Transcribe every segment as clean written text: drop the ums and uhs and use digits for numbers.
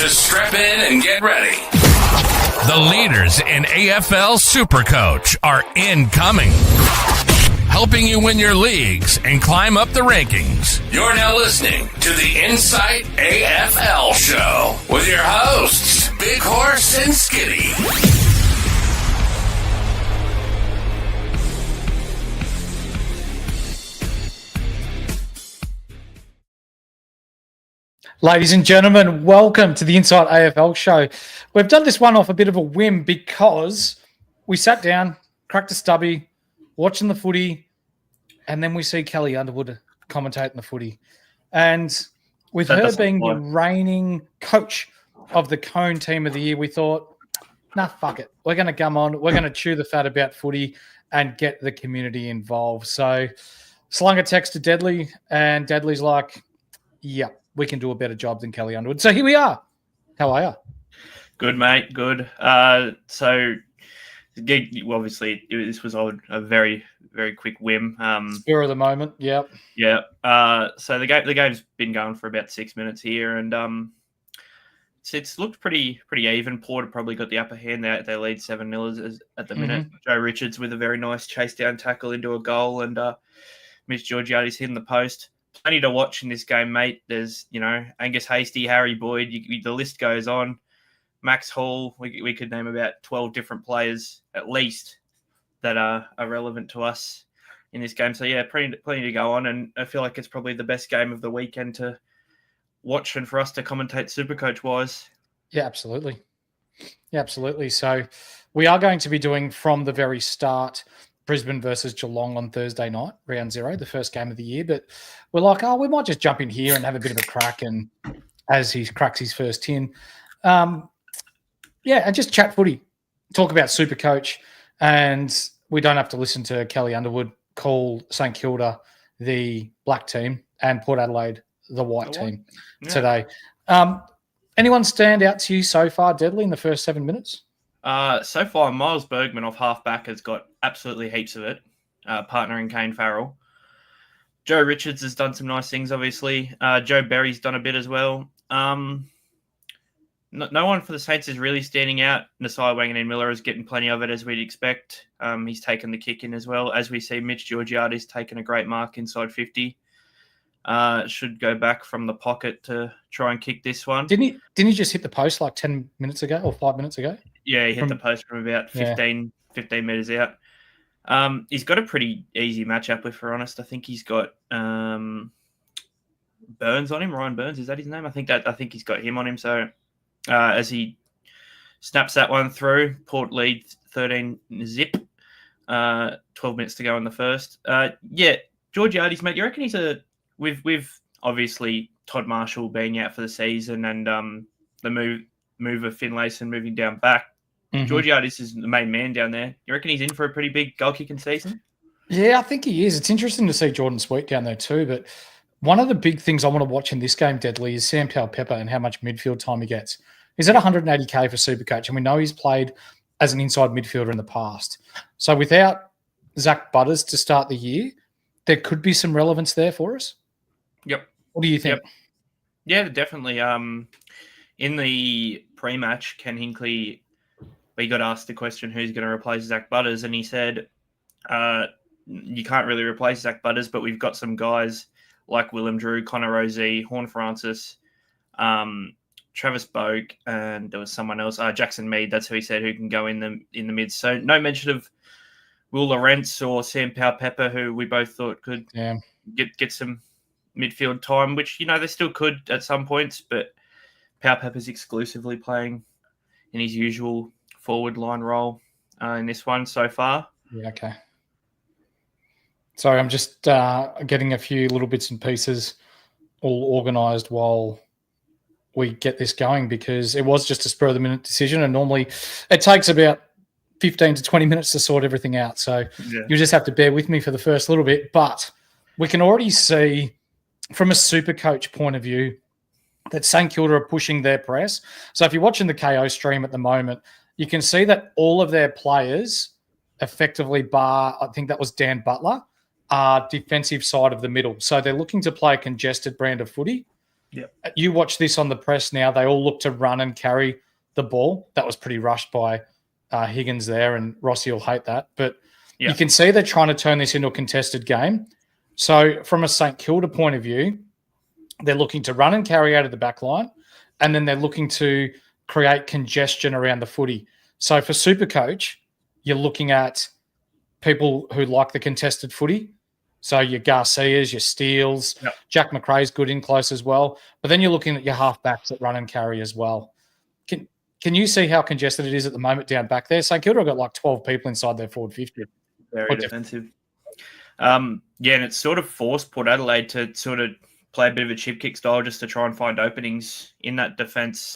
Just strap in and get ready. The leaders in AFL SuperCoach are incoming, helping you win your leagues and climb up the rankings. You're now listening to the Insight AFL Show with your hosts, Big Horse and Skitty. Ladies and gentlemen, welcome to the Inside AFL Show. We've done this one off a bit of a whim because we sat down, cracked a stubby, watching the footy, and then we see Kelly Underwood commentating the footy. And with her being the reigning coach of the Cone Team of the Year, we thought, nah, fuck it. We're going to come on. We're going to chew the fat about footy and get the community involved. So slung a text to Deadly, and Deadly's like, yeah, we can do a better job than Kelly Underwood. So here we are. How are you? Good, mate. Good. So obviously this was a very, very quick whim. Spur of the moment. Yep. Yeah. So the game's been going for about 6 minutes here, and it's looked pretty even. Port probably got the upper hand. They lead 7-0 at the minute. Joe Richards with a very nice chase down tackle into a goal, and Mitch Georgiades hitting the post. Plenty to watch in this game, mate. There's, Angus Hasty, Harry Boyd. The list goes on. Max Hall. We could name about 12 different players at least that are relevant to us in this game. So yeah, plenty to go on, and I feel like it's probably the best game of the weekend to watch and for us to commentate SuperCoach wise. Yeah, absolutely. Yeah, absolutely. So we are going to be doing from the very start Brisbane versus Geelong on Thursday night, round 0, the first game of the year. But we're like, we might just jump in here and have a bit of a crack, and as he cracks his first tin. And just chat footy, talk about SuperCoach, and we don't have to listen to Kelly Underwood call St Kilda the black team and Port Adelaide the white team today. Anyone stand out to you so far, Deadly, in the first 7 minutes? So far, Miles Bergman off halfback has got absolutely heaps of it, partnering Kane Farrell. Joe Richards has done some nice things, obviously. Joe Berry's done a bit as well. No one for the Saints is really standing out. Nasai Wanganeen-Miller is getting plenty of it, as we'd expect. He's taken the kick in as well. As we see, Mitch Georgiades taken a great mark inside 50. Should go back from the pocket to try and kick this one. Didn't he just hit the post like 10 minutes ago or 5 minutes ago? Yeah, he hit the post from about 15 metres out. He's got a pretty easy matchup, if we're honest. I think he's got Burns on him. Ryan Burns, is that his name? I think he's got him on him. So as he snaps that one through, Port leads 13-0. 12 minutes to go in the first. Georgiades, mate, you reckon he's with obviously Todd Marshall being out for the season and the move of Finlayson moving down back. Georgiades is the main man down there. You reckon he's in for a pretty big goal kicking season? Yeah, I think he is. It's interesting to see Jordan Sweet down there too. But one of the big things I want to watch in this game, Deadly, is Sam Powell-Pepper and how much midfield time he gets. He's at 180K for SuperCoach, and we know he's played as an inside midfielder in the past. So without Zach Butters to start the year, there could be some relevance there for us. Yep. What do you think? Yep. Yeah, definitely. In the pre-match, Ken Hinkley, we got asked the question, who's going to replace Zach Butters? And he said, you can't really replace Zach Butters, but we've got some guys like Willem Drew, Connor Rozee, Horn Francis, Travis Boak, and there was someone else, Jackson Mead, that's who he said, who can go in the mid. So no mention of Will Lawrence or Sam Powell-Pepper, who we both thought could get some midfield time, which, they still could at some points, but Powell-Pepper's exclusively playing in his usual forward line role in this one so far. Yeah, okay. Sorry, I'm just getting a few little bits and pieces all organised while we get this going, because it was just a spur-of-the-minute decision, and normally it takes about 15 to 20 minutes to sort everything out. So you just have to bear with me for the first little bit. But we can already see from a SuperCoach point of view that St Kilda are pushing their press. So if you're watching the KO stream at the moment, you can see that all of their players, effectively bar, I think that was Dan Butler, are defensive side of the middle. So they're looking to play a congested brand of footy. Yep. You watch this on the press now, they all look to run and carry the ball. That was pretty rushed by Higgins there, and Rossi will hate that. But you can see they're trying to turn this into a contested game. So from a St Kilda point of view, they're looking to run and carry out of the back line, and then they're looking to create congestion around the footy. So for SuperCoach, you're looking at people who like the contested footy. So your Garcias, your Steels, Jack McRae's good in close as well. But then you're looking at your halfbacks that run and carry as well. Can you see how congested it is at the moment down back there? St Kilda have got like 12 people inside their forward 50. Very defensive. And it's sort of forced Port Adelaide to sort of play a bit of a chip kick style just to try and find openings in that defence,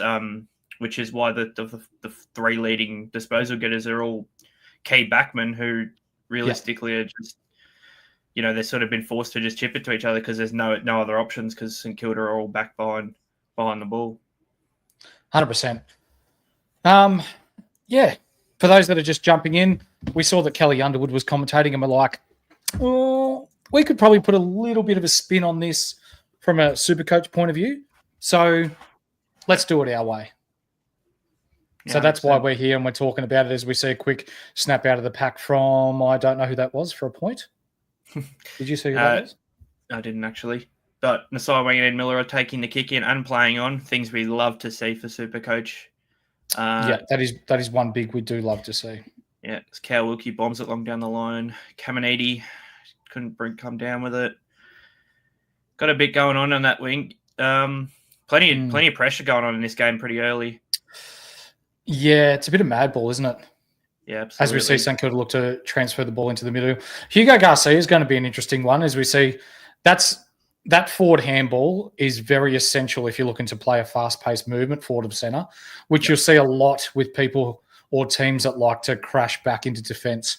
which is why the three leading disposal getters are all key backmen who realistically are just, they've sort of been forced to just chip it to each other because there's no other options because St Kilda are all back behind the ball. 100%. For those that are just jumping in, we saw that Kelly Underwood was commentating and we're like, we could probably put a little bit of a spin on this from a SuperCoach point of view. So let's do it our way. So that's why we're here and we're talking about it as we see a quick snap out of the pack from, I don't know who that was for a point. Did you see who that was? I didn't actually. But Nasai Wang and Miller are taking the kick in and playing on, things we love to see for SuperCoach. That is one big we do love to see. Yeah, it's Cal Wilkie bombs it long down the line. Caminiti couldn't come down with it. Got a bit going on that wing. Plenty of pressure going on in this game pretty early. Yeah, it's a bit of mad ball, isn't it? Yeah, absolutely. As we see St Kilda look to transfer the ball into the middle. Hugo Garcia is going to be an interesting one as we see that forward handball is very essential if you're looking to play a fast-paced movement forward of centre, which you'll see a lot with people or teams that like to crash back into defence.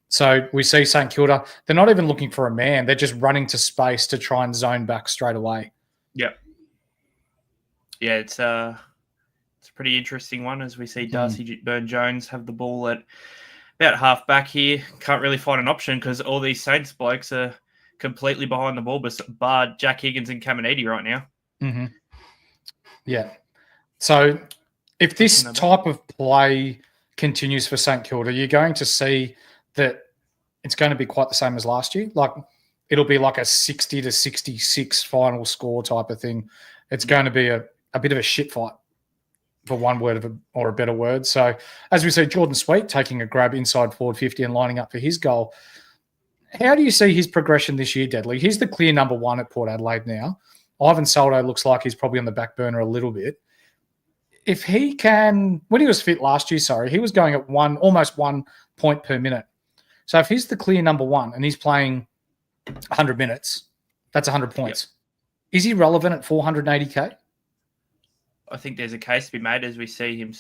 So we see St Kilda, they're not even looking for a man. They're just running to space to try and zone back straight away. Yep. Yeah, it's a pretty interesting one as we see Darcy Byrne-Jones have the ball at about half back here. Can't really find an option because all these Saints blokes are completely behind the ball, bar Jack Higgins and Caminiti right now. Mm-hmm. Yeah. So if this type of play continues for St Kilda, you're going to see that it's going to be quite the same as last year. Like it'll be like a 60 to 66 final score type of thing. It's going to be a bit of a shit fight, for one word or a better word. So as we see Jordan Sweet taking a grab inside forward 50 and lining up for his goal, how do you see his progression this year, Deadly? He's the clear number one at Port Adelaide now. Ivan Soldo looks like he's probably on the back burner a little bit. If he can, when he was fit last year, he was going at almost 1 point per minute. So if he's the clear number one and he's playing 100 minutes, that's 100 points. Yep. Is he relevant at 480K? I think there's a case to be made as we see him.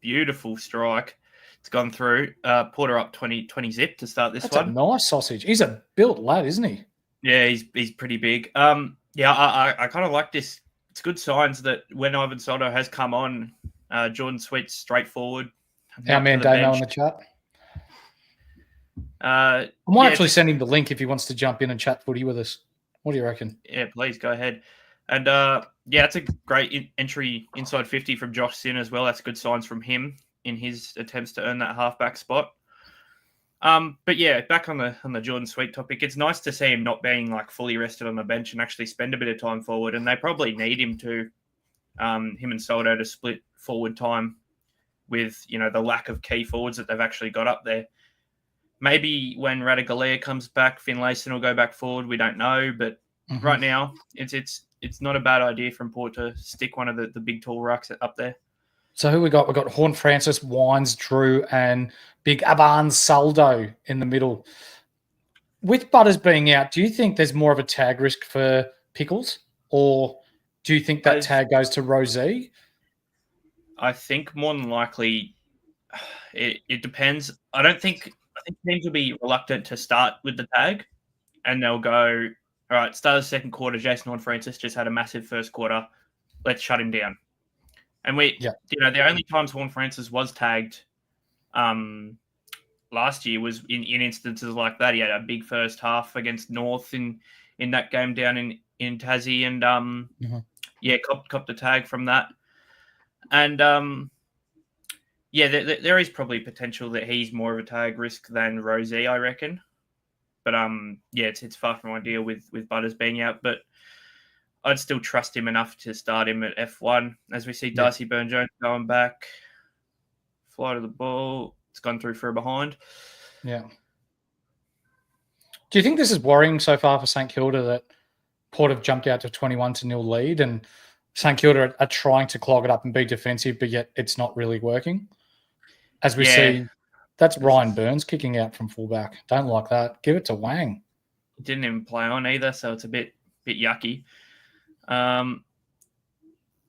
Beautiful strike. It's gone through. Porter up 20 zip to start this one. That's a nice sausage. He's a built lad, isn't he? Yeah, he's pretty big. I kind of like this. It's good signs that when Ivan Soto has come on, Jordan Sweet's straightforward. Our man Damo on the chat. I might actually send him the link if he wants to jump in and chat footy with us. What do you reckon? Yeah, please go ahead. And it's a great entry inside 50 from Josh Sin as well. That's good signs from him in his attempts to earn that halfback spot. Back on the Jordan Sweet topic, it's nice to see him not being like fully rested on the bench and actually spend a bit of time forward. And they probably need him to, him and Soldo to split forward time with, the lack of key forwards that they've actually got up there. Maybe when Radigalea comes back, Finlayson will go back forward. We don't know, but right now it's not a bad idea from Port to stick one of the big tall rucks up there. So who we got? We've got Horn Francis, Wines, Drew, and Big Aban Saldo in the middle. With Butters being out, do you think there's more of a tag risk for Pickles? Or do you think that tag goes to Rosie? I think more than likely it depends. I think teams will be reluctant to start with the tag and they'll go, all right, start of the second quarter, Jason Horn-Francis just had a massive first quarter. Let's shut him down. And the only times Horn-Francis was tagged last year was in instances like that. He had a big first half against North in that game down in Tassie, and Yeah, copped a tag from that. And there is probably potential that he's more of a tag risk than Rosie, I reckon. But it's far from ideal with Butters being out. But I'd still trust him enough to start him at F1. As we see Darcy Byrne-Jones going back, fly to the ball. It's gone through for a behind. Yeah. Do you think this is worrying so far for St Kilda that Port have jumped out to 21-0 lead and St Kilda are trying to clog it up and be defensive, but yet it's not really working? As we see, that's Ryan Burns kicking out from fullback. Don't like that. Give it to Wang. Didn't even play on either, so it's a bit yucky.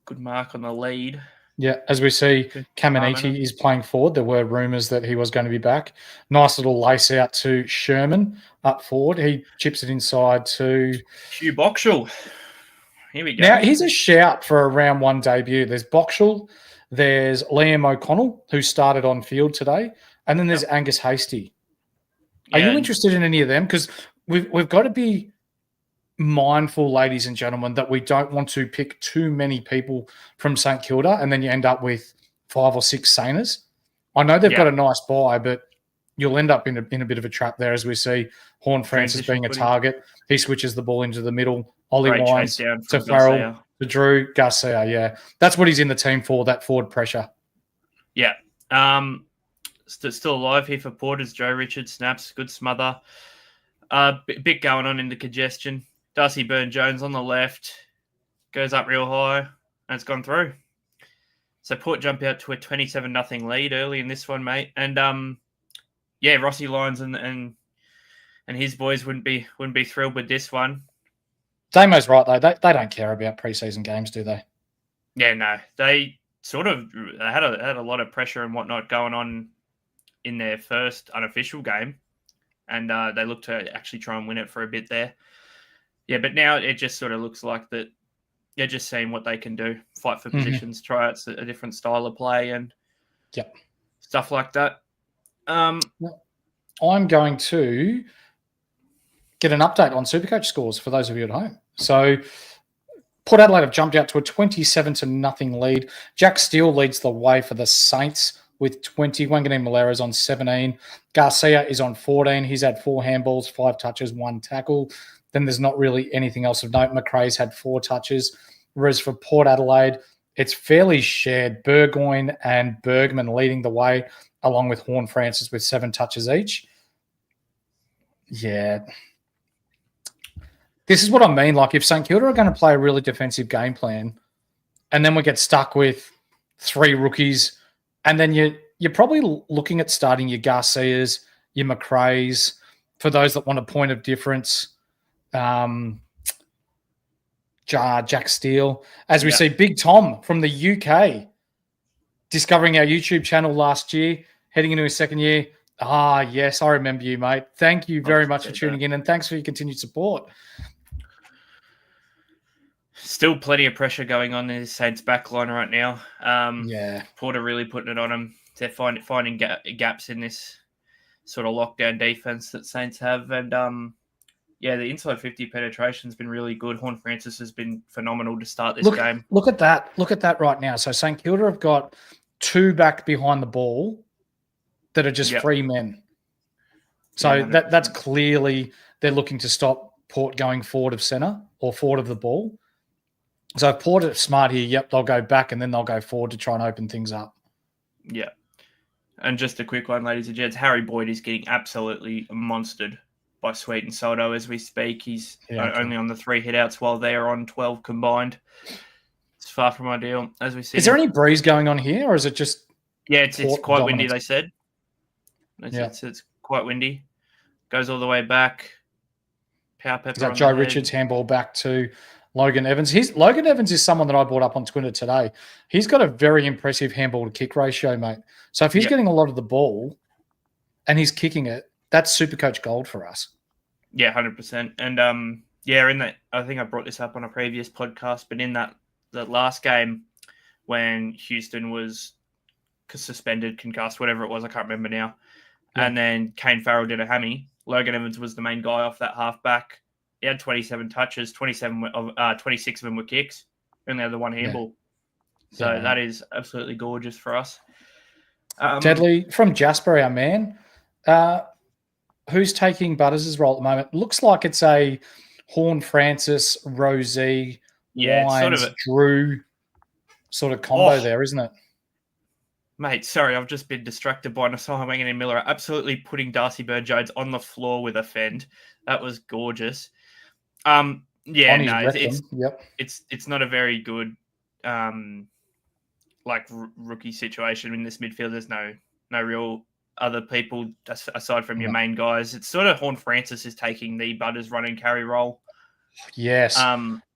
Good mark on the lead. Yeah, as we see, Caminiti is playing forward. There were rumours that he was going to be back. Nice little lace out to Sherman up forward. He chips it inside to Hugh Boxall. Here we go. Now, here's a shout for a round one debut. There's Boxall, there's Liam O'Connell, who started on field today, and then there's Angus Hasty. Are you interested in any of them? Because we've got to be mindful, ladies and gentlemen, that we don't want to pick too many people from St Kilda and then you end up with 5 or 6 Saners. I know they've got a nice buy, but you'll end up in a bit of a trap there, as we see Horn Francis being a target. He switches the ball into the middle. Ollie Wines to Farrell, to Drew Garcia. Yeah, that's what he's in the team for, that forward pressure. Yeah. Still alive here for Porters. Joe Richards snaps, good smother. Bit going on in the congestion. Darcy Byrne-Jones on the left, goes up real high, and it's gone through. So Port jump out to a 27-0 lead early in this one, mate. And Rossi Lyons and his boys wouldn't be thrilled with this one. Damo's right though. They don't care about preseason games, do they? Yeah, no. They sort of had a lot of pressure and whatnot going on in their first unofficial game, and they looked to actually try and win it for a bit there. Yeah, but now it just sort of looks like that they're just seeing what they can do, fight for positions, try out a different style of play and stuff like that. I'm going to get an update on SuperCoach scores for those of you at home. So Port Adelaide have jumped out to a 27-0 lead. Jack Steele leads the way for the Saints with 20. Wanganeen Malera's on 17. Garcia is on 14. He's had 4 handballs, 5 touches, 1 tackle. Then there's not really anything else of note. McRae's had 4 touches. Whereas for Port Adelaide, it's fairly shared. Burgoyne and Bergman leading the way, along with Horn Francis with 7 touches each. Yeah. This is what I mean. Like, if St Kilda are going to play a really defensive game plan, and then we get stuck with 3 rookies, and then you're probably looking at starting your Garcias, your McRae's, for those that want a point of difference. Jack Steele. As we see, Big Tom from the UK discovering our YouTube channel last year, heading into his 2nd year. Yes, I remember you, mate. Thank you very much for tuning in, and thanks for your continued support. Still plenty of pressure going on in the Saints backline right now. Porter really putting it on them. They're finding gaps in this sort of lockdown defense that Saints have, and the inside 50 penetration has been really good. Horn Francis has been phenomenal to start this game. Look at that. Look at that right now. So St Kilda have got 2 back behind the ball that are just free men. So that's clearly they're looking to stop Port going forward of centre or forward of the ball. So if Port are smart here, they'll go back and then they'll go forward to try and open things up. Yeah. And just a quick one, ladies and gents. Harry Boyd is getting absolutely monstered by Sweet and Soto as we speak. He's only on the 3 hitouts while they're on 12 combined. It's far from ideal, as we see. Is there any breeze going on here, or is it just... Yeah, it's quite windy, they said. It's quite windy. Goes all the way back. Power pepper. Is that Joe Richards handball back to Logan Evans? Logan Evans is someone that I brought up on Twitter today. He's got a very impressive handball to kick ratio, mate. So if he's getting a lot of the ball and he's kicking it, that's SuperCoach gold for us. Yeah, 100%. And in that, I think I brought this up on a previous podcast, but in that last game when Houston was suspended, concussed, whatever it was, I can't remember now. Yeah. And then Kane Farrell did a hammy. Logan Evans was the main guy off that halfback. He had 27 touches, 26 of them were kicks. only had the one handball. So Yeah. that is absolutely gorgeous for us. Deadly from Jasper, our man. Who's taking Butters' role at the moment? Looks like it's a Horn Francis, Rosie, Yeah, it's sort Wines, of Drew sort of combo there, isn't it? Mate, sorry, I've just been distracted by Nasai Wangan and Miller absolutely putting Darcy Bird-Jones on the floor with a fend. That was gorgeous. It's not a very good rookie situation in this midfield. There's no real other people aside from your main guys. It's sort of Horn Francis is taking the Butters run and carry role. Yes.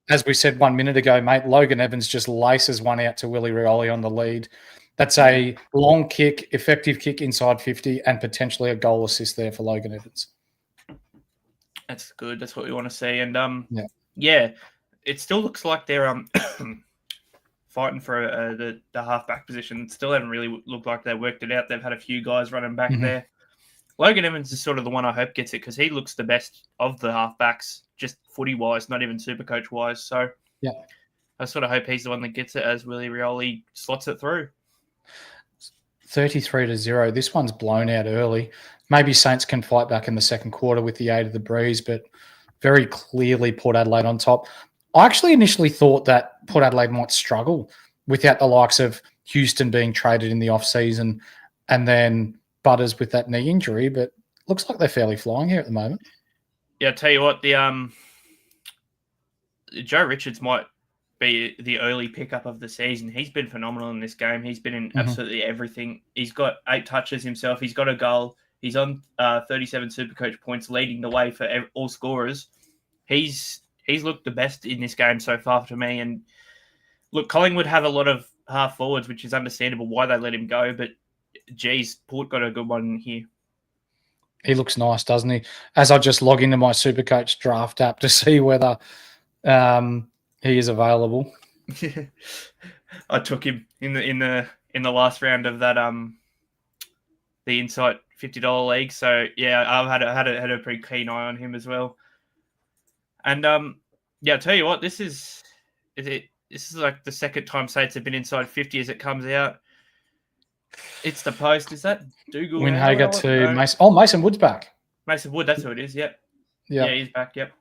As we said 1 minute ago, mate, Logan Evans just laces one out to Willie Rioli on the lead. That's a long kick, effective kick inside 50, and potentially a goal assist there for Logan Evans. That's good. That's what we want to see. And it still looks like they're fighting for the halfback position. Still haven't really looked like they worked it out. They've had a few guys running back there. Logan Evans is sort of the one I hope gets it because he looks the best of the halfbacks, just footy-wise, not even Supercoach-wise. So I sort of hope he's the one that gets it as Willie Rioli slots it through. 33-0. This one's blown out early. Maybe Saints can fight back in the second quarter with the aid of the breeze, but very clearly Port Adelaide on top. I actually initially thought that Port Adelaide might struggle without the likes of Houston being traded in the off-season and then Butters with that knee injury, but looks like they're fairly flying here at the moment. Yeah, I'll tell you what, the Joe Richards might be the early pickup of the season. He's been phenomenal in this game. He's been in absolutely everything. He's got 8 touches himself. He's got a goal. He's on 37 Supercoach points, leading the way for all scorers. He's looked the best in this game so far to me. And look, Collingwood have a lot of half forwards, which is understandable why they let him go. But geez, Port got a good one here. He looks nice, doesn't he? As I just log into my Supercoach draft app to see whether he is available. I took him in the last round of that the Insight $50 league. So yeah, I've had a pretty keen eye on him as well. And I'll tell you what, this is like the second time Saints have been inside 50 as it comes out. It's the post. Is that Dougal? Winhager to Mason. Oh, Mason Wood's back. Mason Wood, that's who it is. Yep. Yeah, he's back. Yep.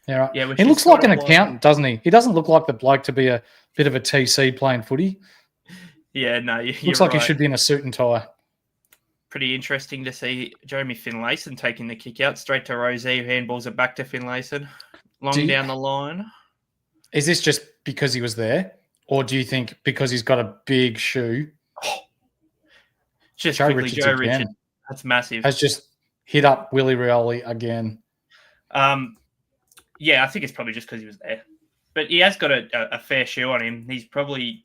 Yeah, right. Yeah, he looks like an accountant, doesn't he? He doesn't look like the bloke to be a bit of a TC playing footy. Yeah, no, you're looks like he should be in a suit and tie. Pretty interesting to see Jeremy Finlayson taking the kick out straight to Rosie, who handballs it back to Finlayson. Down the line. Is this just because he was there? Or do you think because he's got a big shoe? Just Joe Richards. That's massive. Has just hit up Willie Rioli again. Yeah, I think it's probably just because he was there. But he has got a fair shoe on him. He's probably,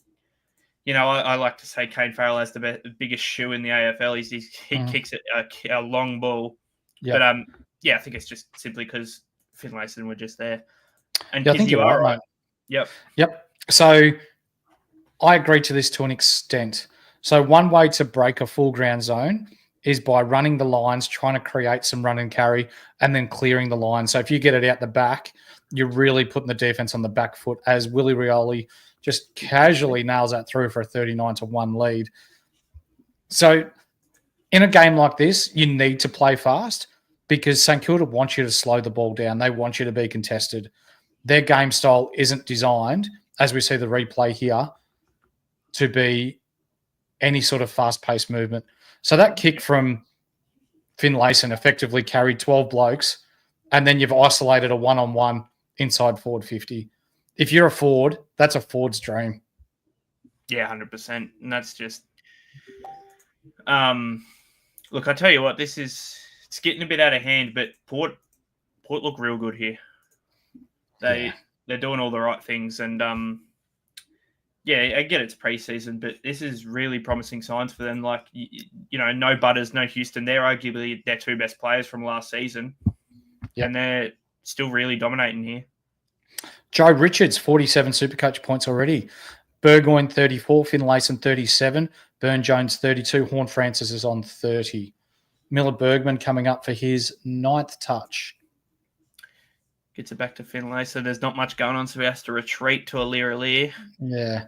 I like to say Kane Farrell has the biggest shoe in the AFL. He kicks a long ball. Yep. But I think it's just simply because Finlayson were just there. And I think you are right. Yep. So I agree to this to an extent. So one way to break a full ground zone is by running the lines, trying to create some run and carry, and then clearing the line. So if you get it out the back, you're really putting the defense on the back foot as Willie Rioli just casually nails that through for a 39-1 lead. So in a game like this, you need to play fast because St Kilda wants you to slow the ball down. They want you to be contested. Their game style isn't designed, as we see the replay here, to be any sort of fast-paced movement. So that kick from Finlayson effectively carried 12 blokes, and then you've isolated a one-on-one inside forward 50. If you're a forward, that's a forward's dream. Yeah, 100%. And that's just... look, I tell you what, it's getting a bit out of hand, but Port look real good here. They're doing all the right things, and I get it's preseason, but this is really promising signs for them. Like, no Butters, no Houston. They're arguably their 2 best players from last season, and they're still really dominating here. Joe Richards, 47 Supercoach points already. Burgoyne, 34. Finlayson, 37. Burn-Jones, 32. Horn Francis is on 30. Miller Bergman coming up for his 9th touch. Gets it back to Finlay, so there's not much going on, so he has to retreat to Lear. Yeah.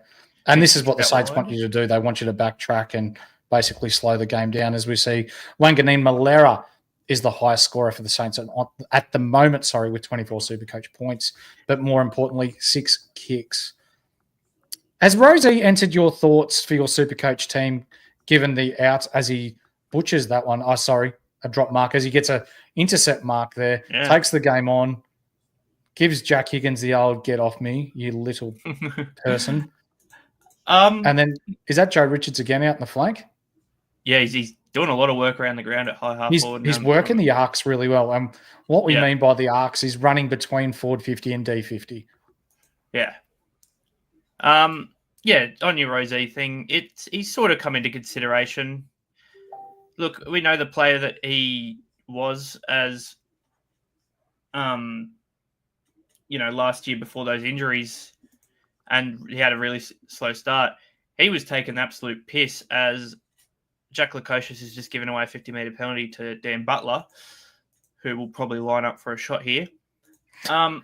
And this is what the Saints want wide. you to do. They want you to backtrack and basically slow the game down. As we see, Wanganeen Malera is the highest scorer for the Saints at the moment, with 24 Supercoach points, but more importantly, 6 kicks. Has Rosie entered your thoughts for your Supercoach team, given the outs as he butchers that one? A drop mark as he gets a intercept mark there, takes the game on, gives Jack Higgins the old "get off me, you little person." And then is that Joe Richards again out in the flank? Yeah, he's doing a lot of work around the ground at high half forward. He's working the arcs really well. And what we mean by the arcs is running between forward 50 and D50. Yeah. On your Rosie thing, he's sort of come into consideration. Look, we know the player that he was as, last year before those injuries, and he had a really slow start. He was taking the absolute piss as Jack Lukosius has just given away a 50-metre penalty to Dan Butler, who will probably line up for a shot here. For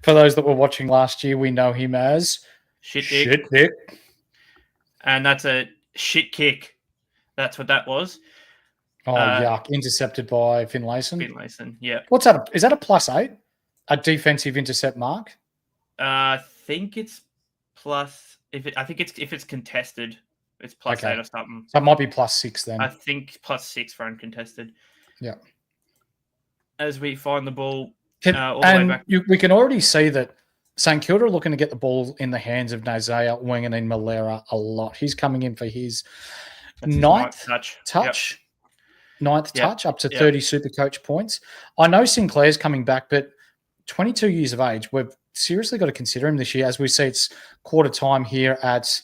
those that were watching last year, we know him as Shit Dick. And that's a shit kick. That's what that was. Oh, yuck. Intercepted by Finlayson. Finlayson, yeah. What's that? Is that a +8? A defensive intercept mark? I think it's plus. If it's contested, it's +8 or something. So it might be +6 then. I think +6 for uncontested. Yeah. As we find the ball all the way back. We can already see that St Kilda are looking to get the ball in the hands of Nazea, Wanganeen Malera a lot. He's coming in for his ninth touch. Ninth touch, up to 30 Supercoach points. I know Sinclair's coming back, but 22 years of age, we've seriously got to consider him this year. As we see, it's quarter time here at,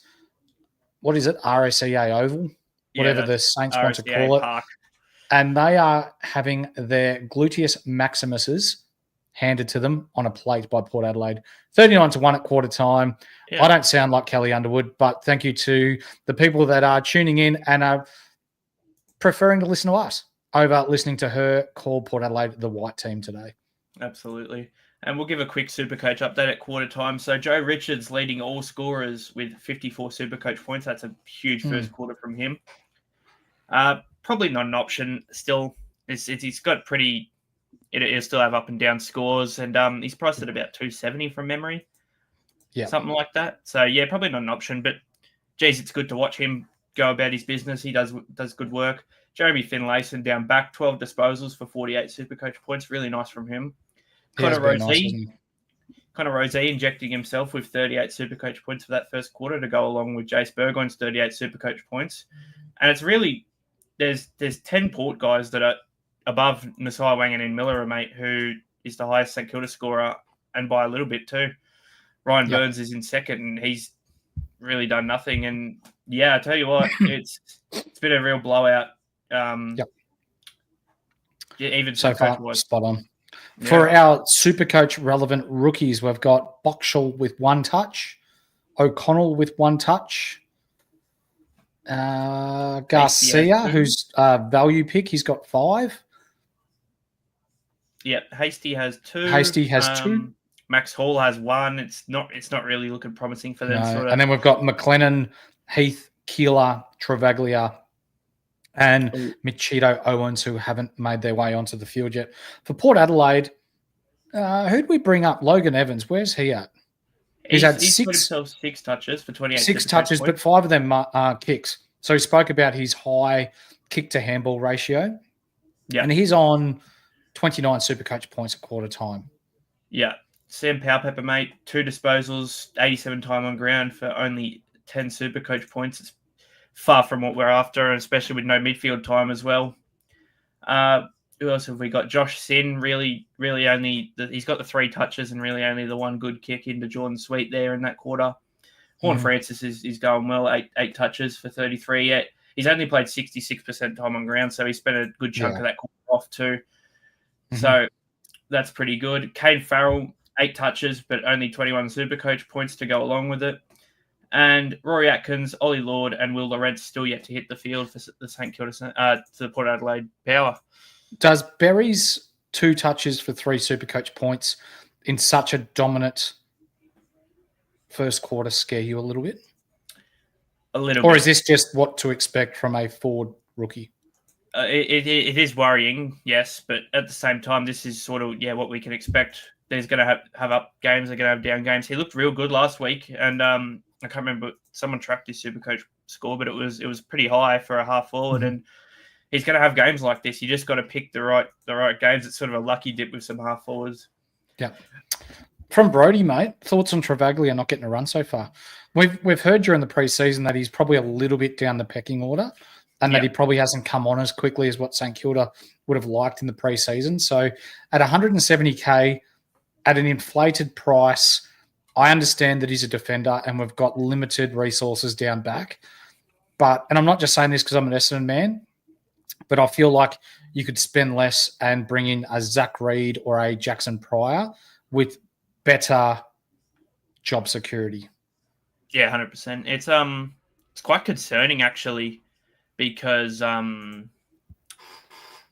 what is it, RSEA Oval? Whatever the Saints want to call Park. it. And they are having their gluteus maximuses handed to them on a plate by Port Adelaide. 39-1 at quarter time. Yeah. I don't sound like Kelly Underwood, but thank you to the people that are tuning in and are preferring to listen to us over listening to her call Port Adelaide the white team today. Absolutely. And we'll give a quick Supercoach update at quarter time. So Joe Richards leading all scorers with 54 Supercoach points. That's a huge first quarter from him. Probably not an option still. He's got pretty... It'll still have up and down scores, and he's priced at about 270 from memory. Yeah. Something like that. So, yeah, probably not an option. But, geez, it's good to watch him go about his business. He does good work. Jeremy Finlayson down back, 12 disposals for 48 Supercoach points. Really nice from him. Connor Rosie injecting himself with 38 Supercoach points for that first quarter to go along with Jace Burgoyne's 38 Supercoach points. And it's really, there's 10 Port guys that are above Nasai Wanganeen Miller, mate, who is the highest St Kilda scorer, and by a little bit too. Ryan Burns is in second, and he's really done nothing. And, yeah, I tell you what, it's been a real blowout. Even so far, spot on. Yeah. For our Supercoach relevant rookies, we've got Boxall with 1 touch, O'Connell with 1 touch, Garcia, who's a value pick, he's got 5. Yeah, Hasty has 2. Hasty has 2. Max Hall has 1. It's not really looking promising for them. No. And then we've got McLennan, Heath, Keeler, Travaglia, and Michito Owens, who haven't made their way onto the field yet. For Port Adelaide, who'd we bring up? Logan Evans. Where's he at? He's had 6 touches for 28. 6 touches, but 5 of them are kicks. So he spoke about his high kick to handball ratio. Yeah. And he's on 29 Supercoach points at quarter time. Yeah. Sam Powpepper, mate, 2 disposals, 87 time on ground for only 10 Supercoach points. It's far from what we're after, and especially with no midfield time as well. Who else have we got? Josh Sin, really only... he's got the 3 touches and really only the 1 good kick into Jordan Sweet there in that quarter. Horn Francis is going well, 8 touches for 33. Yeah, he's only played 66% time on ground, so he spent a good chunk of that quarter off too. So that's pretty good. Kane Farrell, 8 touches, but only 21 Supercoach points to go along with it. And Rory Atkins, Ollie Lord, and Will Lorentz still yet to hit the field for the St Kilda, to the Port Adelaide Power. Does Berry's 2 touches for 3 SuperCoach points in such a dominant first quarter scare you a little bit? A little Or bit. is this just what to expect from a forward rookie? It is worrying, yes, but at the same time, this is sort of what we can expect. There's going to have up games, they're going to have down games. He looked real good last week, and I can't remember, someone tracked his SuperCoach score, but it was pretty high for a half forward, and he's going to have games like this. You just got to pick the right games. It's sort of a lucky dip with some half forwards. Yeah. From Brody, mate, thoughts on Travaglia not getting a run so far? We've heard during the preseason that he's probably a little bit down the pecking order, and that he probably hasn't come on as quickly as what St Kilda would have liked in the preseason. So at 170K, at an inflated price, I understand that he's a defender and we've got limited resources down back. And I'm not just saying this because I'm an Essendon man, but I feel like you could spend less and bring in a Zach Reed or a Jackson Pryor with better job security. Yeah, 100%. It's quite concerning actually, because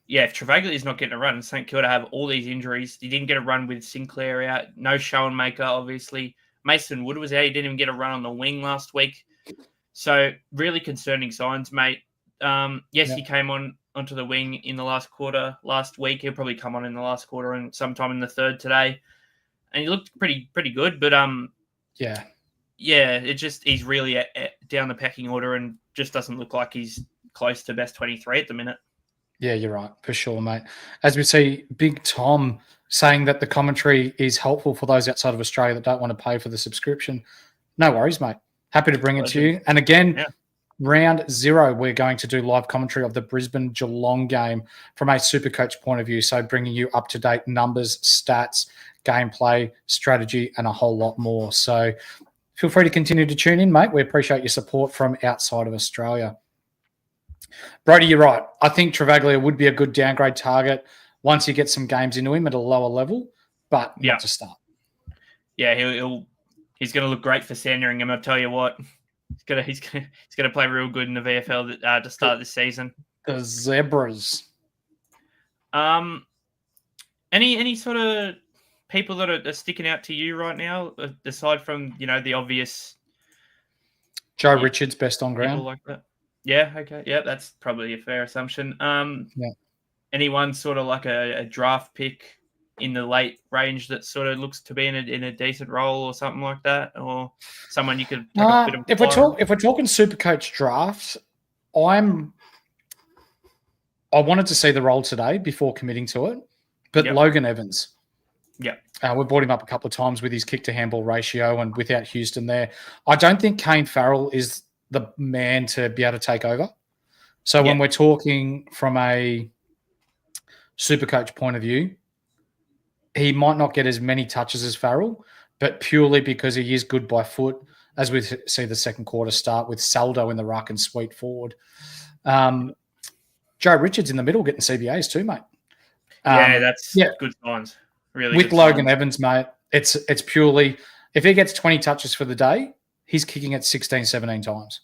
if Travaglia is not getting a run, St Kilda have all these injuries. He didn't get a run with Sinclair out, no Schoenmaker, obviously. Mason Wood was out. He didn't even get a run on the wing last week. So really concerning signs, mate. He came onto the wing in the last quarter last week. He'll probably come on in the last quarter and sometime in the third today. And he looked pretty good, but he's really down the pecking order and just doesn't look like he's close to best 23 at the minute. Yeah, you're right, for sure, mate. As we see Big Tom saying that the commentary is helpful for those outside of Australia that don't want to pay for the subscription. No worries, mate. Happy to bring it to you. And again, round 0, we're going to do live commentary of the Brisbane Geelong game from a SuperCoach point of view. So bringing you up-to-date numbers, stats, gameplay, strategy, and a whole lot more. So feel free to continue to tune in, mate. We appreciate your support from outside of Australia. Brody, you're right. I think Travaglia would be a good downgrade target once you get some games into him at a lower level, but not to start. Yeah, he's going to look great for Sandringham. I'll tell you what, he's going to play real good in the VFL to start this season. The Zebras. Any sort of people that are sticking out to you right now, aside from the obvious? Joe Richards, best on ground. Like that. Yeah, okay. Yeah, that's probably a fair assumption. Anyone sort of like a draft pick in the late range that sort of looks to be in a decent role or something like that, or someone you could take a bit of if we're talking SuperCoach drafts, I wanted to see the role today before committing to it, but Logan Evans. Yeah. We brought him up a couple of times with his kick-to-handball ratio and without Houston there. I don't think Kane Farrell is the man to be able to take over. So when we're talking from a SuperCoach point of view, he might not get as many touches as Farrell, but purely because he is good by foot, as we see the second quarter start with Saldo in the ruck and Sweet forward. Joe Richards in the middle getting CBAs too, mate. That's good signs. Really with good Logan signs. Evans, mate, it's purely if he gets 20 touches for the day, he's kicking it 16, 17 times.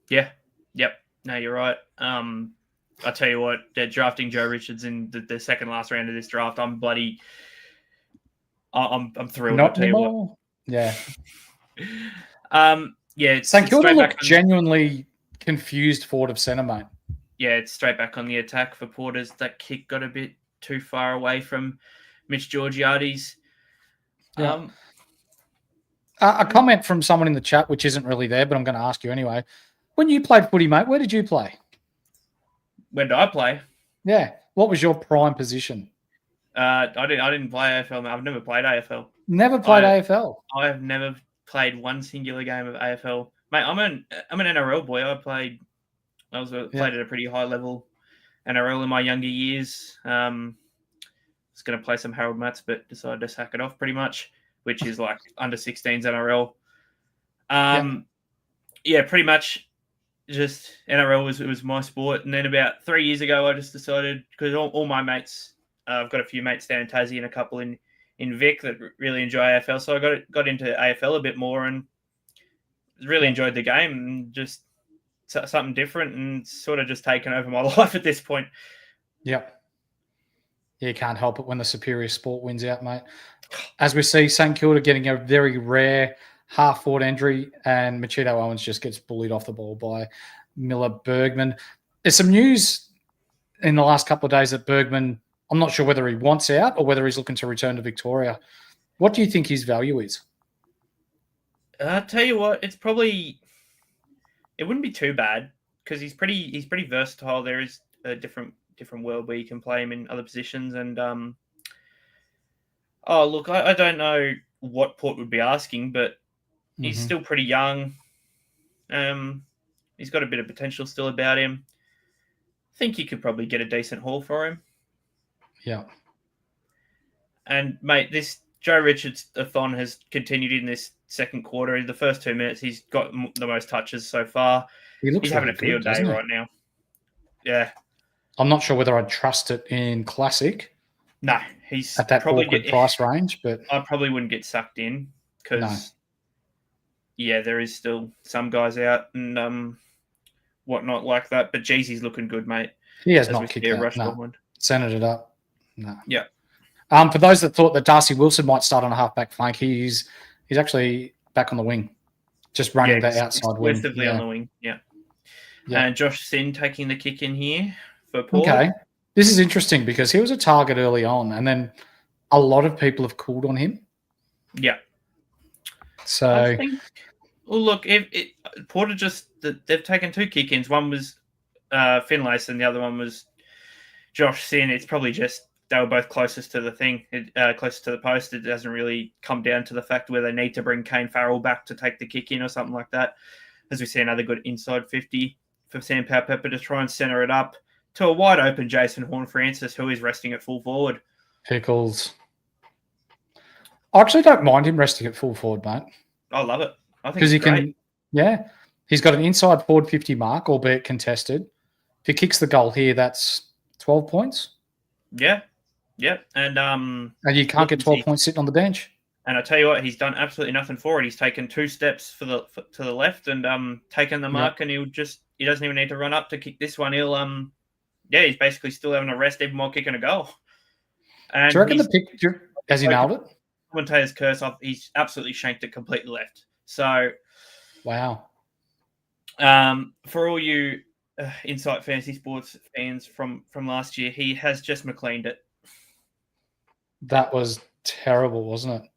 Yeah. Yep. No, you're right. I tell you what, they're drafting Joe Richards in the second last round of this draft. I'm thrilled. Not anymore. Yeah. St Kilda look genuinely confused forward of centre, mate. Yeah, it's straight back on the attack for Porters. That kick got a bit too far away from Mitch Georgiades. Yeah. A comment from someone in the chat, which isn't really there, but I'm going to ask you anyway. When you played footy, mate, where did you play? When did I play? Yeah. What was your prime position? I didn't play AFL. Mate. I've never played AFL. Never played AFL? I have never played one singular game of AFL. Mate, I'm an NRL boy. I played at a pretty high level NRL in my younger years. I was going to play some Harold Matts, but decided to sack it off pretty much, which is like under 16s NRL. Pretty much just NRL was my sport. And then about 3 years ago, I just decided, because all my mates, I've got a few mates down in Tassie and a couple in Vic that really enjoy AFL. So I got into AFL a bit more and really enjoyed the game and just something different and sort of just taken over my life at this point. Yep. You can't help it when the superior sport wins out, mate. As we see, St Kilda getting a very rare half-forward injury, and Machito Owens just gets bullied off the ball by Miller Bergman. There's some news in the last couple of days that Bergman, I'm not sure whether he wants out or whether he's looking to return to Victoria. What do you think his value is? I'll tell you what, it wouldn't be too bad because he's pretty versatile. There is a different world where you can play him in other positions. And I don't know what Port would be asking, but he's still pretty young. He's got a bit of potential still about him. I think you could probably get a decent haul for him. Yeah. And mate, this Joe Richards-a-thon has continued in this second quarter. In the first 2 minutes, he's got the most touches so far. He's having a field day right now. Yeah. I'm not sure whether I'd trust it in Classic. No, he's at that probably awkward price range, but I probably wouldn't get sucked in because, there is still some guys out and whatnot like that. But Jeezy's looking good, mate. He has not kicked out. No. Centered it up. No. Yeah. For those that thought that Darcy Wilson might start on a halfback flank, he's actually back on the wing, just running the outside wing. Exclusively on the wing, yeah. And Josh Sin taking the kick in here for Paul. Okay. This is interesting because he was a target early on, and then a lot of people have called on him. Yeah. So, look, Porter they've taken 2 kick-ins. One was Finlayson, and the other one was Josh Sin. It's probably just they were both closest to the closest to the post. It doesn't really come down to the fact where they need to bring Kane Farrell back to take the kick in or something like that. As we see another good inside 50 for Sam Powell-Pepper to try and centre it up to a wide open Jason Horne-Francis, who is resting at full forward. Pickles. I actually don't mind him resting at full forward, mate. I love it. I think because he can. Yeah, he's got an inside forward 50 mark, albeit contested. If he kicks the goal here, that's 12 points. Yeah. And you can't get 12 points sitting on the bench. And I tell you what, he's done absolutely nothing for it. He's taken 2 steps to the left and taken the mark, and he doesn't even need to run up to kick this one. He's basically still having a rest even while kicking a goal. And do you reckon the picture has he nailed it? Commentator's curse off. He's absolutely shanked it completely left. So, wow. For all you Insight Fantasy Sports fans from last year, he has just McLeaned it. That was terrible, wasn't it?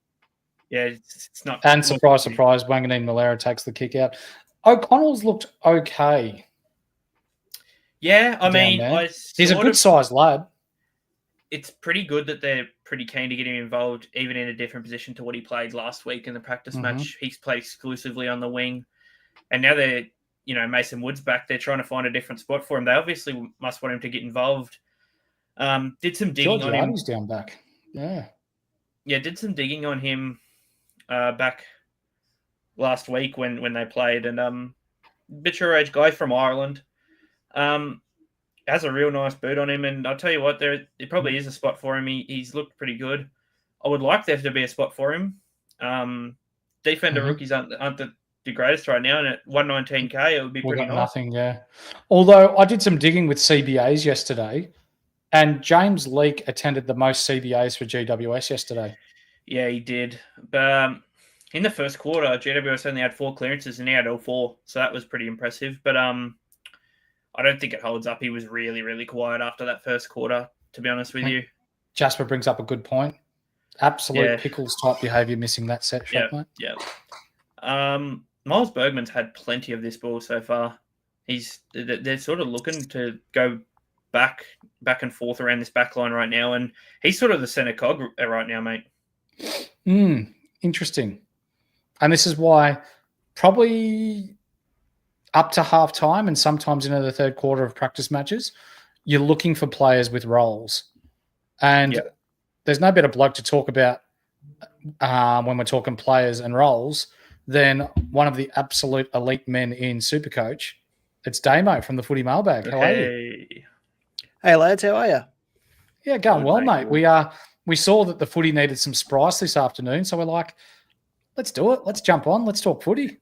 Yeah, it's not. And surprise, Wanganeen Malera takes the kick out. O'Connell's looked okay. Yeah, I mean, he's a good-sized lad. It's pretty good that they're pretty keen to get him involved, even in a different position to what he played last week in the practice match. He's played exclusively on the wing, and now they're, Mason Wood's back. They're trying to find a different spot for him. They obviously must want him to get involved. Did some digging on him. George down back. Yeah, did some digging on him back last week when they played, and bit your age guy from Ireland. Has a real nice boot on him, and I'll tell you what, there probably is a spot for him. He's looked pretty good. I would like there to be a spot for him. Defender rookies aren't the greatest right now, and at 119k, it would be pretty nice. Nothing, yeah. Although I did some digging with CBAs yesterday, and James Leake attended the most CBAs for GWS yesterday. Yeah, he did. But in the first quarter, GWS only had 4 clearances, and he had all 4, so that was pretty impressive. But I don't think it holds up. He was really, really quiet after that first quarter, to be honest with you. Jasper brings up a good point. Absolute Pickles type behaviour missing that set shot, mate. Yeah. Miles Bergman's had plenty of this ball so far. They're sort of looking to go back and forth around this back line right now, and he's sort of the centre cog right now, mate. Interesting. And this is why probably up to half time and sometimes into the third quarter of practice matches, you're looking for players with roles. And there's no better bloke to talk about when we're talking players and roles than one of the absolute elite men in SuperCoach. It's Damo from the Footy Mailbag. How are you? Hey, lads. How are you? Yeah, going well, mate. We saw that the footy needed some spice this afternoon, so we're like, let's do it. Let's jump on. Let's talk footy.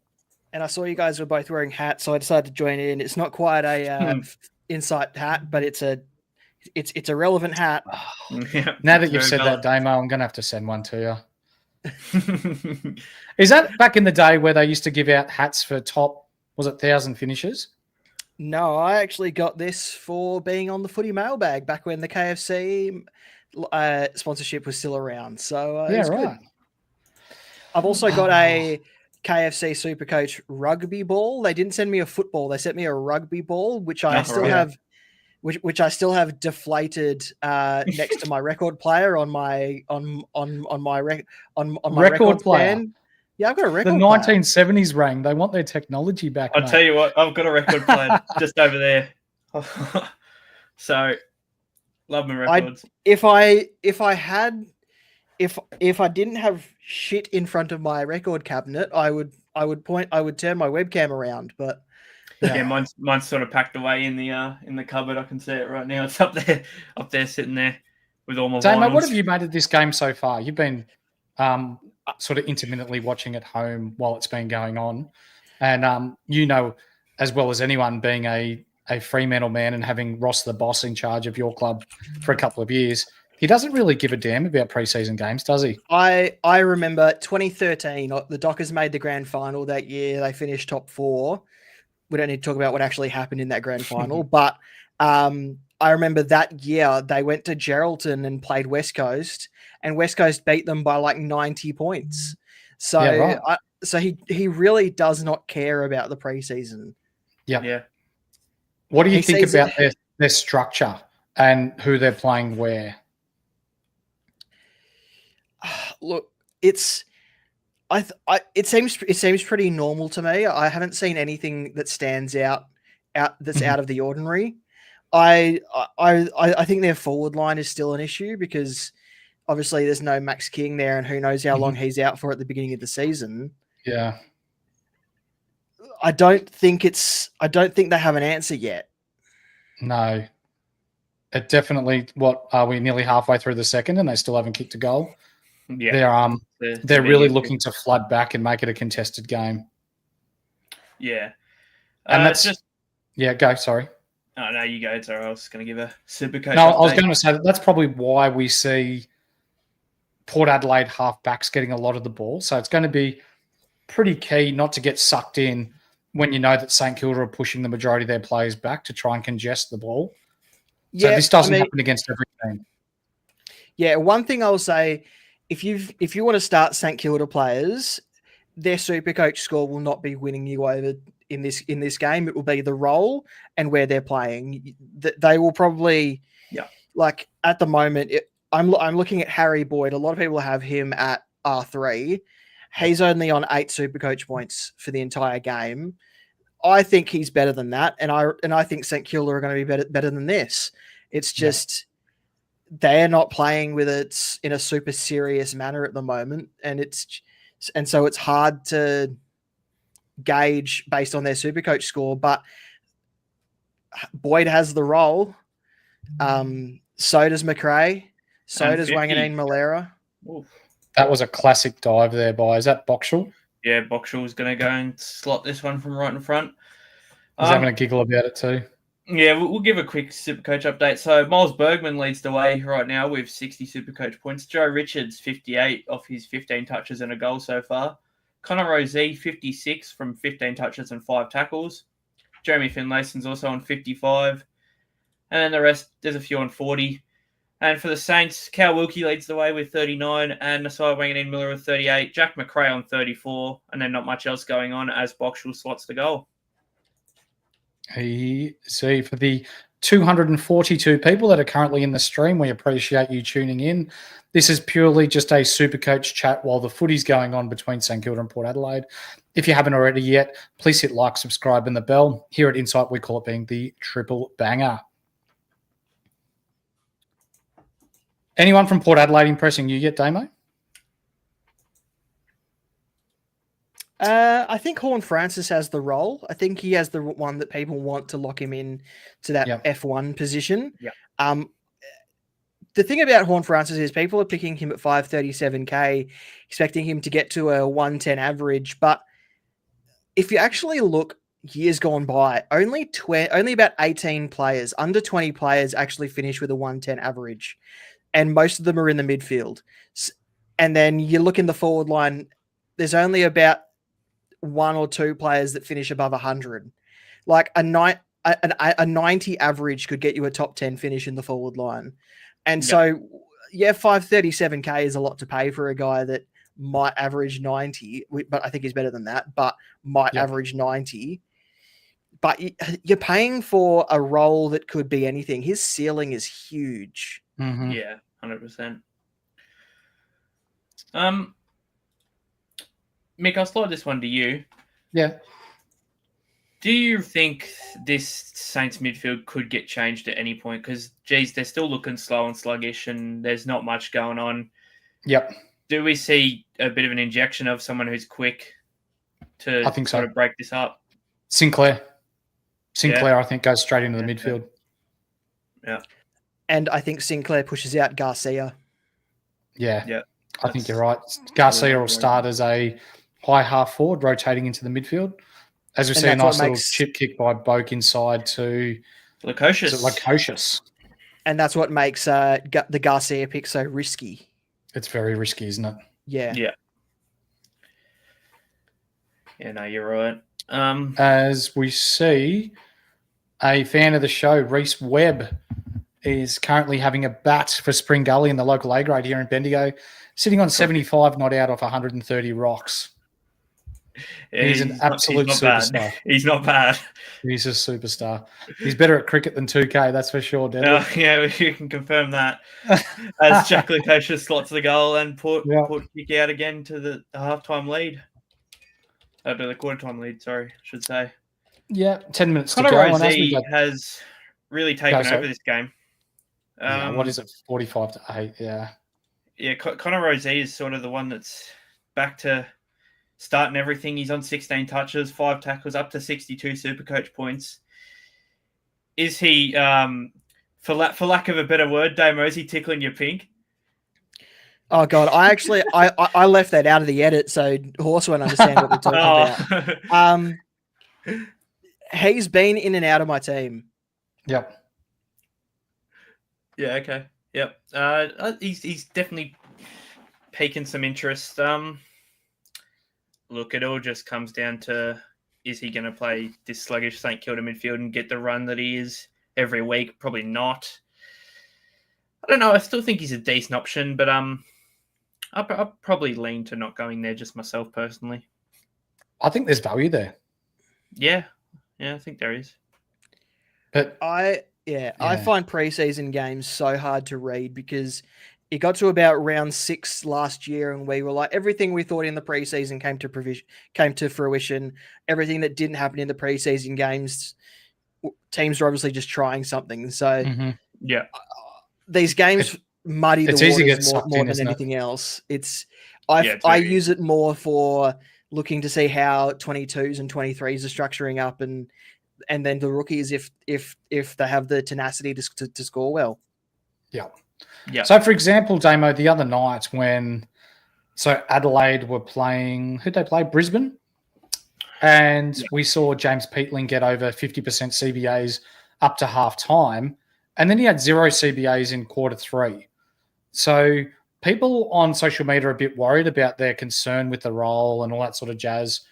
And I saw you guys were both wearing hats, so I decided to join in. It's not quite a Insight hat, but it's It's a relevant hat. Yeah, Now that you've very said valid. that, Damo, I'm going to have to send one to you. Is that back in the day where they used to give out hats for top, was it 1,000 finishes? No, I actually got this for being on the Footy Mailbag back when the KFC sponsorship was still around. So it Yeah, was good. right. I've also got a KFC SuperCoach rugby ball. They didn't send me a football; they sent me a rugby ball, which I still right. have, which I still have deflated next to my record player on my record player. stand. Yeah, I've got a The record player. 1970s rang. They want their technology back. I'll mate. tell you what, I've got a record player just over there. So, love my records. If I didn't have shit in front of my record cabinet, I would turn my webcam around, but Yeah, mine's sort of packed away in the cupboard. I can see it right now. It's up there, sitting there with all my Damo, vinyls. what have you made of this game so far? You've been sort of intermittently watching at home while it's been going on, and you know as well as anyone, being a Fremantle man and having Ross the boss in charge of your club for a couple of years, he doesn't really give a damn about preseason games, does he? I remember 2013, the Dockers made the grand final that year. They finished top 4. We don't need to talk about what actually happened in that grand final, but I remember that year they went to Geraldton and played West Coast, and West Coast beat them by like 90 points. So, Yeah, right. so he really does not care about the preseason. Yeah. What do you He think sees about their structure and who they're playing where? Look, it seems pretty normal to me. I haven't seen anything that stands out that's out of the ordinary. I think their forward line is still an issue because obviously there's no Max King there, and who knows how long he's out for at the beginning of the season. Yeah. I don't think they have an answer yet. No. It definitely, are we nearly halfway through the second and they still haven't kicked a goal? Yeah. They're really looking to flood back and make it a contested game. Yeah. And that's just... Yeah, go, sorry. Oh, no, you go. It's all right. I was going to give a SuperCoach No, update. I was going to say that's probably why we see Port Adelaide halfbacks getting a lot of the ball. So it's going to be pretty key not to get sucked in when you know that St Kilda are pushing the majority of their players back to try and congest the ball. So this doesn't happen against every team. Yeah, one thing I'll say, if you want to start St Kilda players, their SuperCoach score will not be winning you over in this game. It will be the role and where they're playing. They will probably, like at the moment, I'm looking at Harry Boyd. A lot of people have him at R3. He's only on 8 SuperCoach points for the entire game. I think he's better than that, and I think St Kilda are going to be better than this. It's just they're not playing with it in a super serious manner at the moment, and so it's hard to gauge based on their SuperCoach score. But Boyd has the role. So does McRae. So does Wanganeen Malera. That was a classic dive there by, is that Boxall? Yeah, Boxall's going to go and slot this one from right in front. He's having a giggle about it too. Yeah, we'll give a quick SuperCoach update. So Miles Bergman leads the way right now with 60 SuperCoach points. Joe Richards, 58 off his 15 touches and a goal so far. Connor Rozee, 56 from 15 touches and 5 tackles. Jeremy Finlayson's also on 55. And then the rest, there's a few on 40. And for the Saints, Cal Wilkie leads the way with 39 and Nasai Wanganeen Miller with 38. Jack McRae on 34. And then not much else going on as Boxall slots the goal. See, for the 242 people that are currently in the stream, we appreciate you tuning in. This is purely just a SuperCoach chat while the footy's going on between St Kilda and Port Adelaide. If you haven't already yet, please hit like, subscribe, and the bell. Here at Insight, we call it being the triple banger. Anyone from Port Adelaide impressing you yet, Damo? I think Horn Francis has the role. I think he has the one that people want to lock him in to that F1 position. Yeah. The thing about Horn Francis is people are picking him at 537k, expecting him to get to a 110 average. But if you actually look years gone by, only about 18 players, under 20 players, actually finish with a 110 average, and most of them are in the midfield. And then you look in the forward line, there's only about 1 or 2 players that finish above 100. Like a 90 average could get you a top 10 finish in the forward line. And so, yeah, 537K is a lot to pay for a guy that might average 90, but I think he's better than that, but might average 90. But you're paying for a role that could be anything. His ceiling is huge. Mm-hmm. Yeah, 100%. Mick, I'll slide this one to you. Yeah. Do you think this Saints midfield could get changed at any point? Because, geez, they're still looking slow and sluggish, and there's not much going on. Yep. Do we see a bit of an injection of someone who's quick to I think so. sort of break this up? Sinclair, I think, goes straight into the midfield. Yeah. And I think Sinclair pushes out Garcia. Yeah. I think you're right. Garcia will start as a high half forward, rotating into the midfield. As we see a nice little chip kick by Boak inside to Lukosius. And that's what makes the Garcia pick so risky. It's very risky, isn't it? Yeah. Yeah, no, you're right. As we see, a fan of the show, Reese Webb, is currently having a bat for Spring Gully in the local A grade here in Bendigo, sitting on 75 not out of 130 rocks. Yeah, he's an absolute superstar. Bad. He's not bad. He's a superstar. He's better at cricket than 2K, that's for sure, Deadly. Yeah, we can confirm that. As Jack Lukosius slots the goal and put kick out again to the halftime lead. To the quarter-time lead, sorry, I should say. Yeah, 10 minutes Connor to go. Rozee has really taken over this game. What is it, 45-8? Yeah. Yeah, Connor Rozee is sort of the one that's back to starting everything. He's on 16 touches, 5 tackles, up to 62 SuperCoach points. Is he, for lack of a better word, Damo, is he tickling your pink? Oh God, I left that out of the edit, so Horse won't understand what we're talking about. He's been in and out of my team. Yep. Yeah. Okay. Yep. He's definitely piquing some interest. Look, it all just comes down to, is he going to play this sluggish St Kilda midfield and get the run that he is every week? Probably not. I don't know. I still think he's a decent option, but I'll probably lean to not going there just myself personally. I think there's value there. Yeah, I think there is. But I find preseason games so hard to read because it got to about round 6 last year, and we were like, everything we thought in the preseason came to fruition. Everything that didn't happen in the preseason games, teams are obviously just trying something. So, these games muddy the waters more than anything else. I use it more for looking to see how 22s and 23s are structuring up, and then the rookies if they have the tenacity to score well. Yeah. Yeah. So, for example, Damo, the other night Adelaide were playing, who'd they play? Brisbane. And we saw James Peatling get over 50% CBAs up to half time. And then he had 0 CBAs in quarter 3. So people on social media are a bit worried about their concern with the role and all that sort of jazz.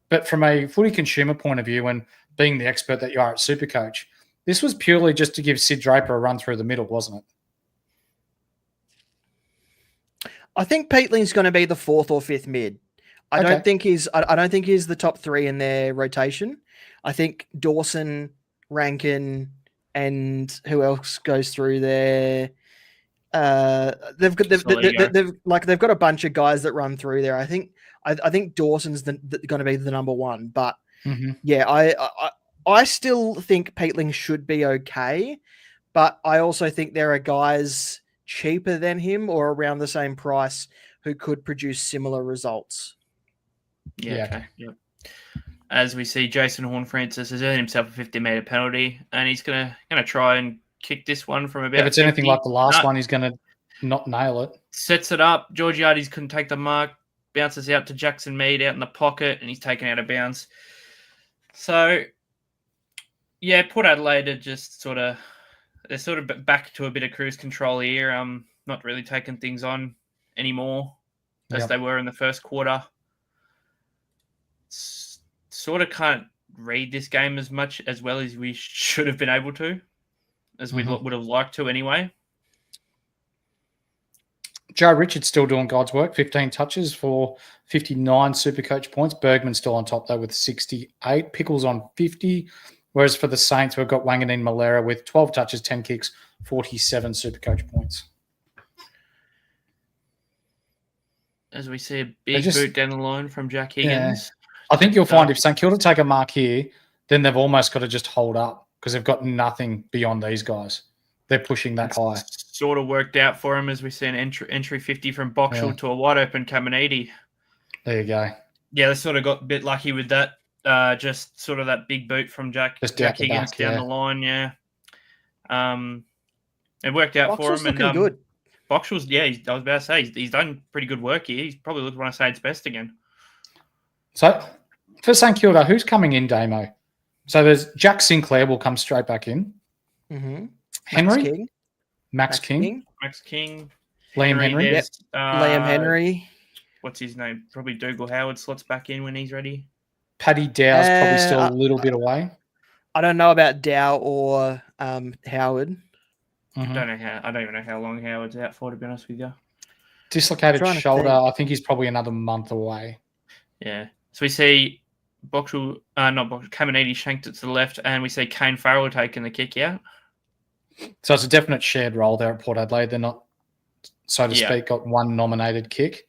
But from a footy consumer point of view, and being the expert that you are at SuperCoach, this was purely just to give Sid Draper a run through the middle, wasn't it? I think Peatling's going to be the 4th or 5th mid. I don't think he's the top 3 in their rotation. I think Dawson, Rankin, and who else goes through there? They've got a bunch of guys that run through there. I think Dawson's going to be the number 1, but I still think Peatling should be okay, but I also think there are guys cheaper than him or around the same price who could produce similar results. Okay. As we see, Jason Horne-Francis has earned himself a 50-metre penalty, and he's gonna try and kick this one from about. If it's anything like the last one, he's gonna not nail it. Sets it up. Georgiades couldn't take the mark. Bounces out to Jackson Mead out in the pocket, and he's taken out of bounds. So, yeah, Port Adelaide are just they're sort of back to a bit of cruise control here. Not really taking things on anymore as they were in the first quarter. Sort of can't read this game as much as well as we should have been able to, as we would have liked to anyway. Joe Richard's still doing God's work, 15 touches for 59 SuperCoach points. Bergman's still on top, though, with 68. Pickles on 50. Whereas for the Saints, we've got Wanganeen Malera with 12 touches, 10 kicks, 47 SuperCoach points. As we see a big boot down the line from Jack Higgins. Yeah. I think you'll find if St Kilda take a mark here, then they've almost got to just hold up because they've got nothing beyond these guys. They're pushing that high. Sort of worked out for him as we see an entry 50 from Boxall to a wide open Caminiti. There you go. Yeah, they sort of got a bit lucky with that. Just sort of that big boot from Jack Higgins down the line. Yeah. It worked out for him. Looking good. Boxall's, I was about to say, he's done pretty good work here. He's probably looking when I say it's best again. So for St Kilda, who's coming in, Damo? So there's Jack Sinclair will come straight back in. Mm-hmm. Henry? Max King. Liam Henry. Yep. Liam Henry. What's his name? Probably Dougal Howard slots back in when he's ready. Paddy Dow's probably still a little bit away. I don't know about Dow or Howard. I don't even know how long Howard's out for, to be honest with you. Dislocated shoulder. I think he's probably another month away. Yeah. So we see Caminiti shanked it to the left, and we see Kane Farrell taking the kick out. So it's a definite shared role there at Port Adelaide. They're not, so to speak, got one nominated kick.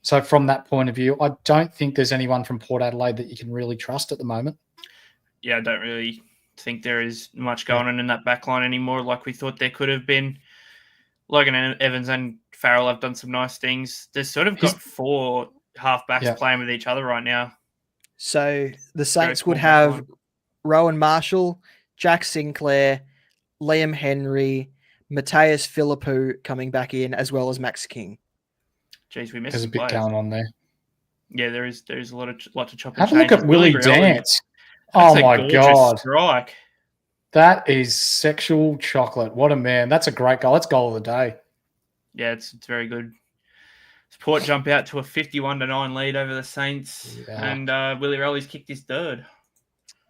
So from that point of view, I don't think there's anyone from Port Adelaide that you can really trust at the moment. Yeah, I don't really think there is much going on in that back line anymore like we thought there could have been. Logan Evans and Farrell have done some nice things. They've sort of got four half-backs playing with each other right now. So the Saints would have Rowan Marshall, Jack Sinclair, Liam Henry, Mateus Philippou coming back in, as well as Max King. Jeez, we missed There's a bit going on there. Yeah, there's a lot to chop and Have a change. look at Willie Dance. Oh my God. Strike. That is sexual chocolate. What a man. That's a great goal. That's goal of the day. Yeah, it's very good. Port jump out to a 51-9 lead over the Saints, and Willie Rowley's kicked his third.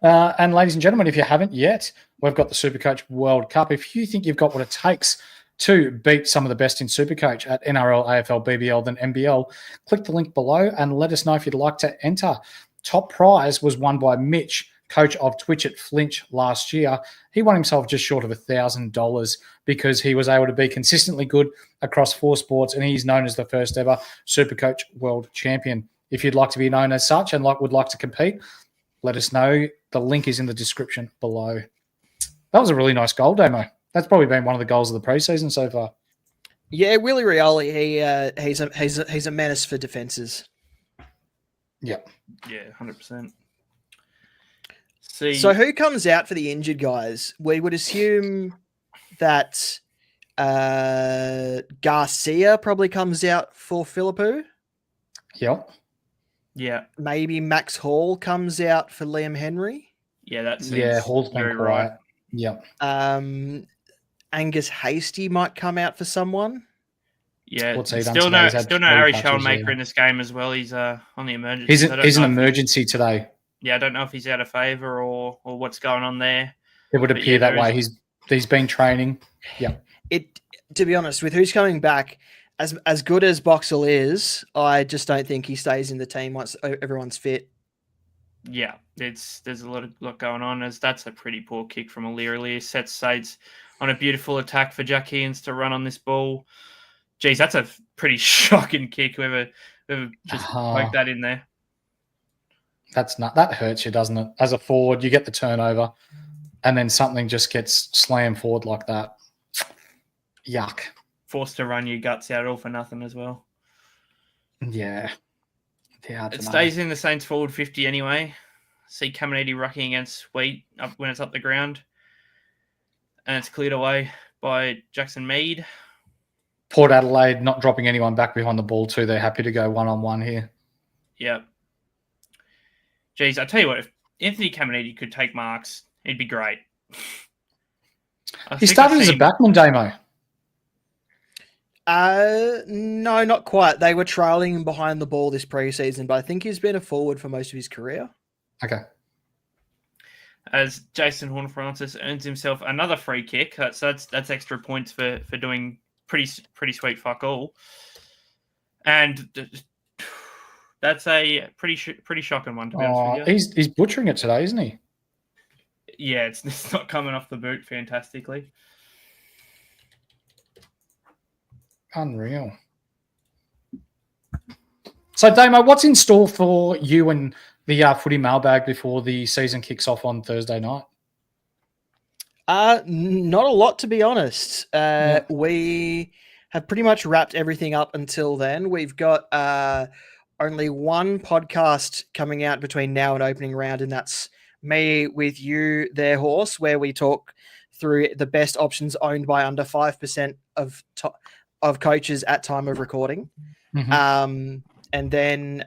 And ladies and gentlemen, if you haven't yet, we've got the SuperCoach World Cup. If you think you've got what it takes to beat some of the best in SuperCoach at NRL, AFL, BBL, then NBL, click the link below and let us know if you'd like to enter. Top prize was won by Mitch, coach of Twitch at Flinch last year. He won himself just short of $1,000 because he was able to be consistently good across 4 sports, and he's known as the first ever SuperCoach World Champion. If you'd like to be known as such and would like to compete, let us know. The link is in the description below. That was a really nice goal, Damo. That's probably been one of the goals of the preseason so far. Yeah, Willie Rioli, he's a menace for defenses. Yep. Yeah, 100%. So who comes out for the injured guys? We would assume that Garcia probably comes out for Philippou. Yep. Yeah. Maybe Max Hall comes out for Liam Henry. Yeah, that's Hall's been right. Yep. Angus Hasty might come out for someone. Yeah, What's he done still today? no Harry Shellmaker in this game as well. He's on the emergency. He's an emergency today. Yeah, I don't know if he's out of favour or what's going on there. It would appear that way. He's been training. Yeah. To be honest, with who's coming back, as good as Boxall is, I just don't think he stays in the team once everyone's fit. Yeah, there's a lot going on, as that's a pretty poor kick from O'Leary. Sets Saints on a beautiful attack for Jack Higgins to run on this ball. Geez, that's a pretty shocking kick. Whoever just poked that in there. That hurts you, doesn't it? As a forward, you get the turnover, and then something just gets slammed forward like that. Yuck. Forced to run your guts out all for nothing as well. Yeah. It stays in the Saints forward 50 anyway. See Caminiti rucking against Sweet when it's up the ground. And it's cleared away by Jackson Mead. Port Adelaide not dropping anyone back behind the ball too. They're happy to go one-on-one here. Yep. Geez, I tell you what, if Anthony Caminiti could take marks. He'd be great. He started as a backman, Damo. No, not quite. They were trailing him behind the ball this preseason, but I think he's been a forward for most of his career. Okay. As Jason Horne-Francis earns himself another free kick, so that's extra points for doing pretty sweet fuck all, and that's a pretty shocking one to be honest with you. He's butchering it today, isn't he? Yeah, it's not coming off the boot fantastically. Unreal. So, Damo, what's in store for you and the footy mailbag before the season kicks off on Thursday night? Not a lot, to be honest. We have pretty much wrapped everything up until then. We've got only one podcast coming out between now and opening round, and that's me with you, their horse, where we talk through the best options owned by under 5% of coaches at time of recording. Mm-hmm. And then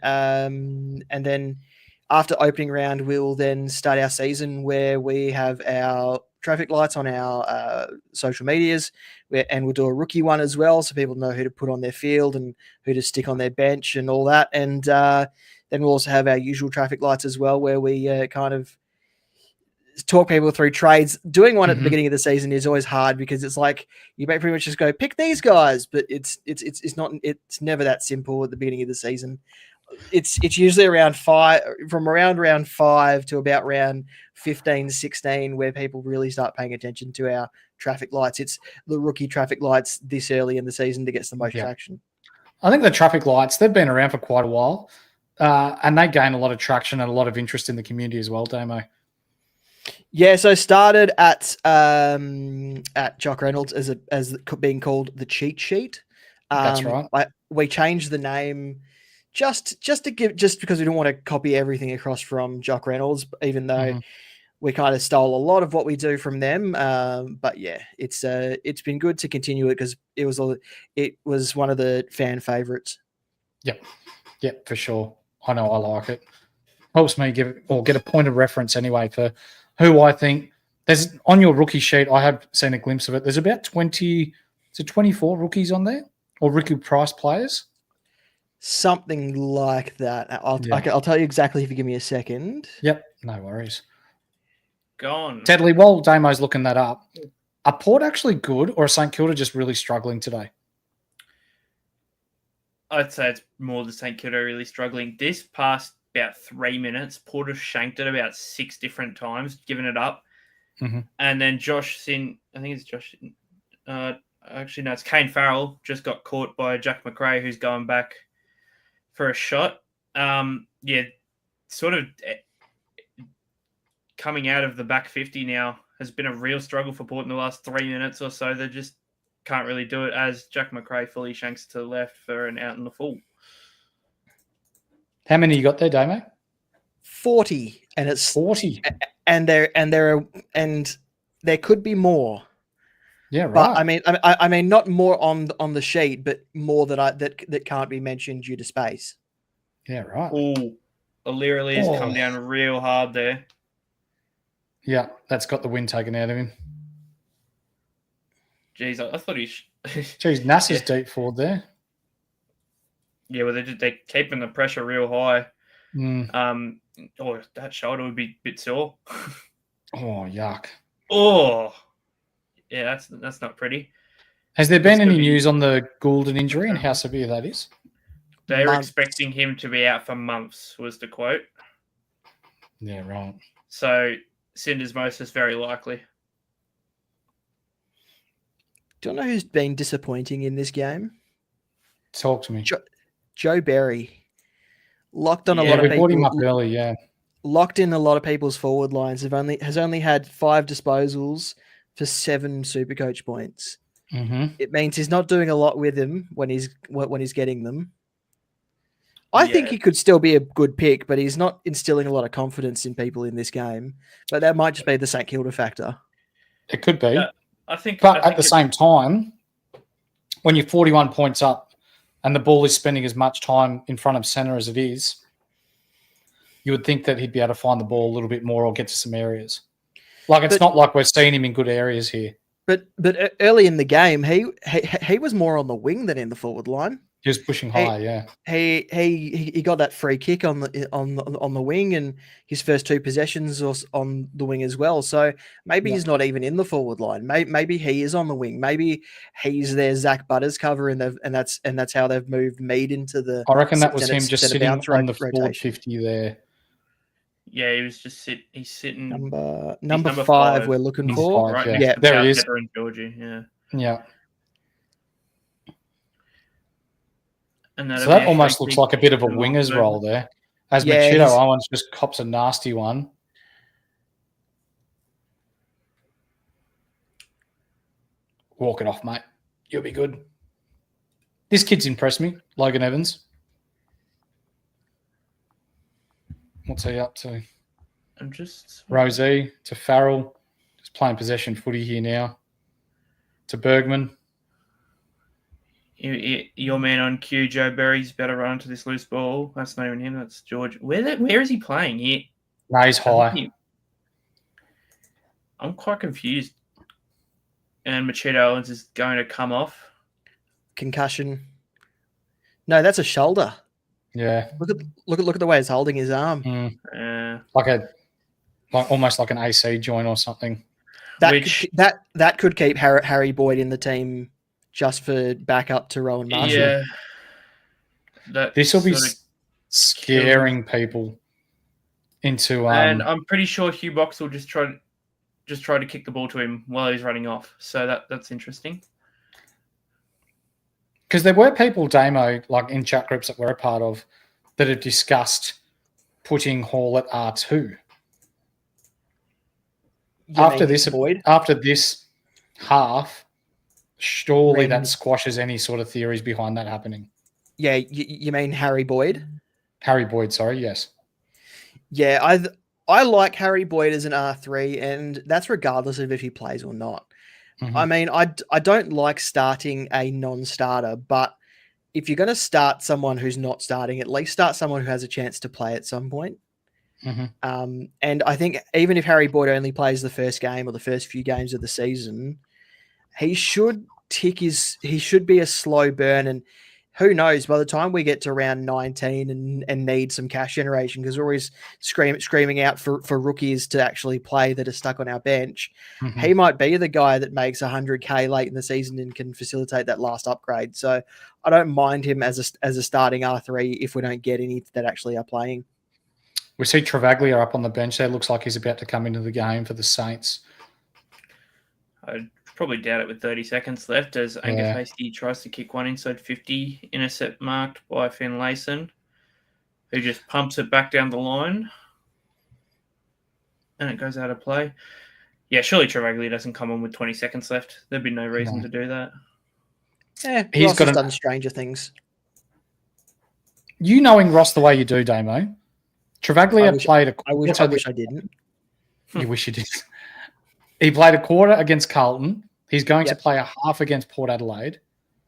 after opening round, we'll then start our season where we have our traffic lights on our social medias, and we'll do a rookie one as well, so people know who to put on their field and who to stick on their bench and all that. And then we'll also have our usual traffic lights as well, where we kind of talk people through trades. Doing one at the beginning of the season is always hard because it's like you may pretty much just go pick these guys, but it's never that simple at the beginning of the season. It's usually around round 5 to about round 15, 16 where people really start paying attention to our traffic lights. It's the rookie traffic lights this early in the season that gets the most traction. I think the traffic lights, they've been around for quite a while, and they gain a lot of traction and a lot of interest in the community as well, Damo. Yeah, so started at Jock Reynolds as being called the cheat sheet. That's right. We changed the name just because we don't want to copy everything across from Jock Reynolds, even though we kind of stole a lot of what we do from them. But yeah, it's been good to continue it because it was one of the fan favorites. Yep, for sure. I know I like it. Helps me get a point of reference anyway for who I think there's on your rookie sheet. I have seen a glimpse of it. There's about 20 to 24 rookies on there, or rookie price players. Something like that. I'll tell you exactly if you give me a second. Yep, no worries. Gone. Tedley, while Damo's looking that up, are Port actually good, or are St Kilda just really struggling today? I'd say it's more the St Kilda really struggling. This past about 3 minutes, Port have shanked it about 6 different times, given it up. And then it's Kane Farrell just got caught by Jack McRae, who's going back for a shot. Sort of coming out of the back 50 now has been a real struggle for Port in the last 3 minutes or so. They just can't really do it as Jack McRae fully shanks to the left for an out in the full. How many you got there, Damo? 40, and it's 40, and there could be more. Yeah, right. But I mean, not more on the sheet, but more that can't be mentioned due to space. Yeah, right. Oh, O'Leary has come down real hard there. Yeah, that's got the wind taken out of him. Jeez, I thought he. Jeez, NASA's deep forward there. Yeah, well, they're keeping the pressure real high. That shoulder would be a bit sore. Yuck. Oh, yeah, that's not pretty. Has there been any news on the Goulden injury and how severe that is? They're expecting him to be out for months, was the quote. Yeah, right. So, syndesmosis very likely. Do you know who's been disappointing in this game? Talk to me. Joe Berry. Locked on a lot of people. We brought him up early, yeah. Locked in a lot of people's forward lines. Has only had 5 disposals for 7 SuperCoach points. It means he's not doing a lot with him when he's getting them. I think he could still be a good pick, but he's not instilling a lot of confidence in people in this game. But that might just be the St Kilda factor. It could be. But at the same time, when you're 41 points up and the ball is spending as much time in front of centre as it is, you would think that he'd be able to find the ball a little bit more or get to some areas. Like, it's not like we're seeing him in good areas here. But early in the game, he was more on the wing than in the forward line. He was pushing high, yeah. He got that free kick on the wing, and his first 2 possessions was on the wing as well. So maybe he's not even in the forward line. Maybe he is on the wing. Maybe he's their Zach Butters cover, and that's how they've moved Mead into the. I reckon that was him just sitting on the forward rotation. 50 there. Yeah, he was just he's sitting number 5 we're looking for. Right yeah, there he is. Pepper and Georgie, yeah. Yeah. And So that almost looks like a bit of a winger's role there. As Machito Owens just cops a nasty one. Walk it off, mate. You'll be good. This kid's impressed me, Logan Evans. What's he up to? I'm just Rosie to Farrell, just playing possession footy here now. To Bergman. Your man on cue, Joe Berry's better run into this loose ball. That's not even him. That's George. Where is he playing here? No, he's high. I'm quite confused. And Machito Owens is going to come off. Concussion. No, that's a shoulder. Yeah. Look at the way he's holding his arm. Like almost like an AC joint or something. That could keep Harry Boyd in the team just for backup to Rowan Marshall. Yeah. This will be scaring people into. And I'm pretty sure Hugh Box will just try to kick the ball to him while he's running off. So that's interesting. Because there were people, Damo, like in chat groups that we're a part of, that have discussed putting Hall at R2. After this half, surely that squashes any sort of theories behind that happening. Yeah, you mean Harry Boyd? Harry Boyd, sorry, yes. Yeah, I like Harry Boyd as an R3, and that's regardless of if he plays or not. Mm-hmm. I mean, I don't like starting a non-starter, but if you're going to start someone who's not starting, at least start someone who has a chance to play at some point. Mm-hmm. And I think even if Harry Boyd only plays the first game or the first few games of the season, he should be a slow burn. And who knows, by the time we get to round 19 and need some cash generation, because we're always screaming out for rookies to actually play that are stuck on our bench, he might be the guy that makes 100K late in the season and can facilitate that last upgrade. So I don't mind him as a starting R3 if we don't get any that actually are playing. We see Travaglia up on the bench there. Looks like he's about to come into the game for the Saints. I'd probably doubt it with 30 seconds left as Angus Hasty tries to kick one inside 50, intercept marked by Finlayson, who just pumps it back down the line. And it goes out of play. Yeah, surely Travaglia doesn't come on with 20 seconds left. There'd be no reason to do that. Yeah, he's done stranger things. You knowing Ross the way you do, Damo, Travaglia played I wish I didn't. You wish you did. He played a quarter against Carlton. He's going to play a half against Port Adelaide.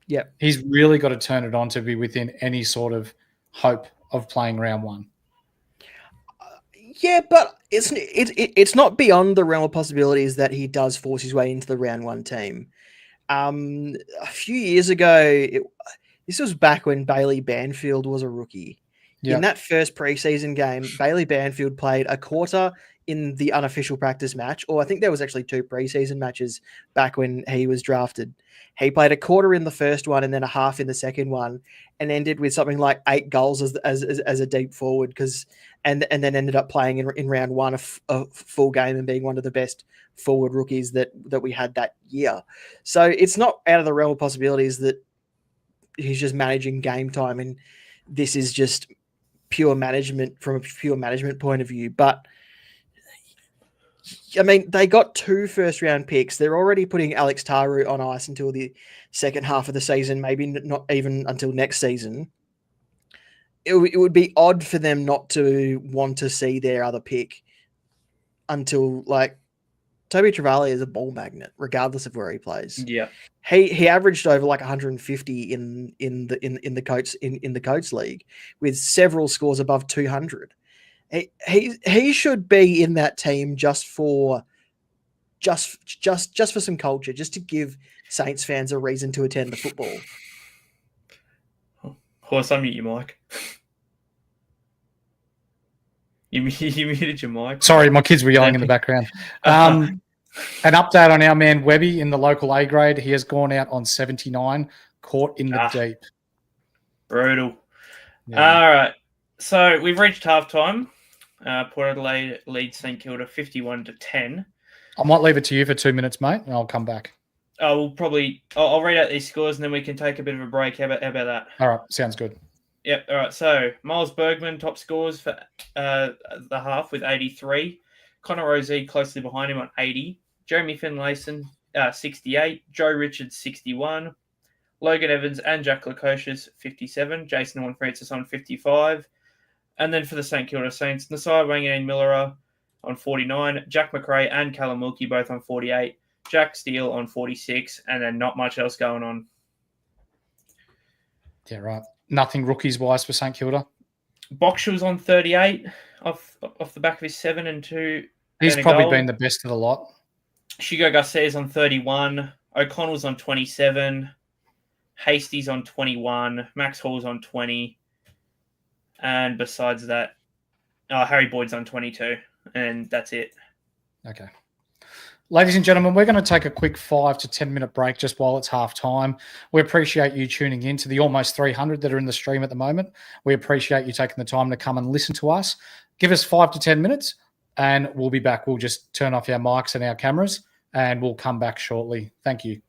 Yep. He's really got to turn it on to be within any sort of hope of playing round one. Yeah, but it's not beyond the realm of possibilities that he does force his way into the round one team. A few years ago, this was back when Bailey Banfield was a rookie. Yep. In that first preseason game, Bailey Banfield played a quarter in the unofficial practice match, or I think there was actually 2 preseason matches back when he was drafted. He played a quarter in the first one and then a half in the second one, and ended with something like 8 goals as a deep forward, and then ended up playing in round one a full game and being one of the best forward rookies that we had that year. So it's not out of the realm of possibilities that he's just managing game time, and this is just pure management from a pure management point of view. But I mean, they got 2 first-round picks. They're already putting Alex Taru on ice until the second half of the season, maybe not even until next season. It would be odd for them not to want to see their other pick until, like, Toby Travaglia is a ball magnet, regardless of where he plays. Yeah, he averaged over like 150 in the Coates league, with several scores above 200. He should be in that team just for some culture, just to give Saints fans a reason to attend the football. Horse, unmute your mic. You muted your mic. Sorry, my kids were yelling in the background. An update on our man Webby in the local A grade. He has gone out on 79, caught in the deep. Brutal. Yeah. All right. So we've reached halftime. Port Adelaide leads St Kilda 51-10. I might leave it to you for 2 minutes, mate, and I'll come back. I'll read out these scores and then we can take a bit of a break. How about that? All right, sounds good. Yep. All right. So Miles Bergman top scores for the half with 83. Connor Rozee closely behind him on 80. Jeremy Finlayson 68. Joe Richards 61. Logan Evans and Jack Lukosius 57. Jason Horne-Francis on 55. And then for the St Kilda Saints, Nasai Wanganeen-Millera on 49. Jack McRae and Callum Wilkie both on 48. Jack Steele on 46. And then not much else going on. Yeah, right. Nothing rookies-wise for St Kilda. Boxall's on 38 off the back of his 7 and 2. He's probably been the best of the lot. Hugo Garcia's on 31. O'Connell's on 27. Hastie's on 21. Max Hall's on 20. And besides that, Harry Boyd's on 22. And that's it. Okay. Ladies and gentlemen, we're going to take a quick 5 to 10 minute break just while it's half time. We appreciate you tuning in to the almost 300 that are in the stream at the moment. We appreciate you taking the time to come and listen to us. Give us 5 to 10 minutes and we'll be back. We'll just turn off our mics and our cameras and we'll come back shortly. Thank you.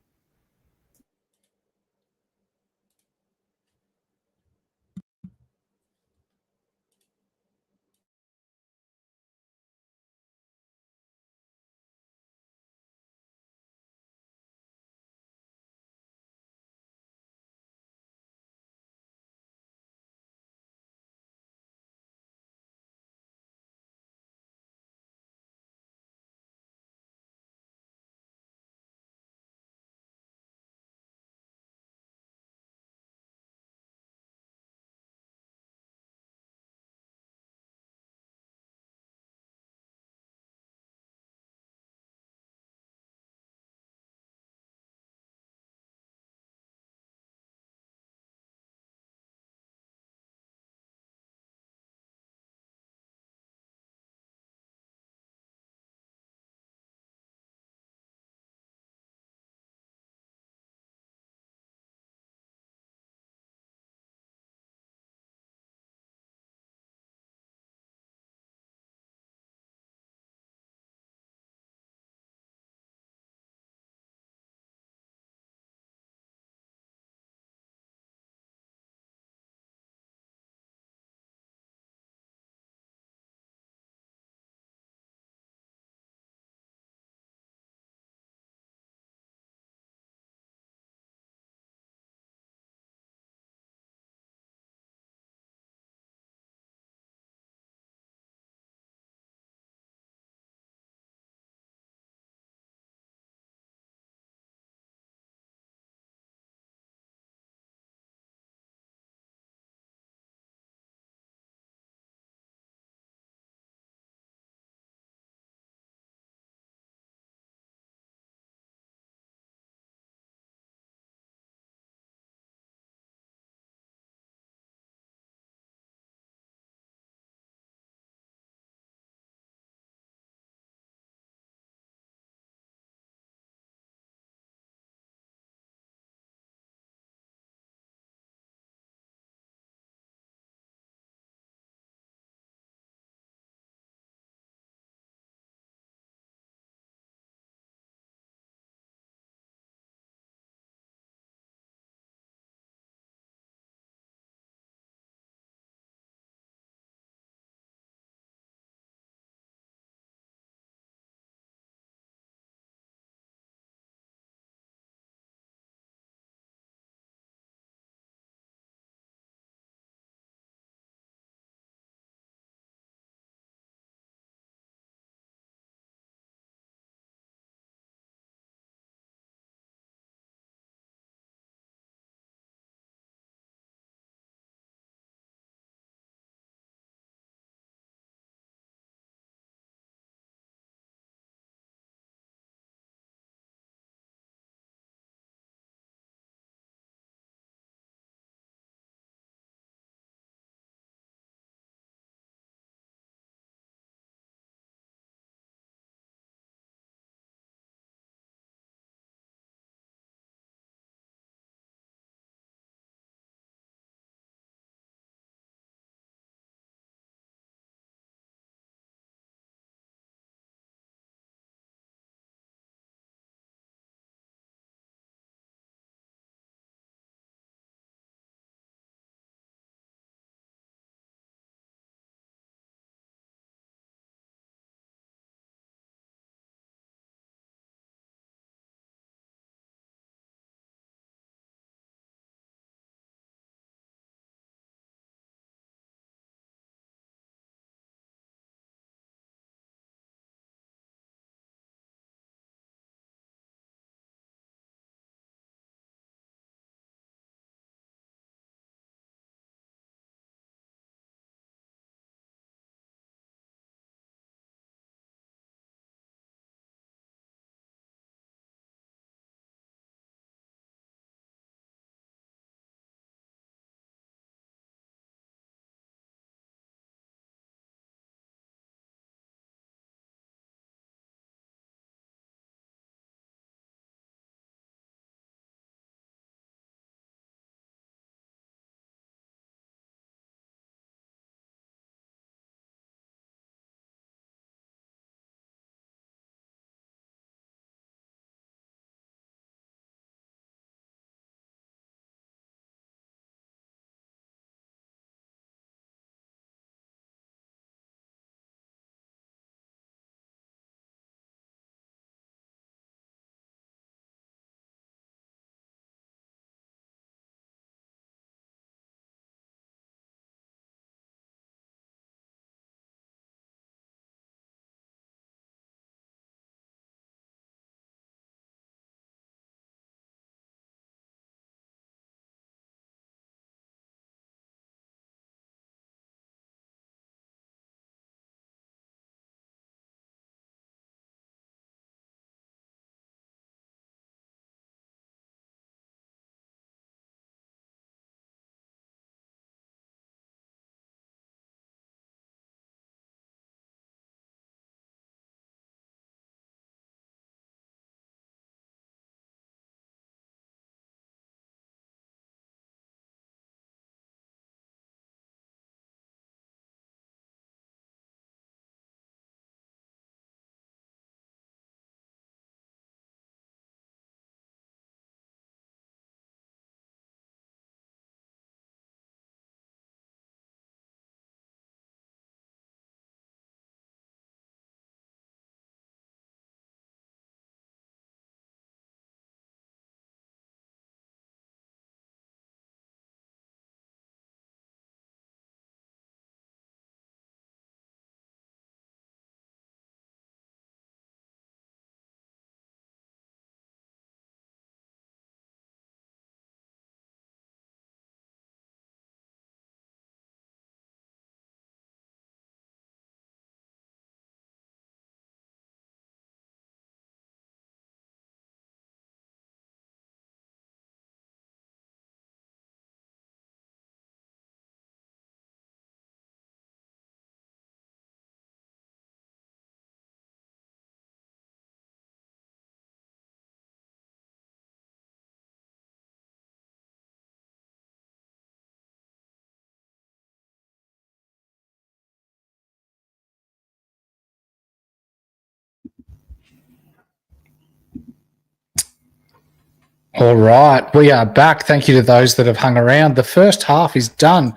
All right, we are back. Thank you to those that have hung around. The first half is done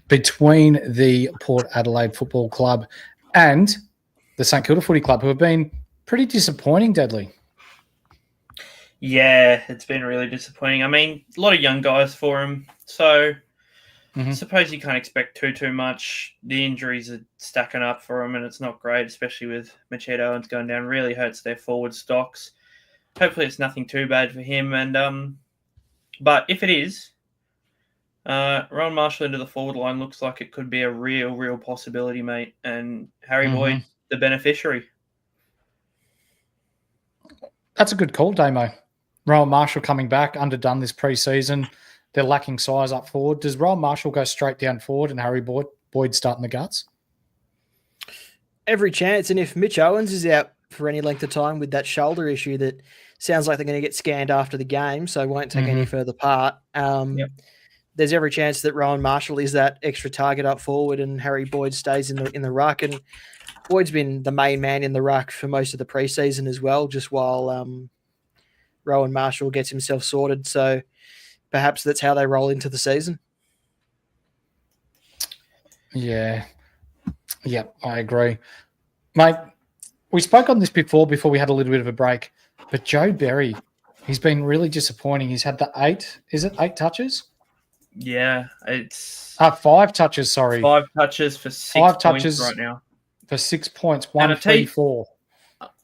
between the Port Adelaide Football Club and the St Kilda Footy Club, who have been pretty disappointing, Deadly. Yeah, it's been really disappointing. I mean, a lot of young guys for him, so I suppose you can't expect too much. The injuries are stacking up for him, and it's not great, especially with Machado Owens going down. Really hurts their forward stocks. Hopefully, it's nothing too bad for him. And but if it is, Rowan Marshall into the forward line looks like it could be a real possibility, mate. And Harry Boyd, the beneficiary. That's a good call, Damo. Rowan Marshall coming back, underdone this pre-season. They're lacking size up forward. Does Rowan Marshall go straight down forward and Harry Boyd start in the guts? Every chance. And if Mitch Owens is out for any length of time with that shoulder issue that sounds like they're going to get scanned after the game, so won't take any further part, there's every chance that Rowan Marshall is that extra target up forward and Harry Boyd stays in the ruck. And Boyd's been the main man in the ruck for most of the preseason as well, just while Rowan Marshall gets himself sorted. So perhaps that's how they roll into the season. Yeah, I agree. Mate, we spoke on this before we had a little bit of a break, but Joe Berry, he's been really disappointing. He's had the 8 touches? Yeah, it's 5 touches, sorry. 5 touches for 6 5 points touches right now. For 6 points, 1, 3, 4.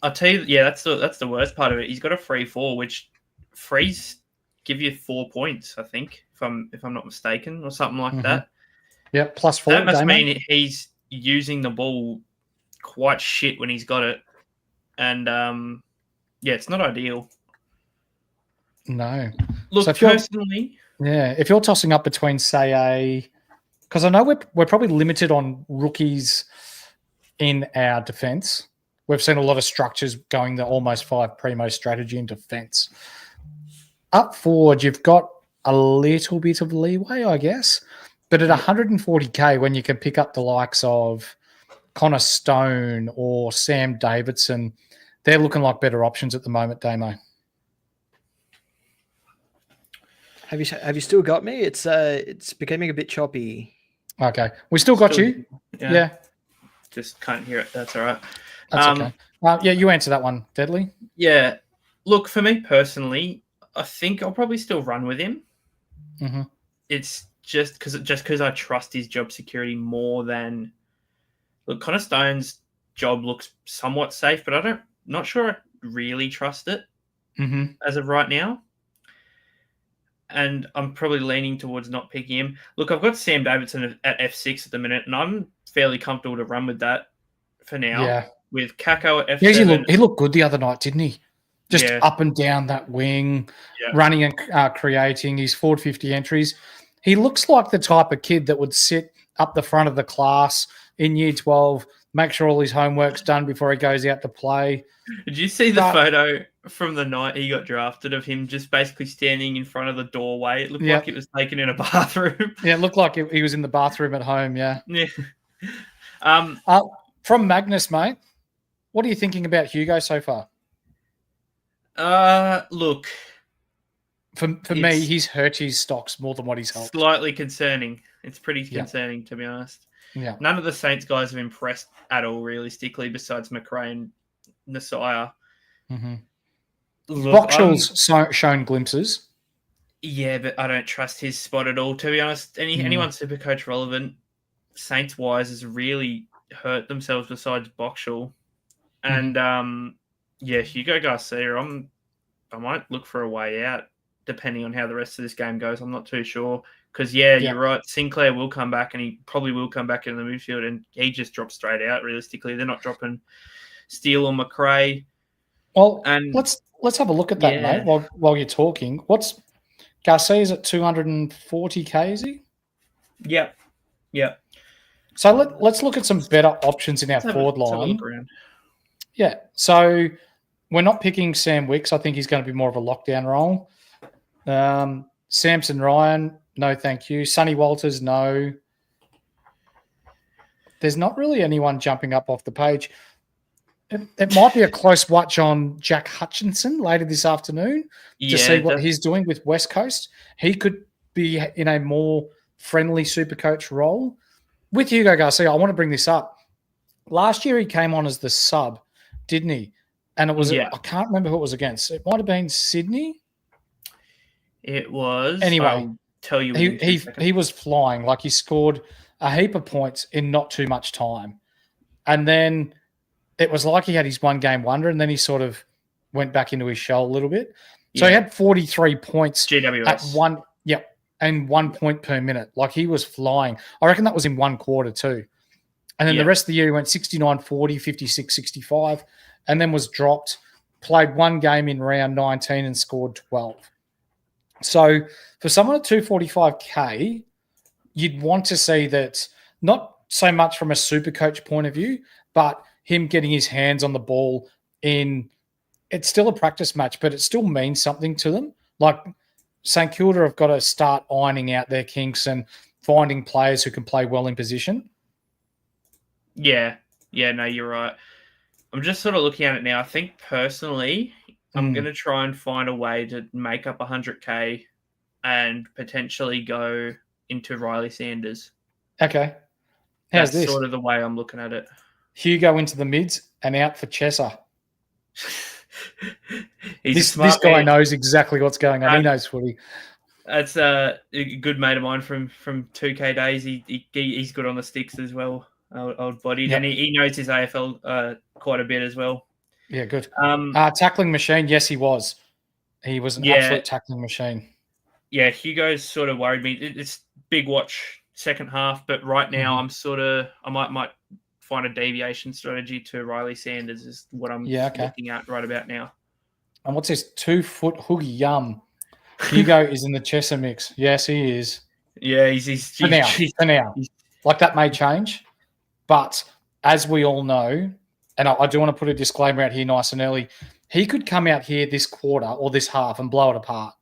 I'll tell you, yeah, that's the worst part of it. He's got a free 4, which frees give you 4 points, I think, if I'm not mistaken, or something like that. Yeah, plus 4. That must mean he's using the ball quite shit when he's got it. And yeah, it's not ideal. No. Look, so personally, if you're tossing up between, say, because I know we're probably limited on rookies in our defence. We've seen a lot of structures going the almost 5 primo strategy in defence. Up forward, you've got a little bit of leeway, I guess. But at 140K, when you can pick up the likes of Connor Stone or Sam Davidson, they're looking like better options at the moment, Damo. Have you still got me? It's becoming a bit choppy. Okay. We still got you. Yeah. Just can't hear it. That's all right. That's okay. Yeah, you answer that one, Deadly. Yeah. Look, for me personally, I think I'll probably still run with him. Mm-hmm. It's just because I trust his job security more than... Look, Connor Stone's job looks somewhat safe, but not sure I really trust it as of right now. And I'm probably leaning towards not picking him. Look, I've got Sam Davidson at F6 at the minute, and I'm fairly comfortable to run with that for now. Yeah. With Kako at F7. Yeah, he looked good the other night, didn't he? Just up and down that wing, running and creating his forward 50 entries. He looks like the type of kid that would sit up the front of the class in year 12, make sure all his homework's done before he goes out to play. Did you see the photo from the night he got drafted of him just basically standing in front of the doorway? It looked like it was taken in a bathroom. Yeah, it looked like he was in the bathroom at home, yeah. Yeah. From Magnus, mate, what are you thinking about Hugo so far? Look. For me, he's hurt his stocks more than what he's helped. Slightly concerning. It's pretty concerning, to be honest. Yeah. None of the Saints guys have impressed at all, realistically, besides McRae and Nasiah. Boxall's shown glimpses. Yeah, but I don't trust his spot at all, to be honest. Anyone SuperCoach relevant, Saints-wise, has really hurt themselves besides Boxall. And, Hugo Garcia, I might look for a way out, depending on how the rest of this game goes. I'm not too sure. Because, you're right. Sinclair will come back, and he probably will come back in the midfield, and he just drops straight out, realistically. They're not dropping Steele or McRae. Well, let's have a look at that, mate, while you're talking. What's Garcia's at 240K, is he? Yeah. So let's look at some better options in our forward line. Yeah. So we're not picking Sam Wicks. I think he's going to be more of a lockdown role. Samson Ryan, no thank you. Sonny Walters, no. There's not really anyone jumping up off the page. It might be a close watch on Jack Hutchinson later this afternoon to see what he's doing with West Coast. He could be in a more friendly Supercoach role. With Hugo Garcia, I want to bring this up. Last year he came on as the sub, didn't he? And it was, I can't remember who it was against. It might have been Sydney. It was. Anyway, I'll tell you. He was flying. Like, he scored a heap of points in not too much time. And then it was like he had his one game wonder, and then he sort of went back into his shell a little bit. So he had 43 points GWS. at one, and 1 point per minute. Like, he was flying. I reckon that was in one quarter too. And then the rest of the year he went 69, 40, 56, 65, and then was dropped, played one game in round 19 and scored 12. So for someone at 245K, you'd want to see that, not so much from a Supercoach point of view, but him getting his hands on the ball it's still a practice match, but it still means something to them. Like, St Kilda have got to start ironing out their kinks and finding players who can play well in position. Yeah, no, you're right. I'm just sort of looking at it now. I think personally, I'm going to try and find a way to make up 100K and potentially go into Riley Sanders. Okay. How's this? That's sort of the way I'm looking at it. Hugo into the mids and out for Chesser. This guy knows exactly what's going on. He knows footy. That's a good mate of mine from 2K days. He's good on the sticks as well, old bodied, and he knows his AFL quite a bit as well. Yeah, good. Tackling machine, yes, he was. He was an absolute tackling machine. Yeah, Hugo's sort of worried me. It's big watch second half, but right now I might find a deviation strategy to Riley Sanders is what I'm looking at right about now. And what's this 2-foot hoogie yum? Hugo is in the Chesser mix. Yes, he is. Yeah, he's for now. Like, that may change, but as we all know, and I do want to put a disclaimer out here nice and early, he could come out here this quarter or this half and blow it apart.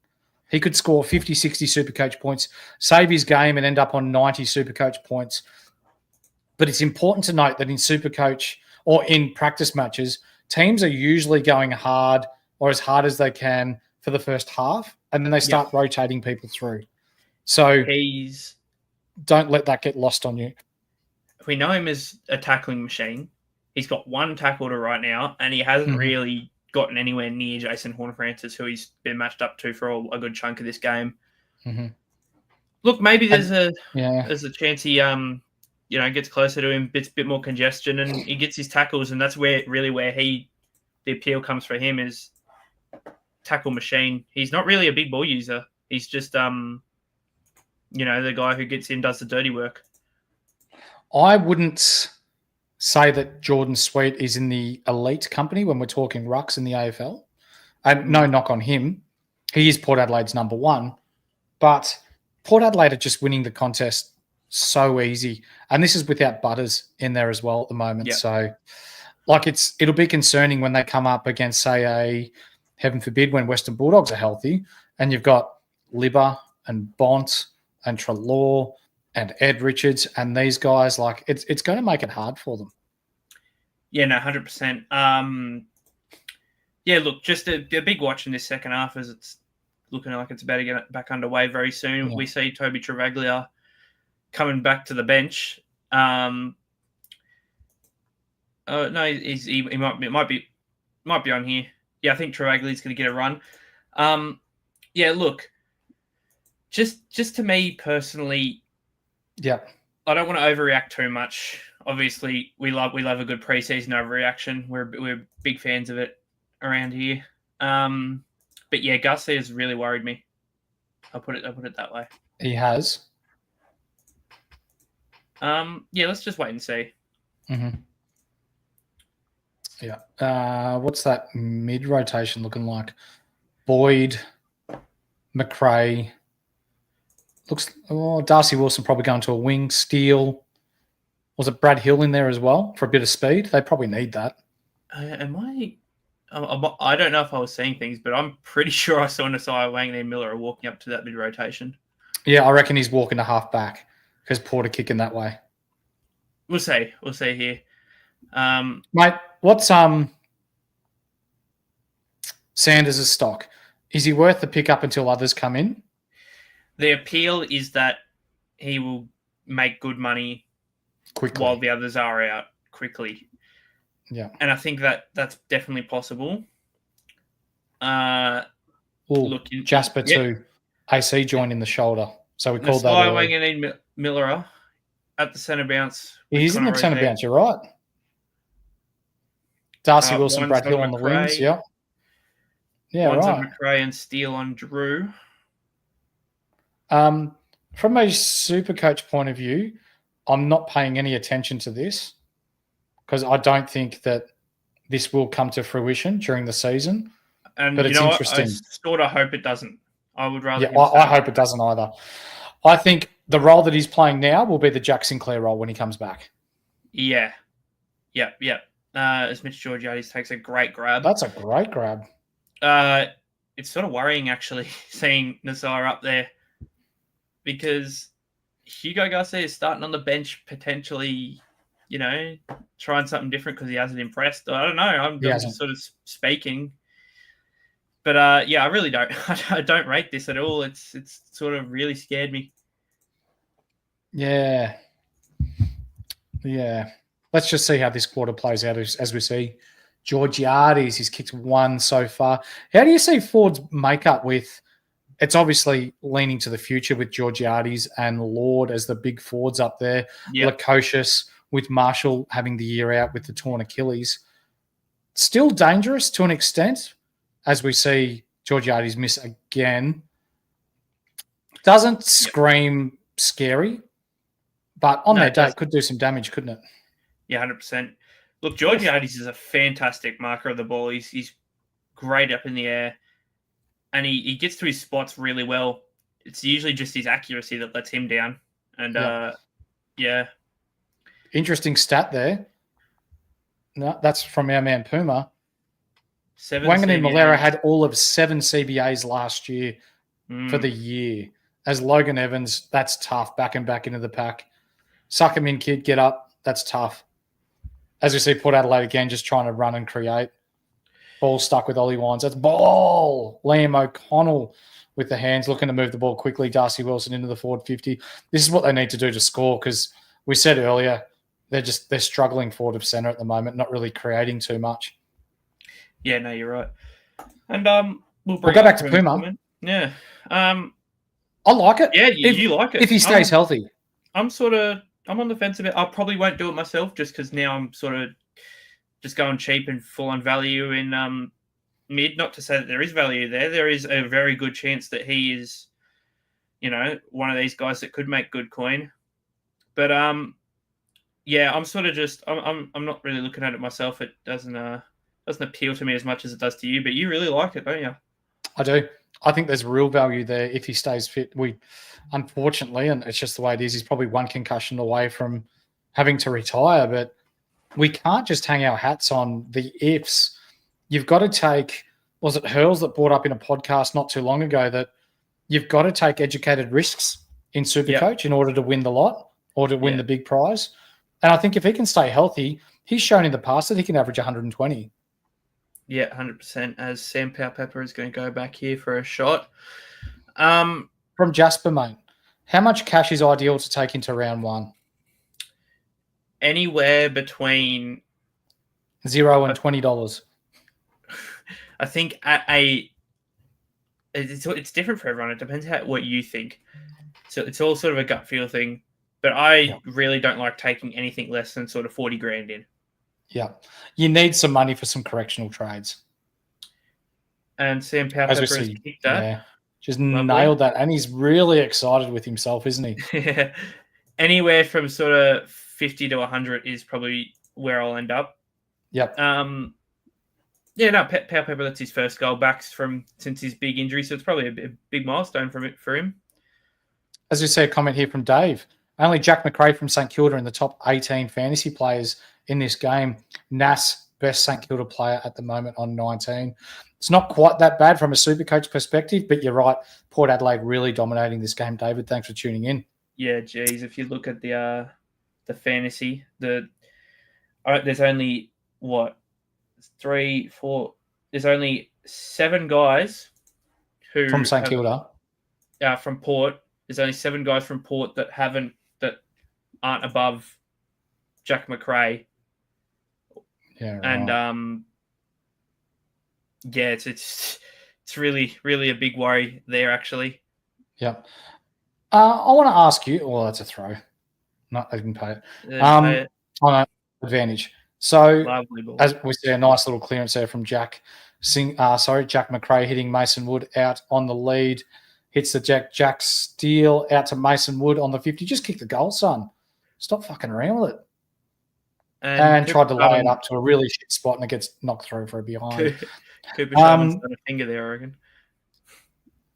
He could score 50, 60 Supercoach points, save his game and end up on 90 Supercoach points. But it's important to note that in Supercoach or in practice matches, teams are usually going hard or as hard as they can for the first half, and then they start rotating people through. So don't let that get lost on you. We know him as a tackling machine. He's got one tackle to right now, and he hasn't really gotten anywhere near Jason Horne-Francis, who he's been matched up to for a good chunk of this game. Look, maybe there's a chance he gets closer to him, bit more congestion, and he gets his tackles, and that's where the appeal comes for him is tackle machine. He's not really a big ball user. He's just the guy who gets in, does the dirty work. I wouldn't say that Jordan Sweet is in the elite company when we're talking rucks in the AFL. And no knock on him. He is Port Adelaide's number one. But Port Adelaide are just winning the contest so easy. And this is without Butters in there as well at the moment. Yep. So, like, it'll be concerning when they come up against, say, heaven forbid, when Western Bulldogs are healthy, and you've got Libba and Bont and Treloar and Ed Richards and these guys. Like, it's going to make it hard for them. Yeah, no, 100%. Look, just a big watch in this second half as it's looking like it's about to get back underway very soon. We see Toby Travaglia coming back to the bench. No, he might be on here. Yeah, I think Travaglia's going to get a run. Look, just to me personally, I don't want to overreact too much. Obviously, we love a good preseason overreaction. We're big fans of it around here. But yeah, Garcia's really worried me. I'll put it that way. He has. Let's just wait and see. Yeah. What's that mid rotation looking like? Boyd, McRae. Darcy Wilson probably going to a wing. Steele. Was it Brad Hill in there as well for a bit of speed? They probably need that. I don't know if I was seeing things, but I'm pretty sure I saw Nasiah Wanganeen and Miller walking up to that mid rotation. Yeah, I reckon he's walking to half back because Porter kicking that way. We'll see here. Mate, what's Sanders' stock? Is he worth the pick up until others come in? The appeal is that he will make good money Quickly. while the others are out quickly. Yeah. And I think that that's definitely possible. Jasper too. AC joined in the shoulder. So we called that early. Skywang and Miller at the centre bounce. He's in the centre bounce, you're right. Darcy Wilson, Brad Hill on the wings, yeah. Yeah, one's right. on McRae and Steele on Drew. From a SuperCoach point of view, I'm not paying any attention to this because I don't think that this will come to fruition during the season. But it's interesting. I sort of hope it doesn't. I would rather. Yeah, I hope it doesn't either. I think the role that he's playing now will be the Jack Sinclair role when he comes back. Yeah. As Mitch Georgiades takes a great grab. That's a great grab. It's sort of worrying, actually, seeing Nassar up there because Hugo Garcia is starting on the bench, potentially, trying something different because he hasn't impressed. I don't know. I'm just sort of speaking. But, I really don't. I don't rate this at all. It's sort of really scared me. Yeah. Let's just see how this quarter plays out as we see. Georgiades, he's kicked one so far. How do you see Ford's makeup with – it's obviously leaning to the future with Georgiades and Lord as the big Fords up there. Yep. Lukosius with Marshall having the year out with the torn Achilles. Still dangerous to an extent as we see Georgiades miss again. Doesn't scream scary, but on that day it could do some damage, couldn't it? Yeah, 100%. Look, Georgiades is a fantastic marker of the ball. He's great up in the air, and he gets to his spots really well. It's usually just his accuracy that lets him down. And, Interesting stat there. No, that's from our man Puma. Wangani Malera had all of 7 CBAs last year for the year. As Logan Evans, that's tough. Back and back into the pack. Suck him in, kid. Get up. That's tough. As we see Port Adelaide again, just trying to run and create. Ball stuck with Ollie Wines. That's ball. Liam O'Connell with the hands, looking to move the ball quickly. Darcy Wilson into the forward 50. This is what they need to do to score because we said earlier they're struggling forward of centre at the moment, not really creating too much. Yeah, no, you're right. And we'll go back to Puma. Yeah. I like it. Yeah, you like it. If he stays healthy. I'm on the fence a bit. I probably won't do it myself just because now I'm sort of just going cheap and full on value in mid. Not to say that there is value there. There is a very good chance that he is, one of these guys that could make good coin. But I'm sort of just I'm not really looking at it myself. It doesn't appeal to me as much as it does to you. But you really like it, don't you? I do. I think there's real value there if he stays fit. Unfortunately, and it's just the way it is, he's probably one concussion away from having to retire, but we can't just hang our hats on the ifs. You've got to take, was it Hurls that brought up in a podcast not too long ago that you've got to take educated risks in SuperCoach in order to win the lot or to win the big prize. And I think if he can stay healthy, he's shown in the past that he can average 120. Yeah, 100%. As Sam Powell-Pepper is going to go back here for a shot. From Jasper, mate, how much cash is ideal to take into round one? Anywhere between $0 and $20. I think it's different for everyone. It depends what you think. So it's all sort of a gut feel thing. But I really don't like taking anything less than sort of 40 grand in. Yeah. You need some money for some correctional trades. And Sam Powell-Pepper has kicked that. Yeah. Just nailed that. And he's really excited with himself, isn't he? Yeah. Anywhere from sort of 50 to 100 is probably where I'll end up. Yep. Powell-Pepper, that's his first goal back since his big injury. So it's probably a big milestone for him. As we see a comment here from Dave, only Jack McRae from St Kilda in the top 18 fantasy players in this game. Nas, best St Kilda player at the moment on 19. It's not quite that bad from a SuperCoach perspective, but you're right. Port Adelaide really dominating this game. David, thanks for tuning in. Yeah, geez. If you look at the fantasy, there's only what 3, 4. There's only 7 guys who From St Kilda. From Port. There's only 7 guys from Port that aren't above Jack McRae. Yeah, right. And it's really, really a big worry there, actually. Yeah. I want to ask you. Well, that's a throw. Not they can pay it. Pay it. On an advantage. So Lovely ball. as we see a nice little clearance there from Jack McRae hitting Mason Wood out on the lead. Hits the Jack Steele out to Mason Wood on the 50. Just kick the goal, son. Stop fucking around with it. And tried to lay it up to a really shit spot, and it gets knocked through for a behind. Cooper Sharman's got a finger there, I reckon.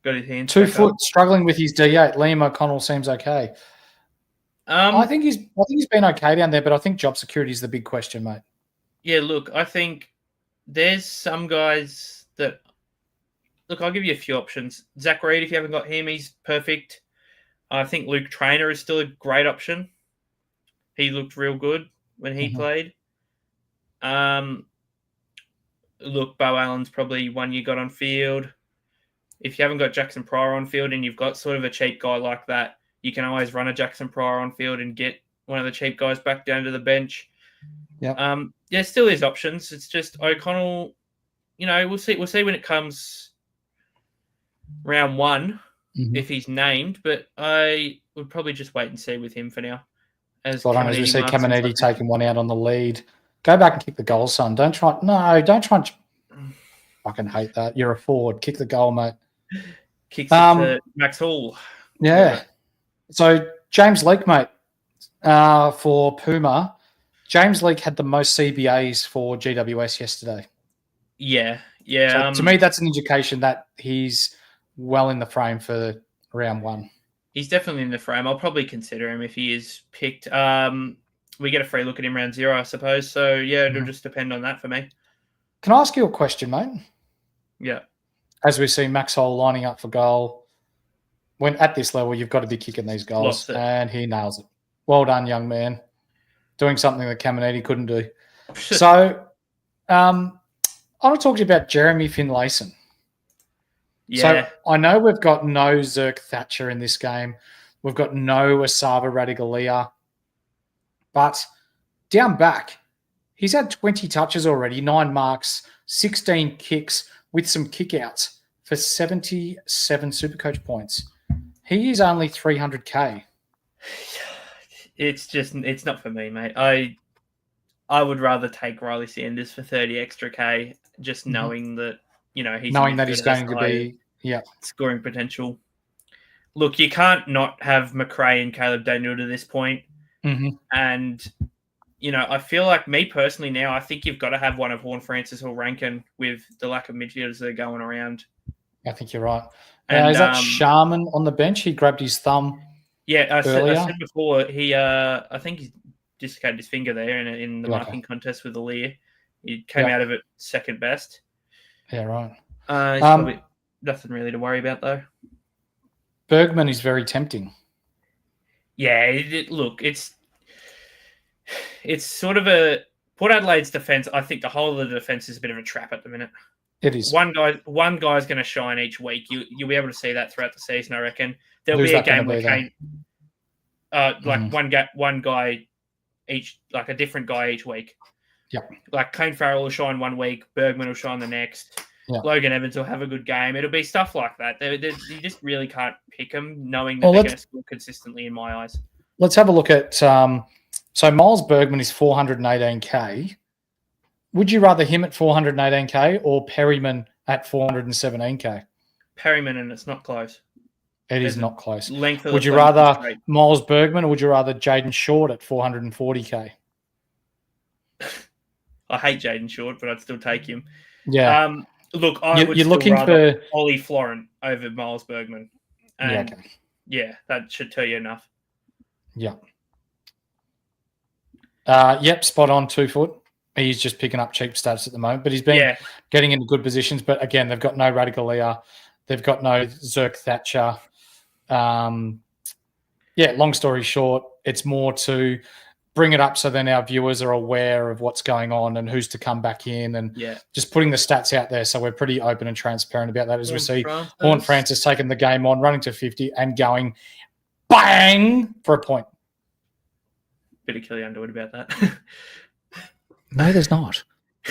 Got his hands 2 back foot, up. struggling with his D8. Liam O'Connell seems okay. I think he's been okay down there, but I think job security is the big question, mate. Yeah, look, I think there's some guys that look. I'll give you a few options. Zach Reed, if you haven't got him, he's perfect. I think Luke Traynor is still a great option. He looked real good when he played. Look, Bo Allen's probably one you got on field. If you haven't got Jackson Pryor on field and you've got sort of a cheap guy like that, you can always run a Jackson Pryor on field and get one of the cheap guys back down to the bench. Yeah. There still is options. It's just O'Connell. We'll see when it comes round 1 if he's named. But I would probably just wait and see with him for now. As we see Caminiti taking one out on the lead. Go back and kick the goal, son. Don't try and fucking hate that. You're a forward. Kick the goal, mate. Kicks it to Max Hall. Yeah. So James Leake, mate, for Puma. James Leake had the most CBAs for GWS yesterday. Yeah. So to me, that's an indication that he's well in the frame for round 1. He's definitely in the frame. I'll probably consider him if he is picked. We get a free look at him round 0, I suppose. So, yeah, it'll just depend on that for me. Can I ask you a question, mate? Yeah. As we see Max Hole lining up for goal, when at this level, you've got to be kicking these goals, and he nails it. Well done, young man. Doing something that Caminiti couldn't do. So, I want to talk to you about Jeremy Finlayson. Yeah. So I know we've got no Zerk Thatcher in this game. We've got no Asava Radigalia. But down back, he's had 20 touches already, 9 marks, 16 kicks with some kickouts for 77 SuperCoach points. He is only 300K. It's not for me, mate. I would rather take Riley Sanders for 30 extra K, just knowing that, he's knowing that he's going to be scoring potential. Look, you can't not have McRae and Caleb Daniel to this point. And, I feel like me personally now, I think you've got to have one of Horn Francis or Rankin with the lack of midfielders that are going around. I think you're right. Is that Sharman on the bench? He grabbed his thumb. Yeah, I said before, I think he dislocated his finger there in the marking contest with Alir. He came out of it second best. Yeah, right. He's probably nothing really to worry about, though. Bergman is very tempting. Yeah, look, it's sort of a Port Adelaide's defense. I think the whole of the defense is a bit of a trap at the minute. It is. One guy's going to shine each week. You'll be able to see that throughout the season, I reckon. There'll be a game where Kane, one guy each, like a different guy each week. Yeah. Like Kane Farrell will shine one week, Bergman will shine the next. Yeah. Logan Evans will have a good game. It'll be stuff like that. You just really can't pick them, knowing that they're going to score consistently. In my eyes, let's have a look at. So Miles Bergman is 418K. Would you rather him at 418K or Perryman at 417K? Perryman, and it's not close. It is not close. Would you rather Miles Bergman or would you rather Jaden Short at 440K? I hate Jaden Short, but I'd still take him. Yeah. Look, you're looking for Ollie Florent over Miles Bergman. And yeah, that should tell you enough. Yeah. Yep, spot on, 2 foot. He's just picking up cheap stats at the moment, but he's been getting into good positions. But again, they've got no Radigalia. They've got no Zerk Thatcher. Long story short, it's more to bring it up so then our viewers are aware of what's going on and who's to come back in, and just putting the stats out there. So we're pretty open and transparent about that as we see Horn Francis taking the game on, running to 50 and going bang for a point. Bit of Kelly Underwood about that. No, there's not.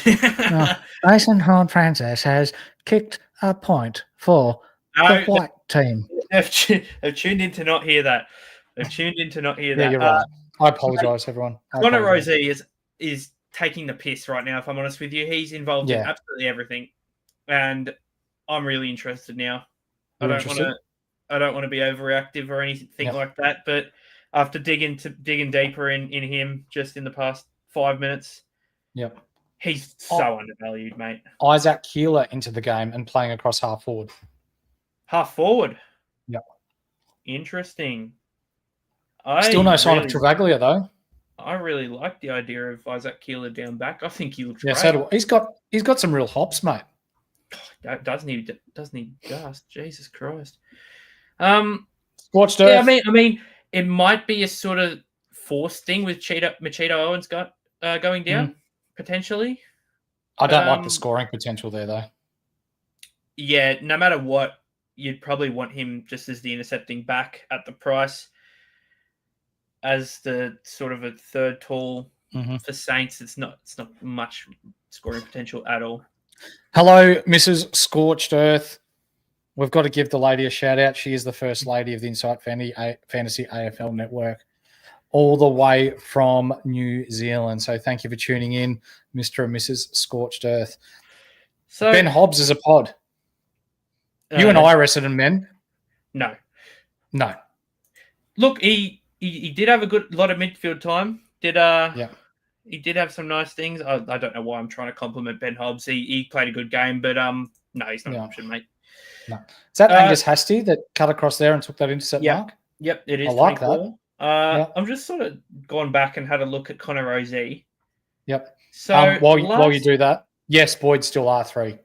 No. Mason Horn Francis has kicked a point for the white team. They've tuned in to not hear that. Yeah, you're right. I apologise, everyone. Connor Rozee is taking the piss right now, if I'm honest with you. He's involved in absolutely everything. And I'm really interested now. I don't want to be overreactive or anything like that, but after digging deeper in him just in the past 5 minutes, he's so undervalued, mate. Isaac Keeler into the game and playing across half forward. Half forward? Yep. Interesting. Still no sign of Travaglia, though. I really like the idea of Isaac Keeler down back. I think he looks great. So he's got some real hops, mate. Doesn't he just? Jesus Christ. Scorched earth. I mean, it might be a sort of forced thing with Machito Owens going down, potentially. I don't like the scoring potential there, though. Yeah, no matter what, you'd probably want him just as the intercepting back at the price. As the sort of a third tall for Saints, it's not much scoring potential at all. Hello, Mrs. Scorched Earth. We've got to give the lady a shout out. She is the first lady of the Insight Fantasy AFL Network, all the way from New Zealand. So thank you for tuning in, Mr. and Mrs. Scorched Earth. So Ben Hobbs is a pod. You and I, Essendon men. No. Look, He did have a lot of midfield time. He did have some nice things. I don't know why I'm trying to compliment Ben Hobbs. He played a good game, but no, he's not an option, mate. No. Is that Angus Hastie that cut across there and took that intercept mark? Yep, it is. I like 24. that. I'm just sort of gone back and had a look at Connor Rozee. Yep. So while you do that, yes, Boyd's still R3.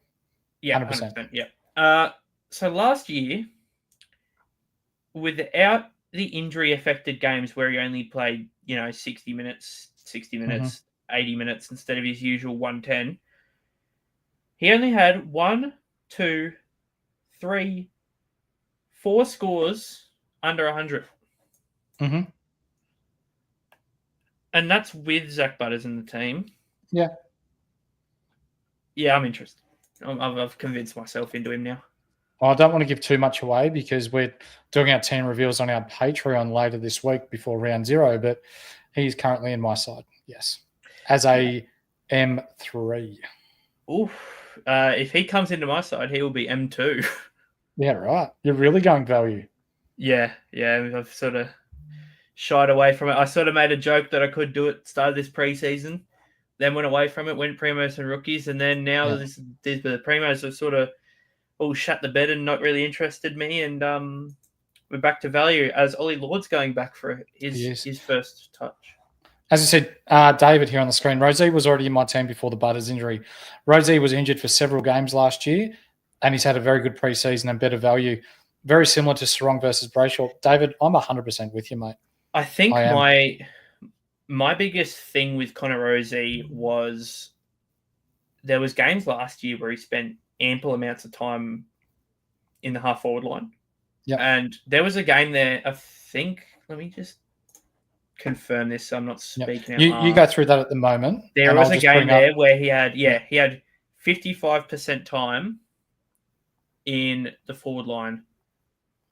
Yeah, 100%. Yeah. So last year, without the injury-affected games where he only played, 60 minutes, 80 minutes instead of his usual 110, he only had 4 scores under 100. Mm-hmm. And that's with Zach Butters in the team. Yeah. Yeah, I'm interested. I've convinced myself into him now. I don't want to give too much away because we're doing our team reveals on our Patreon later this week before round 0, but he's currently in my side, yes, as a M3. Oof. If he comes into my side, he will be M2. Yeah, right. You're really going value. Yeah. I've sort of shied away from it. I sort of made a joke that I could do it, started this preseason, then went away from it, went primos and rookies, and then now the primos have sort of all shut the bed and not really interested me, and we're back to value as Ollie Lord's going back for his first touch. As I said, David here on the screen, Rozee was already in my team before the Butters injury. Rozee was injured for several games last year, and he's had a very good preseason and better value. Very similar to Sarong versus Brayshaw. David, I'm 100% with you, mate. I think my biggest thing with Connor Rozee was there was games last year where he spent ample amounts of time in the half forward line. Yeah. And there was a game there, I think, let me just confirm this so I'm not speaking out. You go through that at the moment. There was a game there where he had 55% time in the forward line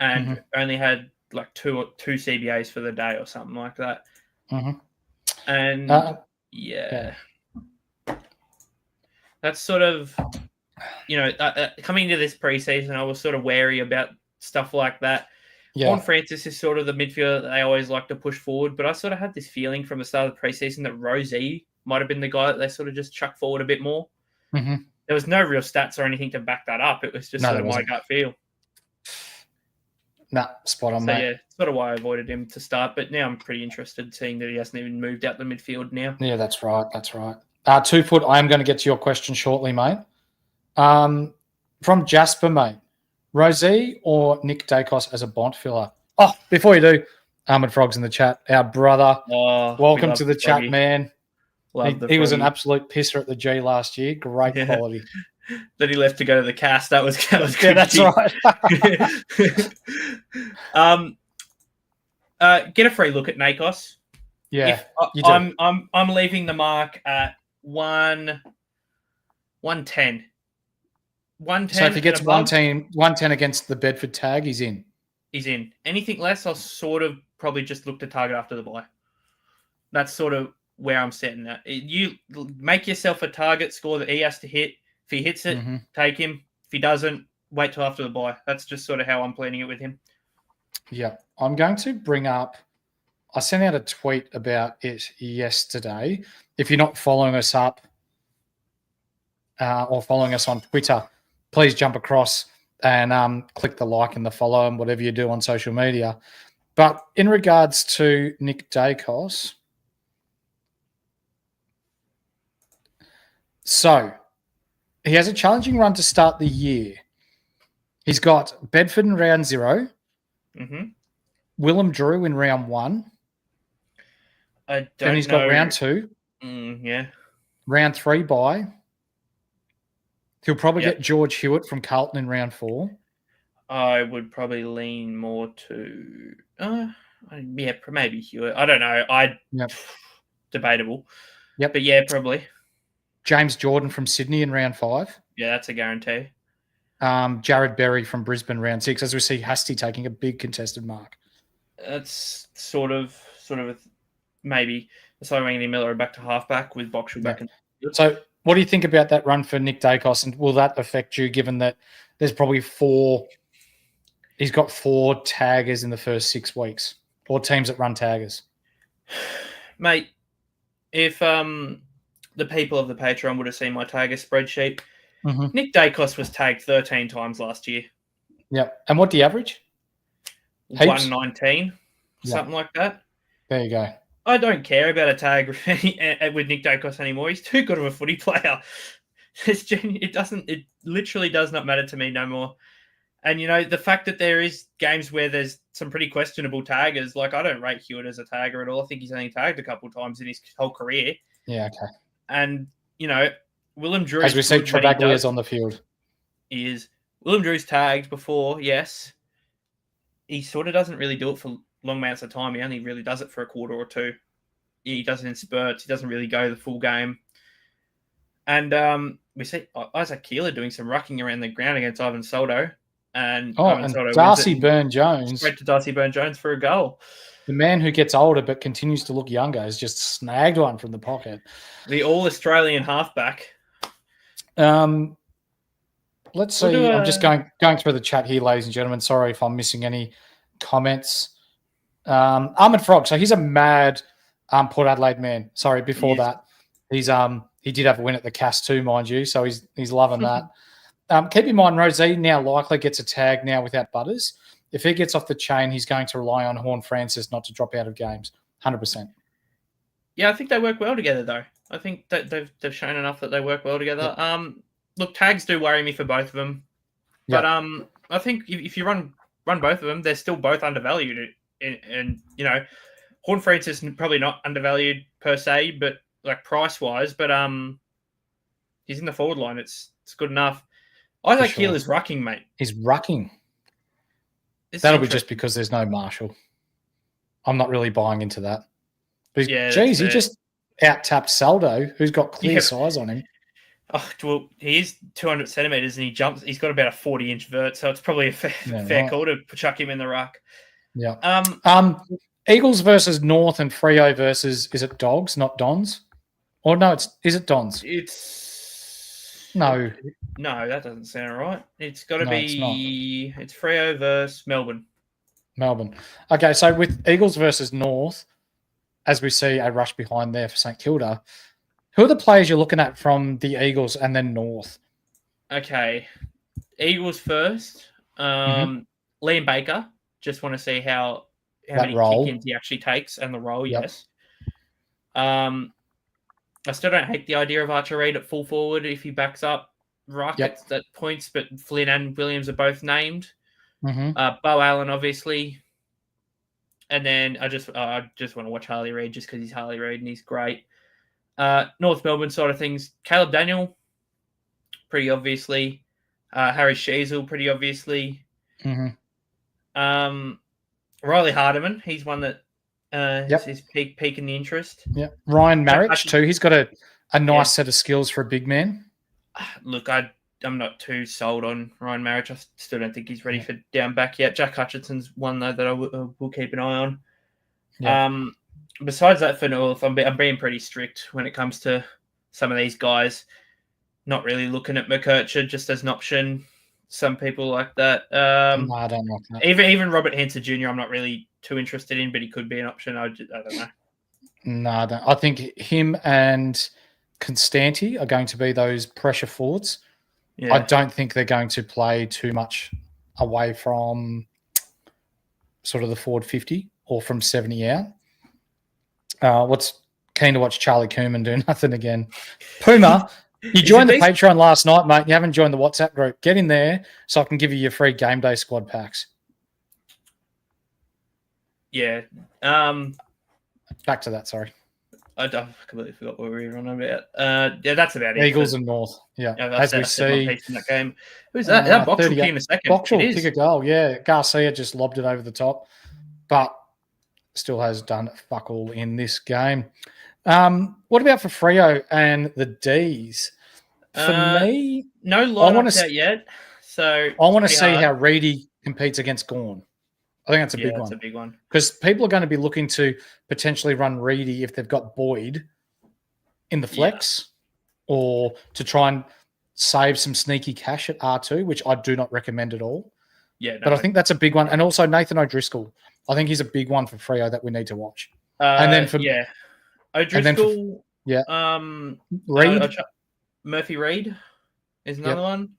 and only had like two CBAs for the day or something like that. Mm-hmm. And that's sort of, coming into this preseason, I was sort of wary about stuff like that. Yeah. Horn Francis is sort of the midfielder that they always like to push forward, but I sort of had this feeling from the start of the preseason that Rozee might have been the guy that they sort of just chuck forward a bit more. Mm-hmm. There was no real stats or anything to back that up. It was just sort of my gut feel. Spot on, mate. Yeah, sort of why I avoided him to start, but now I'm pretty interested seeing that he hasn't even moved out the midfield now. Yeah, that's right. 2 foot, I am going to get to your question shortly, mate. From Jasper, mate. Rozee or Nick Dacos as a Bont filler? Oh, before you do, Ahmed Frog's in the chat. Our brother. Oh, Welcome to the chat, man. Love He was an Froggy. absolute pisser at the G last year. Great Yeah. quality. That he left to go to the cast. That was Yeah, that's right. Get a free look at Nakos. Yeah, you If do. I'm leaving the mark at 110. 110. So if he gets and above, 110 against the Bedford tag, he's in. he's in. Anything less, I'll sort of probably just look to target after the bye. That's sort of where I'm setting that. You make yourself a target score that he has to hit. If he hits it, take him. If he doesn't, wait till after the bye. That's just sort of how I'm planning it with him. Yeah. I'm going to bring up, I sent out a tweet about it yesterday. If you're not following us up or following us on Twitter, please jump across and click the like and the follow and whatever you do on social media. But in regards to Nick Dacos, so he has a challenging run to start the year. He's got Bedford in round 0, Willem Drew in round 1. Then he's got round 2. Yeah. Round 3 bye. He'll probably get George Hewitt from Carlton in round 4. I would probably lean more to, maybe Hewitt. I don't know. Debatable. Yep. But yeah, probably. James Jordan from Sydney in round 5. Yeah, that's a guarantee. Jared Berry from Brisbane round 6, as we see Hasty taking a big contested mark. That's sort of maybe Anthony Miller back to halfback with Boxall back in. So what do you think about that run for Nick Dacos, and will that affect you given that there's probably 4 – he's got 4 taggers in the first 6 weeks, or teams that run taggers? Mate, if the people of the Patreon would have seen my tagger spreadsheet, Nick Dacos was tagged 13 times last year. Yeah. And what do you average? 119, something like that. There you go. I don't care about a tag with Nick Dacos anymore. He's too good of a footy player. It literally does not matter to me no more. And, the fact that there is games where there's some pretty questionable taggers, like I don't rate Hewitt as a tagger at all. I think he's only tagged a couple of times in his whole career. Yeah, okay. And, Willem Drew... As we see, Travaglia's on the field. Willem Drew's tagged before, yes. He sort of doesn't really do it for long amounts of time. He only really does it for a quarter or 2. He does it in spurts. He doesn't really go the full game. And we see Isaac Keeler doing some rucking around the ground against Ivan Soldo. And Darcy Byrne-Jones. Straight to Darcy Byrne-Jones for a goal. The man who gets older but continues to look younger has just snagged one from the pocket. The All-Australian halfback. Let's see. I'm just going through the chat here, ladies and gentlemen. Sorry if I'm missing any comments. Ahmed Frog. So he's a mad Port Adelaide man. Sorry, before that, he did have a win at the Cast too, mind you. So he's loving that. Keep in mind, Rosé now likely gets a tag now without Butters. If he gets off the chain, he's going to rely on Horn Francis not to drop out of games. 100%. Yeah, I think they work well together, though. I think that they've shown enough that they work well together. Yeah. Look, tags do worry me for both of them. But I think if you run both of them, they're still both undervalued. And Horn Francis probably not undervalued per se, but like price-wise. But he's in the forward line. It's good enough. Isaac Keeler is rucking, mate. He's rucking. That'll be just because there's no Marshall. I'm not really buying into that. But he just out-tapped Saldo, who's got clear size on him. Oh, well, he is 200 centimetres and he jumps. He's got about a 40-inch vert, so it's probably a fair call to chuck him in the ruck. Yeah. Eagles versus North and Freo versus, is it Dogs, not Dons? Or no, is it Dons? No, that doesn't sound right. It's got to be. It's Freo versus Melbourne. Okay, so with Eagles versus North, as we see a rush behind there for St Kilda, who are the players you're looking at from the Eagles and then North? Okay, Eagles first. Liam Baker. Just want to see how many kick-ins he actually takes and the role. Yep. Yes. I still don't hate the idea of Archer Reid at full forward if he backs up Ruck at points, but Flynn and Williams are both named. Bo Allen, obviously. And then I just want to watch Harley Reid just because he's Harley Reid and he's great. North Melbourne side of things, Caleb Daniel, pretty obviously. Harry Sheasel, pretty obviously. Mm-hmm. Riley Hardiman, he's one that is piquing the interest. Yeah. Ryan Marich too. He's got a nice set of skills for a big man. Look, I'm not too sold on Ryan Marich. I still don't think he's ready for down back yet. Jack Hutchinson's one though that I will keep an eye on. Yeah. Besides that, for North, I'm being pretty strict when it comes to some of these guys. Not really looking at McKercher just as an option. Some people like that. No, I don't like that. Even Robert Hansen Jr. I'm not really too interested in, but he could be an option. I don't know. No, I don't. I think him and Constanti are going to be those pressure forwards. Yeah. I don't think they're going to play too much away from sort of the forward 50 or from 70 out. What's keen to watch Charlie Koeman do nothing again. Puma, you joined the Patreon last night, mate. You haven't joined the WhatsApp group. Get in there so I can give you your free game day squad packs. Yeah. Back to that, sorry. I completely forgot what we were on about. Yeah, that's about it. Eagles and North. Yeah. As we see. In that game. Who's that? That Box will kick in a second. Box will kick a goal. Yeah. Garcia just lobbed it over the top. But still has done fuck all in this game. What about for Freo and the D's? For me, no lineups out yet. So I want to see how Reedy competes against Gawn. I think that's a big one. That's a big one. Because people are going to be looking to potentially run Reedy if they've got Boyd in the flex or to try and save some sneaky cash at R2, which I do not recommend at all. Yeah, but I think that's a big one. And also Nathan O'Driscoll. I think he's a big one for Freo that we need to watch. And then for O'Driscoll, Reid, Murphy Reid is another one.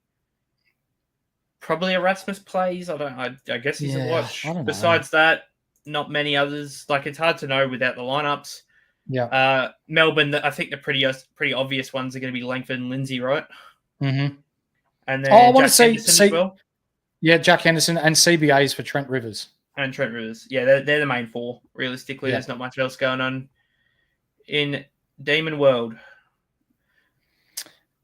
Probably Erasmus plays. I guess he's a watch. Besides that, not many others. Like it's hard to know without the lineups. Yeah. Melbourne, I think the pretty obvious ones are going to be Langford and Lindsay, right? Mm-hmm. And then I want to see as well. Yeah, Jack Henderson and CBAs for Trent Rivers. And Trent Rivers. Yeah, they're the main four. Realistically, there's not much else going on in Demon World.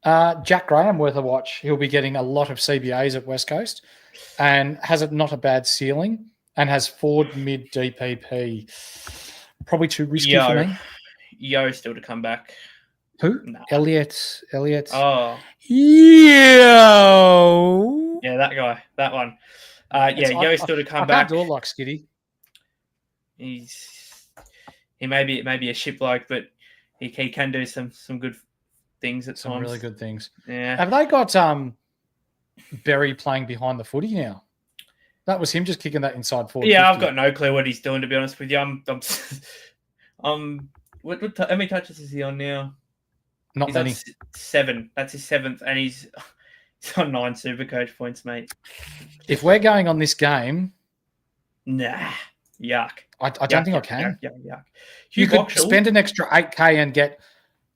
Jack Graham, worth a watch. He'll be getting a lot of CBAs at West Coast and has not a bad ceiling and has forward mid DPP. Probably too risky for me. Yo still to come back. Who? Nah. Elliot. Oh. Yo. Yeah, that guy. That one. Yo still to come back. I can't do it like Skitty. He may be a ship bloke, but he can do some good things at some times. Really good things. Yeah. Have they got Berry playing behind the footy now? That was him just kicking that inside forward. Yeah, 50. I've got no clue what he's doing, to be honest with you. How many touches is he on now? Not many. 7. That's his 7th, and he's on 9 SuperCoach points, mate. If we're going on this game, nah, yuck. I don't think I can. Yuck. You could spend an extra 8K and get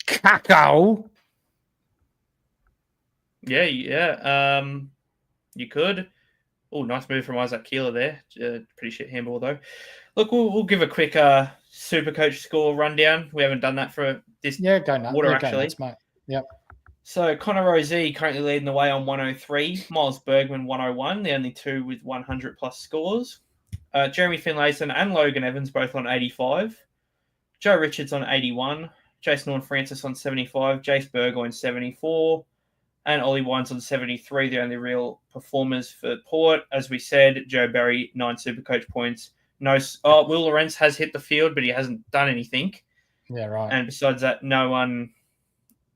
Kako. Yeah. You could. Oh, nice move from Isaac Keeler there. Pretty shit handball though. Look, we'll give a quick SuperCoach score rundown. We haven't done that for this quarter actually. Mate. Yep. So Connor Rozee currently leading the way on 103. Miles Bergman 101. The only two with 100 plus scores. Jeremy Finlayson and Logan Evans both on 85. Joe Richards on 81. Jason Horne-Francis on 75. Jace Burgoyne 74. And Ollie Wines on 73, the only real performers for Port. As we said, Joe Barry, 9 SuperCoach points. Will Lawrence has hit the field, but he hasn't done anything. Yeah, right. And besides that, no one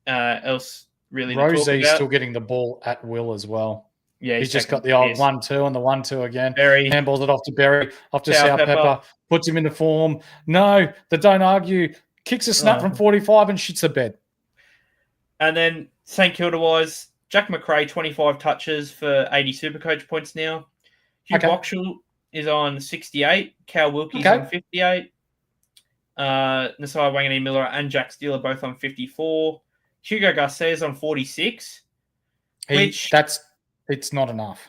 else really to Rosie's talk about. Still getting the ball at will as well. Yeah, he's just got the old 1-2 and the 1-2 again. Berry. Handballs it off to Berry, off to South Pepper, puts him into form. No, they don't argue. Kicks a snap from 45 and shits the bed. And then St Kilda-wise, Jack McRae, 25 touches for 80 SuperCoach points now. Hugh Boxall is on 68. Cal Wilkie's on 58. Nasai Wangani Miller and Jack Steele are both on 54. Hugo Garcia's on 46. It's not enough.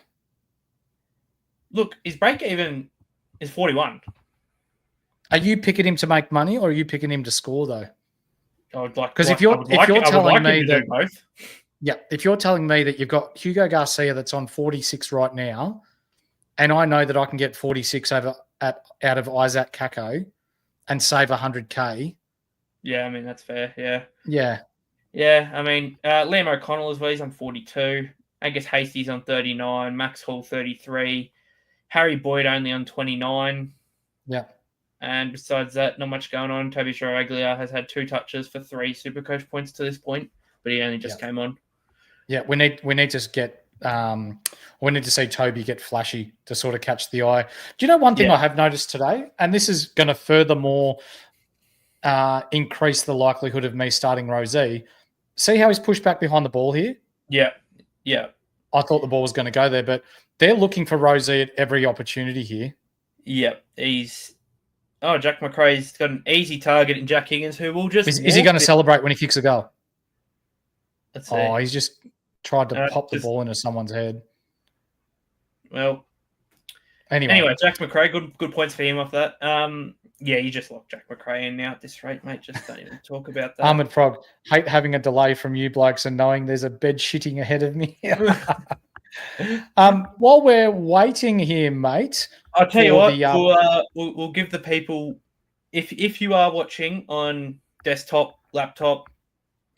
Look, his break even is 41. Are you picking him to make money or are you picking him to score though? I would like Because if you're telling me that both. Yeah, if you're telling me that you've got Hugo Garcia that's on 46 right now, and I know that I can get 46 out of Isaac Kako and save 100K. Yeah, I mean, that's fair. Yeah. Yeah. Yeah, I mean, Liam O'Connell as well, he's on 42. Angus Hastie's on 39. Max Hall, 33. Harry Boyd only on 29. Yeah. And besides that, not much going on. Toby Aguilar has had 2 touches for 3 Supercoach points to this point, but he only just came on. Yeah, we need to get we need to see Toby get flashy to sort of catch the eye. Do you know one thing I have noticed today, and this is going to furthermore increase the likelihood of me starting Rosie. See how he's pushed back behind the ball here? Yeah, yeah. I thought the ball was going to go there, but they're looking for Rosie at every opportunity here. Yeah, Jack McRae's got an easy target in Jack Higgins, who will just... Is he going to celebrate when he kicks a goal? Let's see. He's just tried to pop the ball into someone's head. Well, anyway, Jack McRae, good points for him off that. Yeah, you just lock Jack McRae in now at this rate, mate. Just don't even talk about that. Ahmed Frog, hate having a delay from you blokes and knowing there's a bed shitting ahead of me. While we're waiting here, mate, I'll tell you what, we'll give the people, if you are watching on desktop, laptop,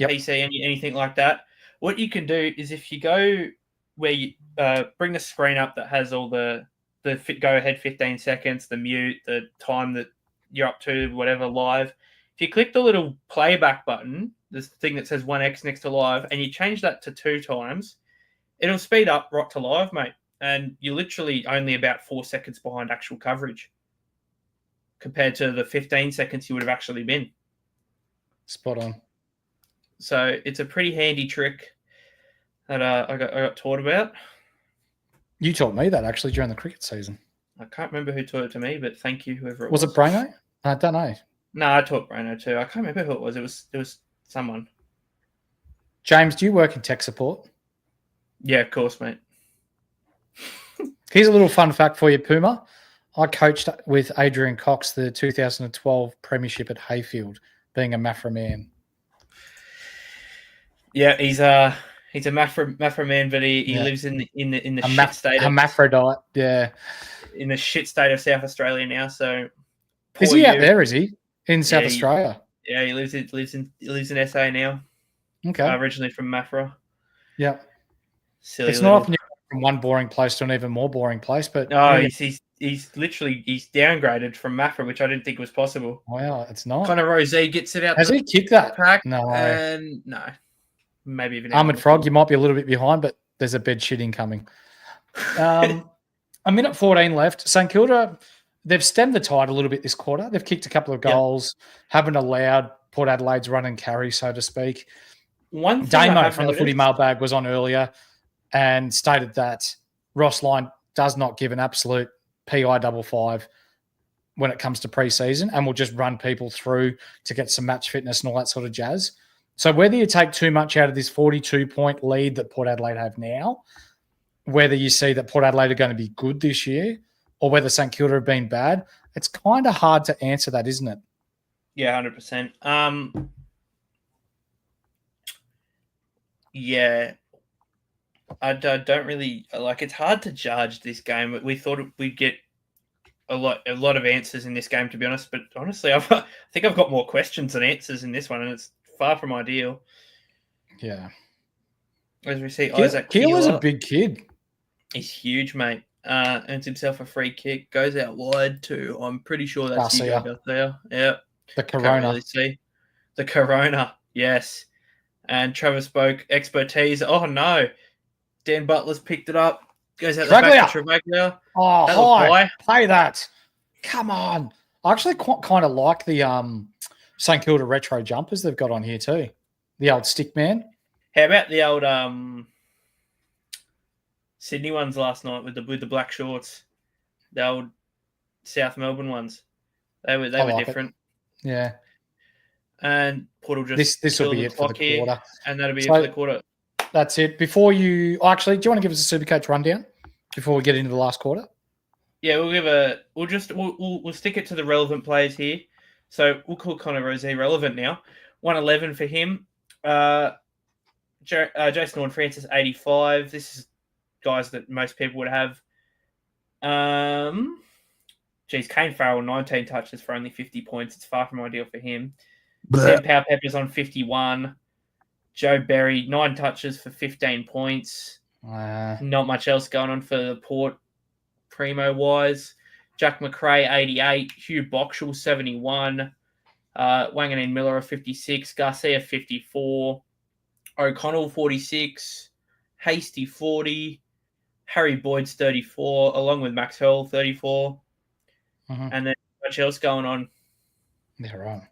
PC, anything like that, what you can do is if you go where you bring the screen up that has all the go ahead 15 seconds, the mute, the time that you're up to, whatever, live. If you click the little playback button, this thing that says 1x next to live, and you change that to 2 times, it'll speed up right to live, mate. And you're literally only about 4 seconds behind actual coverage compared to the 15 seconds you would have actually been. Spot on. So it's a pretty handy trick that I got taught about. You taught me that actually during the cricket season. I can't remember who taught it to me, but thank you, whoever it was. Was it Brano? I don't know. No, I taught Brano too. I can't remember who it was. It was someone. James, do you work in tech support? Yeah, of course, mate. Here's a little fun fact for you, Puma. I coached with Adrian Cox the 2012 Premiership at Hayfield, being a Mafra man. Yeah, he's a Mafra man, but he lives in the shit state of hermaphrodite. Yeah, in the shit state of South Australia now. So is he out there? Is he in South Australia? Yeah, he lives in SA now. Okay, originally from Mafra. Yeah, silly. It's not often you go from one boring place to an even more boring place, but he's literally downgraded from Mafra, which I didn't think was possible. Wow, it's not. Connor Rosé gets it out. Has he kicked that? Pack, No, and no. Maybe even Ahmed Frog, you might be a little bit behind, but there's a bed shitting coming. A minute 14 left. St Kilda, they've stemmed the tide a little bit this quarter. They've kicked a couple of goals, haven't allowed Port Adelaide's run and carry, so to speak. One Damo from the Footy Mailbag was on earlier and stated that Ross Lyon does not give an absolute PI 55 when it comes to pre-season and will just run people through to get some match fitness and all that sort of jazz. So whether you take too much out of this 42-point lead that Port Adelaide have now, whether you see that Port Adelaide are going to be good this year or whether St Kilda have been bad, it's kind of hard to answer that, isn't it? Yeah, 100%. Yeah, I don't really like. It's hard to judge this game. We thought we'd get a lot of answers in this game, to be honest. But honestly, I think I've got more questions than answers in this one, and it's far from ideal. Yeah. As we see, Isaac Keeler's a big kid. He's huge, mate. Earns himself a free kick, goes out wide too. I'm pretty sure that's Hugo Garcia. Yeah. The Corona. Really see. The Corona, yes. And Travis spoke expertise. Oh no. Dan Butler's picked it up. Goes out the back to Travaglia. Oh, hi. Play that. Come on. I actually kind of like the St Kilda retro jumpers they've got on here too. The old stick man. How about the old Sydney ones last night with the black shorts? The old South Melbourne ones. They were different. Yeah. And Port will just this will be it for the quarter. And that'll be it for the quarter. That's it. Before you actually, do you want to give us a SuperCoach rundown before we get into the last quarter? Yeah, we'll stick it to the relevant players here. So we'll call Connor Rozee relevant now. 111 for him. Jason Horne-Francis 85. This is guys that most people would have. Kane Farrell 19 touches for only 50 points. It's far from ideal for him. Sam Powell-Pepper's on 51. Joe Berry 9 touches for 15 points. Not much else going on for the Port primo wise. Jack McRae 88. Hugh Boxall 71. Wanganeen Miller 56. Garcia 54. O'Connell 46. Hasty 40. Harry Boyd's 34, along with Max Hurl 34. And then much else going on. Yeah, right.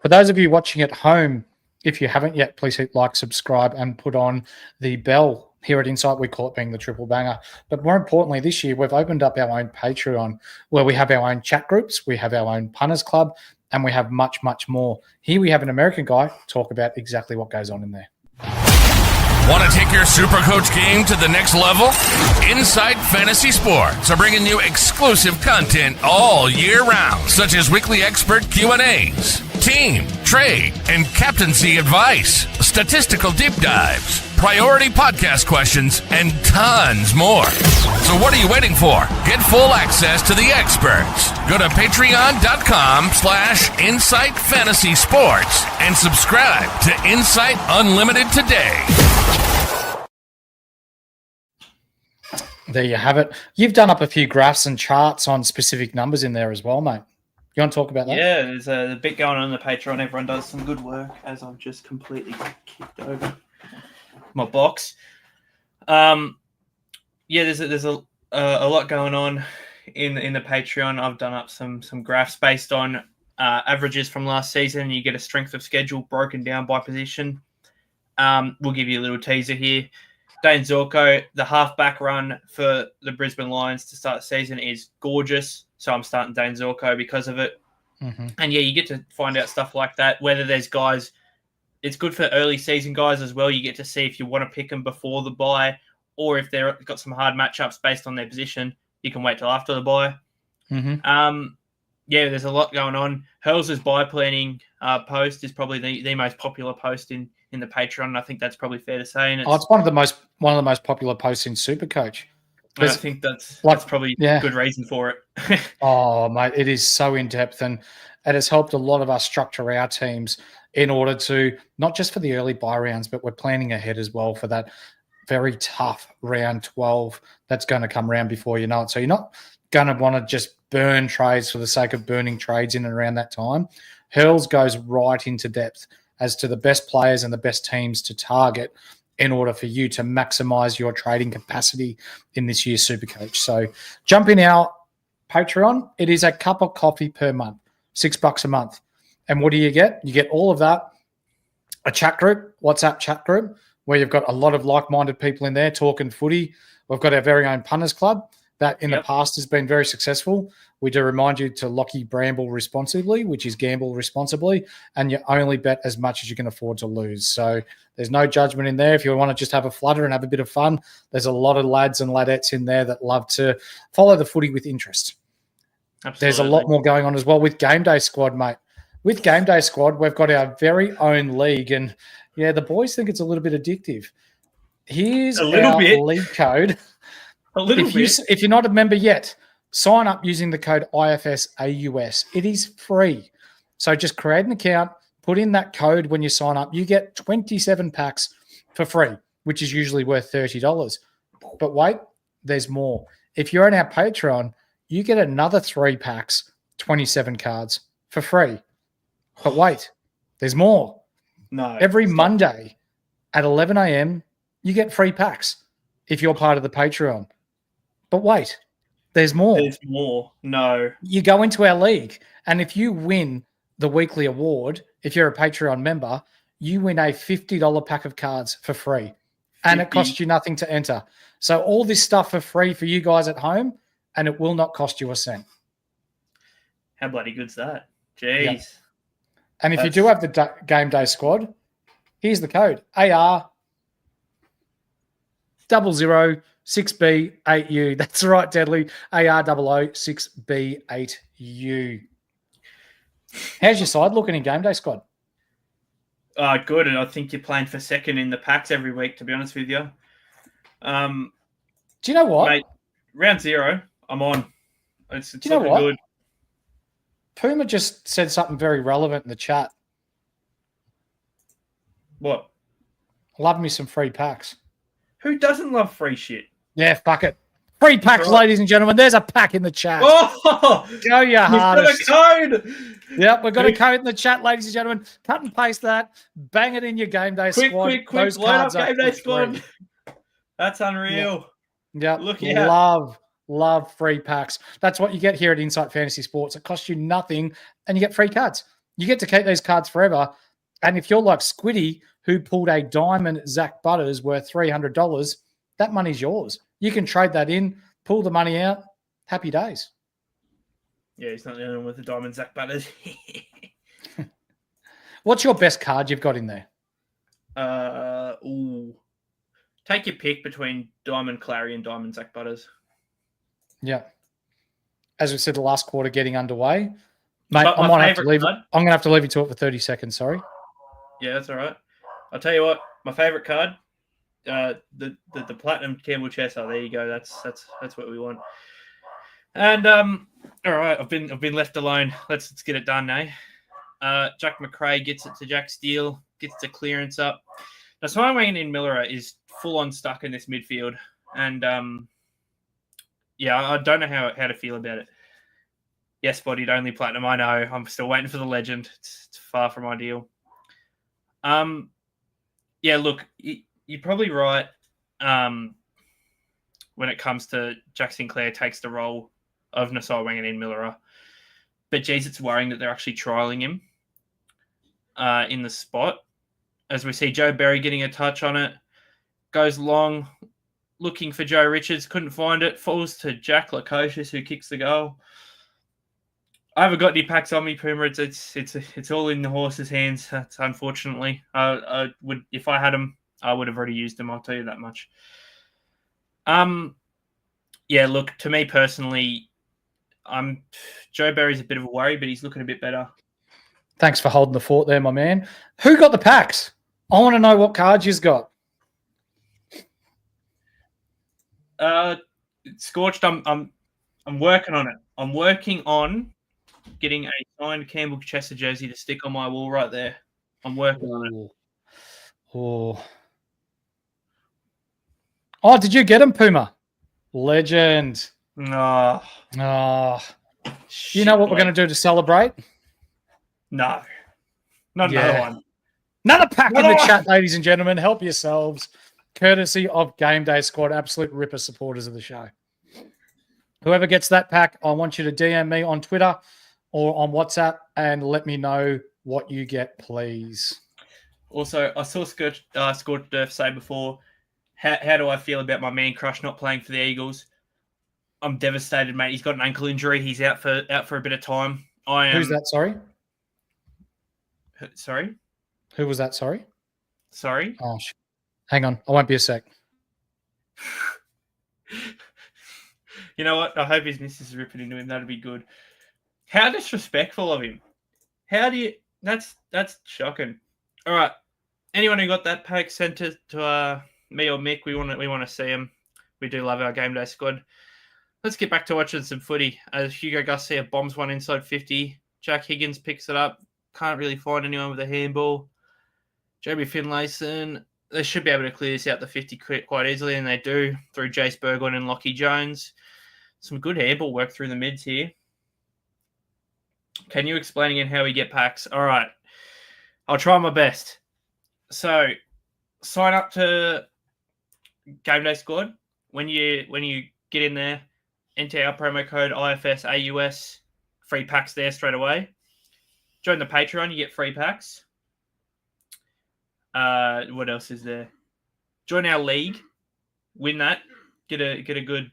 For those of you watching at home, if you haven't yet, please hit like, subscribe, and put on the bell. Here at Insight, we call it being the triple banger. But more importantly, this year, we've opened up our own Patreon where we have our own chat groups, we have our own punters club, and we have much, much more. Here we have an American guy talk about exactly what goes on in there. Want to take your SuperCoach game to the next level? Inside Fantasy Sports are bringing you exclusive content all year round, such as weekly expert Q&As, team, trade, and captaincy advice, statistical deep dives, priority podcast questions, and tons more. So what are you waiting for? Get full access to the experts. Go to patreon.com/Insight Fantasy Sports and subscribe to Insight Unlimited today. There you have it. You've done up a few graphs and charts on specific numbers in there as well, mate. You want to talk about that? Yeah, there's a bit going on in the Patreon. Everyone does some good work, as I've just completely kicked over my box. There's a lot going on in the Patreon. I've done up some graphs based on averages from last season. You get a strength of schedule broken down by position. We'll give you a little teaser here. Dane Zorko, the halfback run for the Brisbane Lions to start the season is gorgeous. So I'm starting Dane Zorko because of it. And yeah, you get to find out stuff like that. Whether there's guys, it's good for early season guys as well. You get to see if you want to pick them before the bye, or if they've got some hard matchups based on their position, you can wait till after the bye. Yeah, there's a lot going on. Hurls' bye planning post is probably the most popular post in the Patreon. And I think that's probably fair to say. And it's one of the most popular posts in SuperCoach. I think that's probably a good reason for it. Oh, mate, it is so in-depth, and it has helped a lot of us structure our teams in order to, not just for the early bye rounds, but we're planning ahead as well for that very tough round 12 that's going to come around before you know it. So you're not going to want to just burn trades for the sake of burning trades in and around that time. Hurls goes right into depth as to the best players and the best teams to target in order for you to maximize your trading capacity in this year's SuperCoach. So jump in our Patreon. It is a cup of coffee per month, $6 a month. And what do you get? You get all of that, a chat group, WhatsApp chat group, where you've got a lot of like-minded people in there talking footy. We've got our very own punters club that in the past has been very successful. We do remind you to Lockie Bramble responsibly, which is gamble responsibly, and you only bet as much as you can afford to lose. So there's no judgment in there. If you want to just have a flutter and have a bit of fun, there's a lot of lads and ladettes in there that love to follow the footy with interest. Absolutely. There's a lot more going on as well with Game Day Squad, mate. With Game Day Squad, we've got our very own league, and yeah, the boys think it's a little bit addictive. Here's our league code. If you're not a member yet, sign up using the code IFSAUS. It is free. So just create an account, put in that code when you sign up. You get 27 packs for free, which is usually worth $30. But wait, there's more. If you're on our Patreon, you get another 3 packs, 27 cards for free. But wait, there's more. No. Every Monday at 11 a.m., you get free packs if you're part of the Patreon. But wait, there's more. There's more. No. You go into our league, and if you win the weekly award, if you're a Patreon member, you win a $50 pack of cards for free. And it costs you nothing to enter. So all this stuff for free for you guys at home, and it will not cost you a cent. How bloody good's that? Jeez. Yep. And if you do have the Game Day Squad, here's the code. AR 00 6B8U. That's right, Deadly. AROO 6B8U. How's your side looking in game day squad? Good, and I think you're playing for second in the packs every week, to be honest with you. Do you know what? Mate, round 0, I'm on. It's Do you know looking what? good. Puma just said something very relevant in the chat. What? Love me some free packs. Who doesn't love free shit? Yeah, fuck it. Free packs, right. ladies and gentlemen. There's a pack in the chat. Oh! Go your hardest. We've got a code! Yep, we've got a code in the chat, ladies and gentlemen. Cut and paste that. Bang it in your game day squad. Quick. Those Load up cards are game day for squad. free. That's unreal. Yep. Look out. Love free packs. That's what you get here at Insight Fantasy Sports. It costs you nothing and you get free cards. You get to keep these cards forever. And if you're like Squiddy, who pulled a diamond Zach Butters worth $300, that money's yours. You can trade that in, pull the money out. Happy days. Yeah, he's not the only one with the diamond Zach Butters. What's your best card you've got in there? Take your pick between Diamond Clary and Diamond Zach Butters. Yeah. As we said, the last quarter getting underway. Mate, But I'm my going to have to leave. favourite I'm going to have to leave you to it for 30 seconds. Sorry. Yeah, that's all right. I'll tell you what, my favorite card, the platinum Campbell chest. Oh, there you go. That's what we want. And all right, I've been left alone. Let's get it done now. Jack McRae gets it to Jack Steele, gets the clearance up. Now, Simon Wang in Miller is full on stuck in this midfield, and I don't know how to feel about it. Yes, bodied only platinum. I know. I'm still waiting for the legend. It's far from ideal. Yeah, look, you're probably right. When it comes to Jack Sinclair takes the role of Nasai Wang and Ian Miller, but geez, it's worrying that they're actually trialing him in the spot. As we see Joe Berry getting a touch on it, goes long, looking for Joe Richards, couldn't find it, falls to Jack Lukosius, who kicks the goal. I haven't got any packs on me, Puma. It's all in the horse's hands. That's unfortunately. I would, if I had them, I would have already used them. I'll tell you that much. Yeah. Look, to me personally, Joe Berry's a bit of a worry, but he's looking a bit better. Thanks for holding the fort there, my man. Who got the packs? I want to know what cards you've got. Scorched. I'm working on it. I'm working on getting a signed Campbell Chester jersey to stick on my wall right there. I'm working on it. Oh, did you get him, Puma? Legend. Oh, You know what we're going to do to celebrate? No. Not another one. Another pack in the chat, ladies and gentlemen. Help yourselves. Courtesy of Game Day Squad, absolute ripper supporters of the show. Whoever gets that pack, I want you to DM me on Twitter or on WhatsApp and let me know what you get, please. Also, I saw Scorched Durf say before, how do I feel about my man crush not playing for the Eagles? I'm devastated, mate. He's got an ankle injury. He's out for a bit of time. Who's that, sorry? Sorry? Who was that, sorry? Sorry? Oh, hang on. I won't be a sec. You know what? I hope his missus is ripping into him. That'd be good. How disrespectful of him. How do you... That's shocking. All right. Anyone who got that pack sent it to me or Mick, we want to see him. We do love our Game Day Squad. Let's get back to watching some footy. As Hugo Garcia bombs one inside 50. Jack Higgins picks it up. Can't really find anyone with a handball. Jeremy Finlayson. They should be able to clear this out the 50 quite easily, and they do through Jace Burgoyne and Lockie Jones. Some good handball work through the mids here. Can you explain again how we get packs? All right. I'll try my best. So, sign up to Game Day Squad. When you get in there, enter our promo code IFSAUS. Free packs there straight away. Join the Patreon, you get free packs. What else is there? Join our league. Win that. Get a good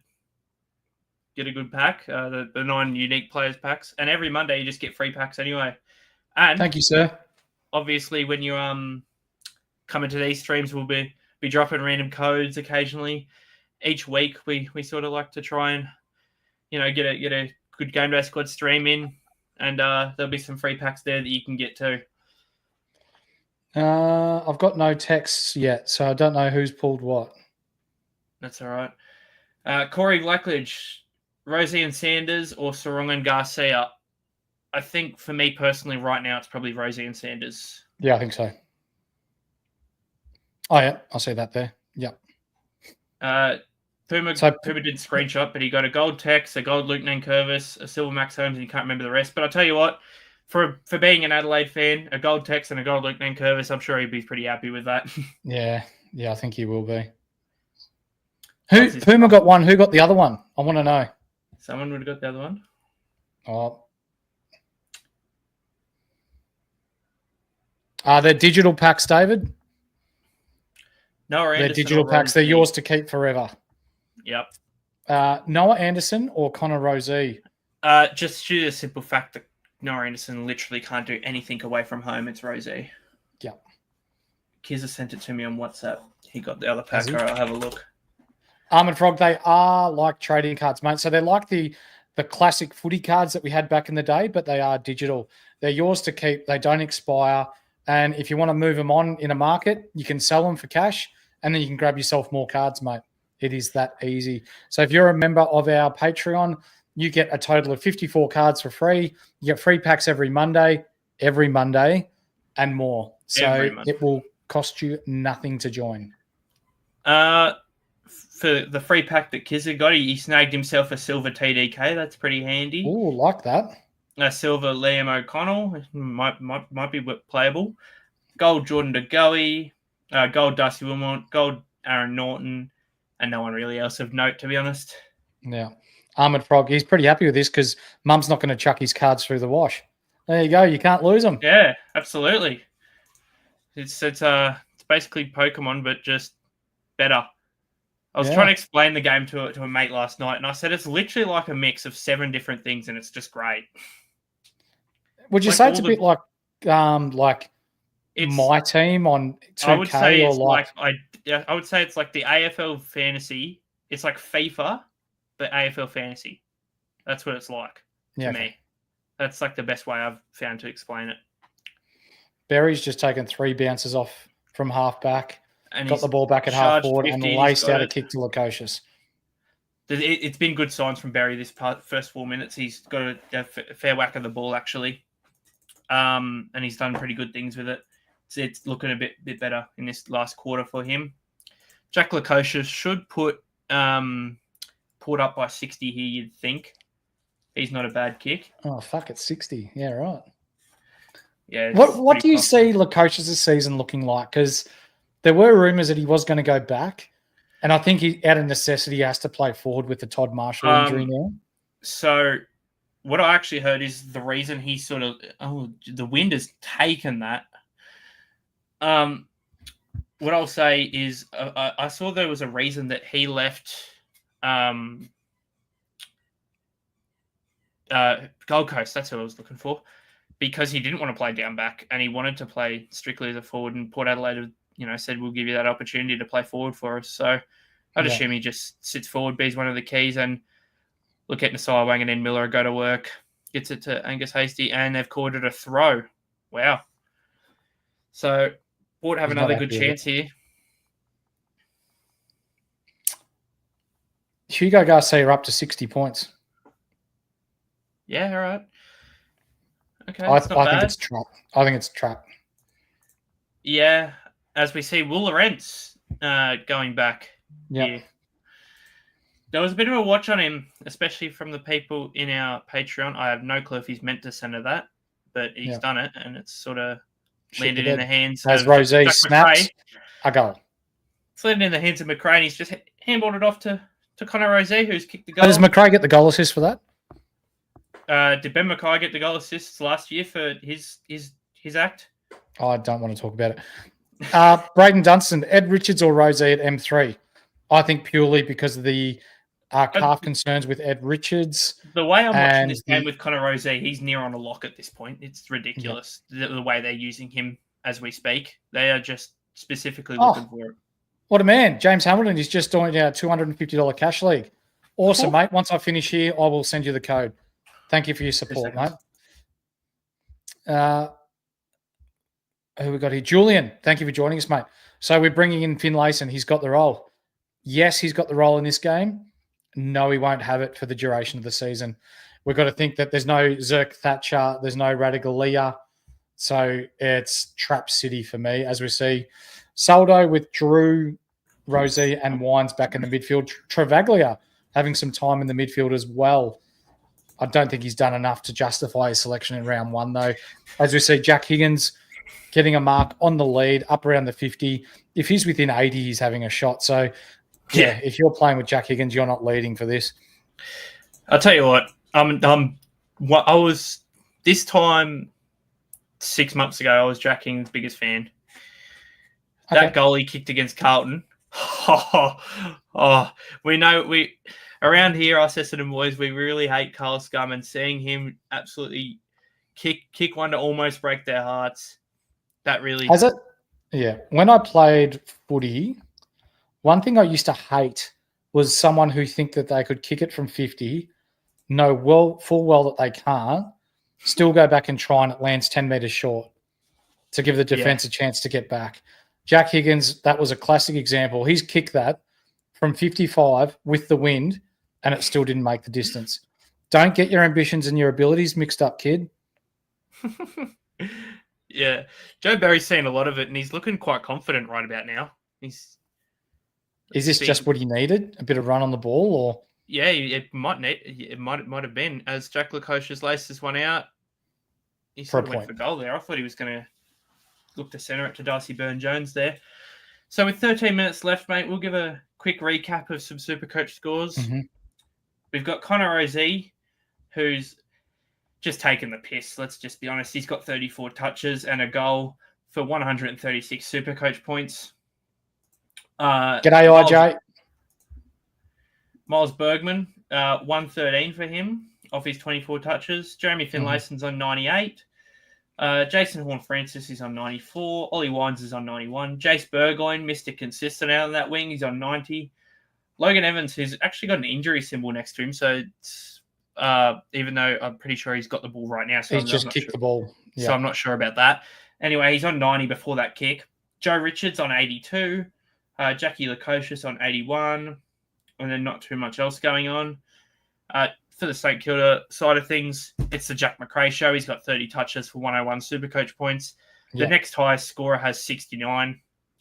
pack. The 9 unique players packs. And every Monday you just get free packs anyway. And thank you, sir. Obviously, when you come into these streams, we'll be dropping random codes occasionally. each week we sort of like to try and get a good game day squad stream in, and there'll be some free packs there that you can get to. I've got no texts yet, so I don't know who's pulled what. That's all right. Corey Blackledge, Rosie and Sanders, or Sarong and Garcia? I think for me personally, right now, it's probably Rosie and Sanders. Yeah, I think so. Oh, yeah, I see that there. Yep. Puma did screenshot, but he got a gold Tex, a gold Luke Nankervis, a silver Max Holmes, and you can't remember the rest. But I'll tell you what, for being an Adelaide fan, a gold Tex and a gold Luke Nankervis, I'm sure he'd be pretty happy with that. Yeah, I think he will be. Puma got one. Who got the other one? I want to know. Someone would have got the other one. Oh. They're digital packs, David. Noah Anderson. They're digital packs. They're yours to keep forever. Yep. Noah Anderson or Connor Rozee? Just due to the simple fact that Noah Anderson literally can't do anything away from home. It's Rozee. Yep. Kizza sent it to me on WhatsApp. He got the other pack. I'll have a look. Armored Frog, they are like trading cards, mate. So they're like the classic footy cards that we had back in the day, but they are digital. They're yours to keep. They don't expire. And if you want to move them on in a market, you can sell them for cash, and then you can grab yourself more cards, mate. It is that easy. So if you're a member of our Patreon, you get a total of 54 cards for free. You get free packs every Monday, and more. So it will cost you nothing to join. For the free pack that Kizza got, he snagged himself a silver TDK. That's pretty handy. Ooh, like that. A silver Liam O'Connell might be playable. Gold Jordan DeGoey, gold Darcy Wilmot, gold Aaron Norton, and no one really else of note, to be honest. Yeah. Armored Frog, he's pretty happy with this because Mum's not going to chuck his cards through the wash. There you go. You can't lose them. Yeah, absolutely. It's basically Pokemon, but just better. I was trying to explain the game to a mate last night, and I said it's literally like a mix of 7 different things, and it's just great. Would you say it's a bit like it's my team on 2K? I would say it's I would say it's like the AFL fantasy. It's like FIFA, but AFL fantasy. That's what it's like to me. That's like the best way I've found to explain it. Berry's just taken 3 bounces off from half back, and got the ball back at half forward, and laced out a kick to Lukosius. It's been good signs from Berry this first 4 minutes. He's got a fair whack of the ball, actually. And he's done pretty good things with it. So it's looking a bit better in this last quarter for him. Jack Lukosius should put up by 60 here, you'd think. He's not a bad kick. Oh, fuck, it's 60. Yeah, right. Yeah. What do you see Lukosius' season looking like? Because there were rumours that he was going to go back, and I think he, out of necessity, has to play forward with the Todd Marshall injury now. So what I actually heard is the reason he sort of the wind has taken that. What I'll say is I saw there was a reason that he left Gold Coast. That's who I was looking for, because he didn't want to play down back and he wanted to play strictly as a forward. And Port Adelaide, said we'll give you that opportunity to play forward for us. So I'd assume he just sits forward, be's one of the keys, and look at Nasiah Wang and then Miller go to work, gets it to Angus Hasty, and they've called it a throw. Wow. So Port have another good chance here. Hugo Garcia up to 60 points. Yeah, all right. Okay, I think it's trap. I think it's trap. Yeah, as we see Will Lorentz going back. Yeah. There was a bit of a watch on him, especially from the people in our Patreon. I have no clue if he's meant to send that, but he's done it, and it's sort of landed in the hands as of Rozee snaps a goal. It's landed in the hands of McRae, and he's just handballed it off to Connor Rozee, who's kicked the goal. Does McRae get the goal assist for that? Did Ben McKay get the goal assists last year for his act? I don't want to talk about it. Braden Dunstan, Ed Richards or Rozee at M3? I think purely because of the calf concerns with Ed Richards. The way I'm watching this game with Connor Rozee, he's near on a lock at this point. It's ridiculous the way they're using him as we speak. They are just specifically looking for it. What a man. James Hamilton is just doing our $250 cash league. Awesome, Cool. mate. Once I finish here, I will send you the code. Thank you for your support, mate. Who we got here? Julian, thank you for joining us, mate. So we're bringing in Finlayson. He's got the role. Yes, he's got the role in this game. No, he won't have it for the duration of the season. We've got to think that there's no Zerk Thatcher, there's no Radigalia. So it's Trap City for me, as we see. Saldo with Drew, Rosie, and Wines back in the midfield. Travaglia having some time in the midfield as well. I don't think he's done enough to justify his selection in round one, though. As we see, Jack Higgins getting a mark on the lead, up around the 50. If he's within 80, he's having a shot. So, yeah, if you're playing with Jack Higgins, you're not leading for this. I'll tell you what. I was this time 6 months ago. I was Jack Higgins' biggest fan. That goal he kicked against Carlton. We know around here, us Essendon boys, we really hate Carl Scum, and seeing him absolutely kick one to almost break their hearts. That really has it. Yeah, when I played footy, one thing I used to hate was someone who think that they could kick it from 50, know full well that they can't, still go back and try and it lands 10 metres short to give the defence a chance to get back. Jack Higgins, that was a classic example. He's kicked that from 55 with the wind and it still didn't make the distance. Don't get your ambitions and your abilities mixed up, kid. Yeah. Joe Barry's seen a lot of it and he's looking quite confident right about now. Is this just what he needed? A bit of run on the ball, or? Yeah, it might have been. As Jack Lukosius laced this one out, he sort of went for goal there. I thought he was going to look to centre it to Darcy Byrne-Jones there. So with 13 minutes left, mate, we'll give a quick recap of some SuperCoach scores. Mm-hmm. We've got Connor Ozee, who's just taken the piss. Let's just be honest. He's got 34 touches and a goal for 136 SuperCoach points. G'day, IJ. Miles Bergman, 113 for him off his 24 touches. Jeremy Finlayson's on 98. Jason Horne-Francis is on 94. Ollie Wines is on 91. Jace Burgoyne, Mr. Consistent out on that wing, he's on 90. Logan Evans, who's actually got an injury symbol next to him, so it's, even though I'm pretty sure he's got the ball right now. So he's just kicked the ball. Yeah. So I'm not sure about that. Anyway, he's on 90 before that kick. Joe Richards on 82. Jackie Lukosius on 81. And then not too much else going on. For the St Kilda side of things, it's the Jack McRae show. He's got 30 touches for 101 SuperCoach points. The next highest scorer has 69,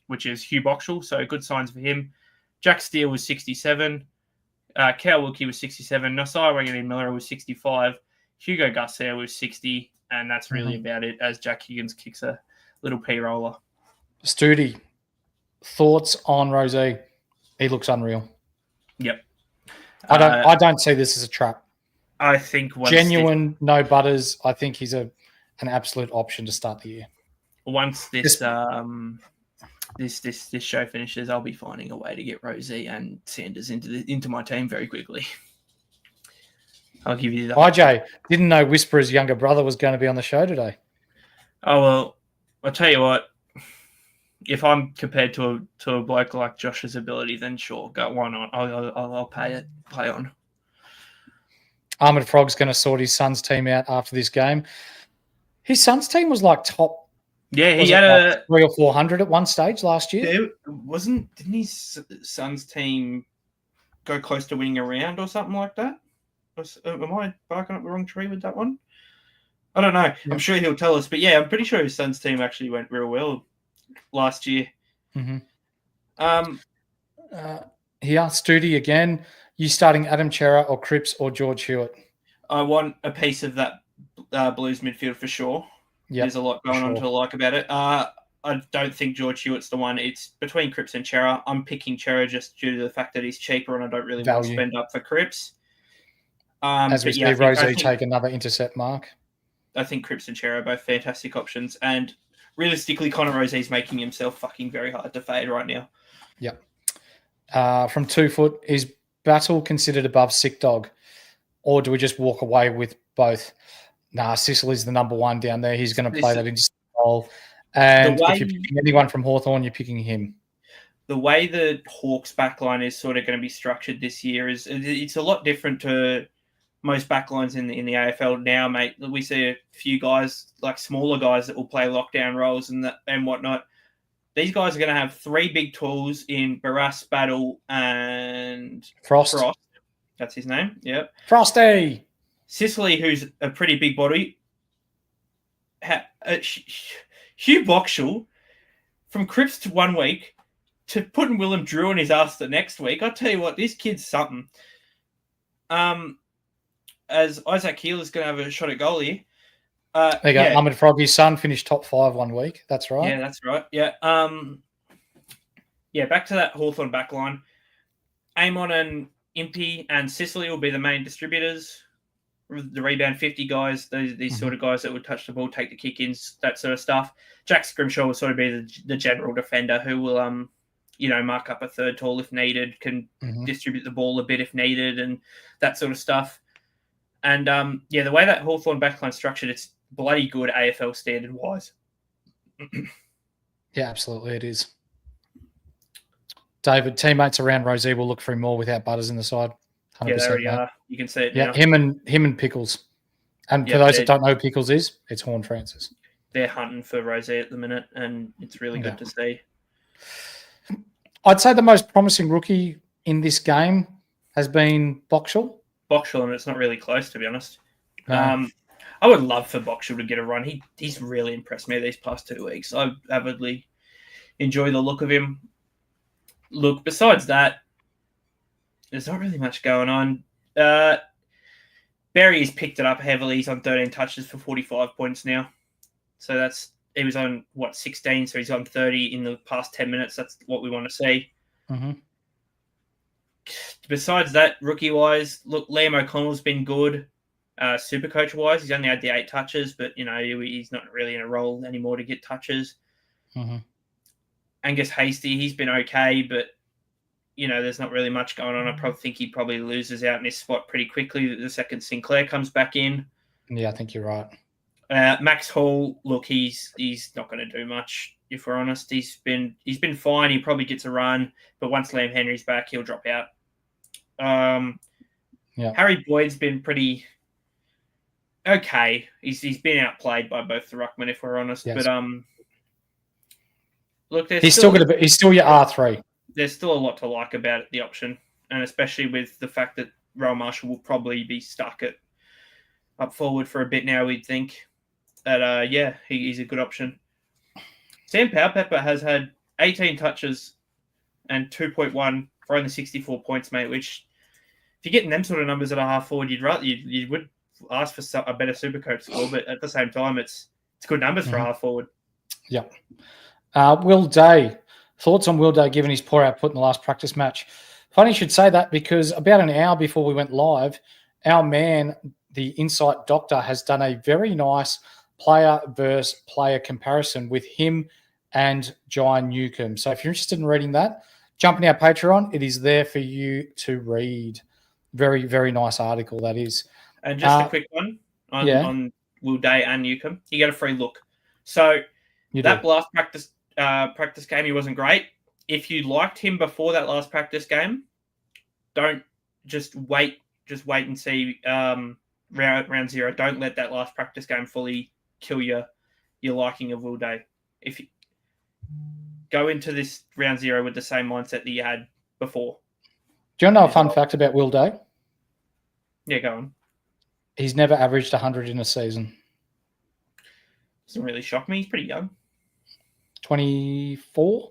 which is Hugh Boxall, so good signs for him. Jack Steele was 67. Cal Wilkie was 67. Nasai Wagner-Miller was 65. Hugo Garcia was 60. And that's really about it, as Jack Higgins kicks a little P-roller. Studi, thoughts on Rosé? He looks unreal. Yep. I don't see this as a trap. I think genuine, no butters. I think he's an absolute option to start the year. Once this this show finishes, I'll be finding a way to get Rosie and Sanders into my team very quickly. I'll give you that. IJ didn't know Whisperer's younger brother was going to be on the show today. Oh well, I'll tell you what. If I'm compared to a bloke like Josh's ability, then sure, go, why not? I'll play on. Ahmed Frog's going to sort his son's team out after this game. His son's team was like top. Yeah, he had a 300 or 400 at one stage last year. Didn't his son's team go close to winning a round or something like that? Am I barking up the wrong tree with that one? I don't know. Yeah. I'm sure he'll tell us, but yeah, I'm pretty sure his son's team actually went real well last year. Mm-hmm. Here, Studi again. You starting Adam Chera or Cripps or George Hewitt? I want a piece of that Blues midfield for sure. Yep, there's a lot going on to like about it. I don't think George Hewitt's the one. It's between Cripps and Chera. I'm picking Chera just due to the fact that he's cheaper and I don't really want to spend up for Cripps. As we see Rosie take another intercept mark. I think Cripps and Chera are both fantastic options. And realistically, Connor Rosie's making himself fucking very hard to fade right now. Yep. From 2 foot, is Battle considered above Sick Dog? Or do we just walk away with both? Nah, Sicily's the number one down there. He's going to play that into role. And if you're picking anyone from Hawthorn, you're picking him. the way the Hawks backline is sort of going to be structured this year is it's a lot different to most backlines in the AFL now, mate. We see a few guys, like smaller guys, that will play lockdown roles and whatnot. These guys are going to have three big tools in Barras, Battle, and Frost. That's his name. Yep. Frosty. Sicily, who's a pretty big body. Hugh Boxall, from Cripps to 1 week to putting Willem Drew on his ass the next week. I'll tell you what, this kid's something. As Isaac Keeler's going to have a shot at goal here. There you go. Ahmed Froggy's son finished top 5 1 week. That's right. Yeah, that's right. Yeah. Back to that Hawthorn backline. Amon and Impey and Sicily will be the main distributors. The rebound 50 guys, these sort of guys that would touch the ball, take the kick-ins, that sort of stuff. Jack Scrimshaw will sort of be the general defender who will, mark up a third tall if needed, can distribute the ball a bit if needed, and that sort of stuff. And, the way that Hawthorn backline structured, it's bloody good AFL standard-wise. Yeah, absolutely it is. David, teammates around Rosie will look through more without Butters in the side. 100%, yeah, they already are. You can see it now. Him and Pickles. And for those that don't know who Pickles is, it's Horn Francis. They're hunting for Rosie at the minute, and it's really good to see. I'd say the most promising rookie in this game has been Boxall. And it's not really close, to be honest. No. I would love for Boxall to get a run. He's really impressed me these past 2 weeks. I avidly enjoy the look of him. Look, besides that, there's not really much going on. Berry has picked it up heavily. He's on 13 touches for 45 points now. So he was on, 16? So he's on 30 in the past 10 minutes. That's what we want to see. Mm-hmm. Besides that, rookie-wise, look, Liam O'Connell's been good. SuperCoach-wise, he's only had the 8 touches, but, he's not really in a role anymore to get touches. Mm-hmm. Angus Hasty, he's been okay, but, there's not really much going on. I probably think he probably loses out in his spot pretty quickly the second Sinclair comes back in. Yeah, I think you're right. Max Hall, look, he's not going to do much, if we're honest. He's been fine. He probably gets a run, but once Liam Henry's back, he'll drop out. Harry Boyd's been pretty okay. He's been outplayed by both the ruckmen, if we're honest. Yes. But look, he's still your R3. There's still a lot to like about the option, and especially with the fact that Rowan Marshall will probably be stuck up forward for a bit now. We'd think that he's a good option. Sam Powpepper has had 18 touches and 2.1 for only 64 points, mate. Which, if you're getting them sort of numbers at a half forward, you would ask for a better SuperCoach score, but at the same time, it's good numbers for a half forward. Yeah. Will Day. Thoughts on Will Day given his poor output in the last practice match? Funny you should say that, because about an hour before we went live, our man, the Insight Doctor, has done a very nice player versus player comparison with him and John Newcomb. So if you're interested in reading that, jump in our Patreon. It is there for you to read. Very, very nice article, that is. And just a quick one on Will Day and Newcomb. You get a free look. So last practice game, he wasn't great. If you liked him before that last practice game, don't just wait and see round 0. Don't let that last practice game fully kill your liking of Will Day. If you go into this round 0 with the same mindset that you had before. Do you know a fun fact about Will Day? Yeah, go on. He's never averaged 100 in a season. Doesn't really shock me. He's pretty young. 24?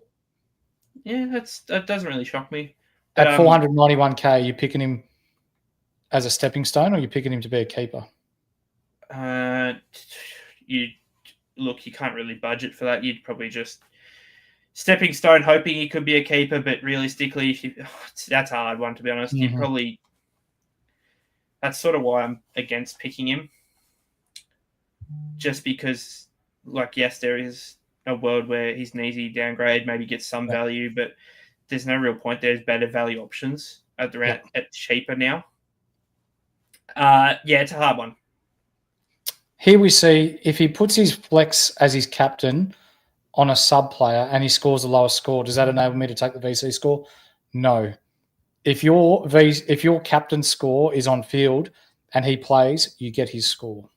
Yeah, that doesn't really shock me. At 491k, you're picking him as a stepping stone, or you're picking him to be a keeper? You can't really budget for that. You'd probably just stepping stone, hoping he could be a keeper. But realistically, that's a hard one, to be honest. You'd probably. That's sort of why I'm against picking him. Just because, there is a world where he's an easy downgrade, maybe gets some value, but there's no real point. There's better value options at cheaper now. It's a hard one. Here we see, if he puts his flex as his captain on a sub player and he scores the lowest score, does that enable me to take the VC score? No. If your captain's score is on field and he plays, you get his score.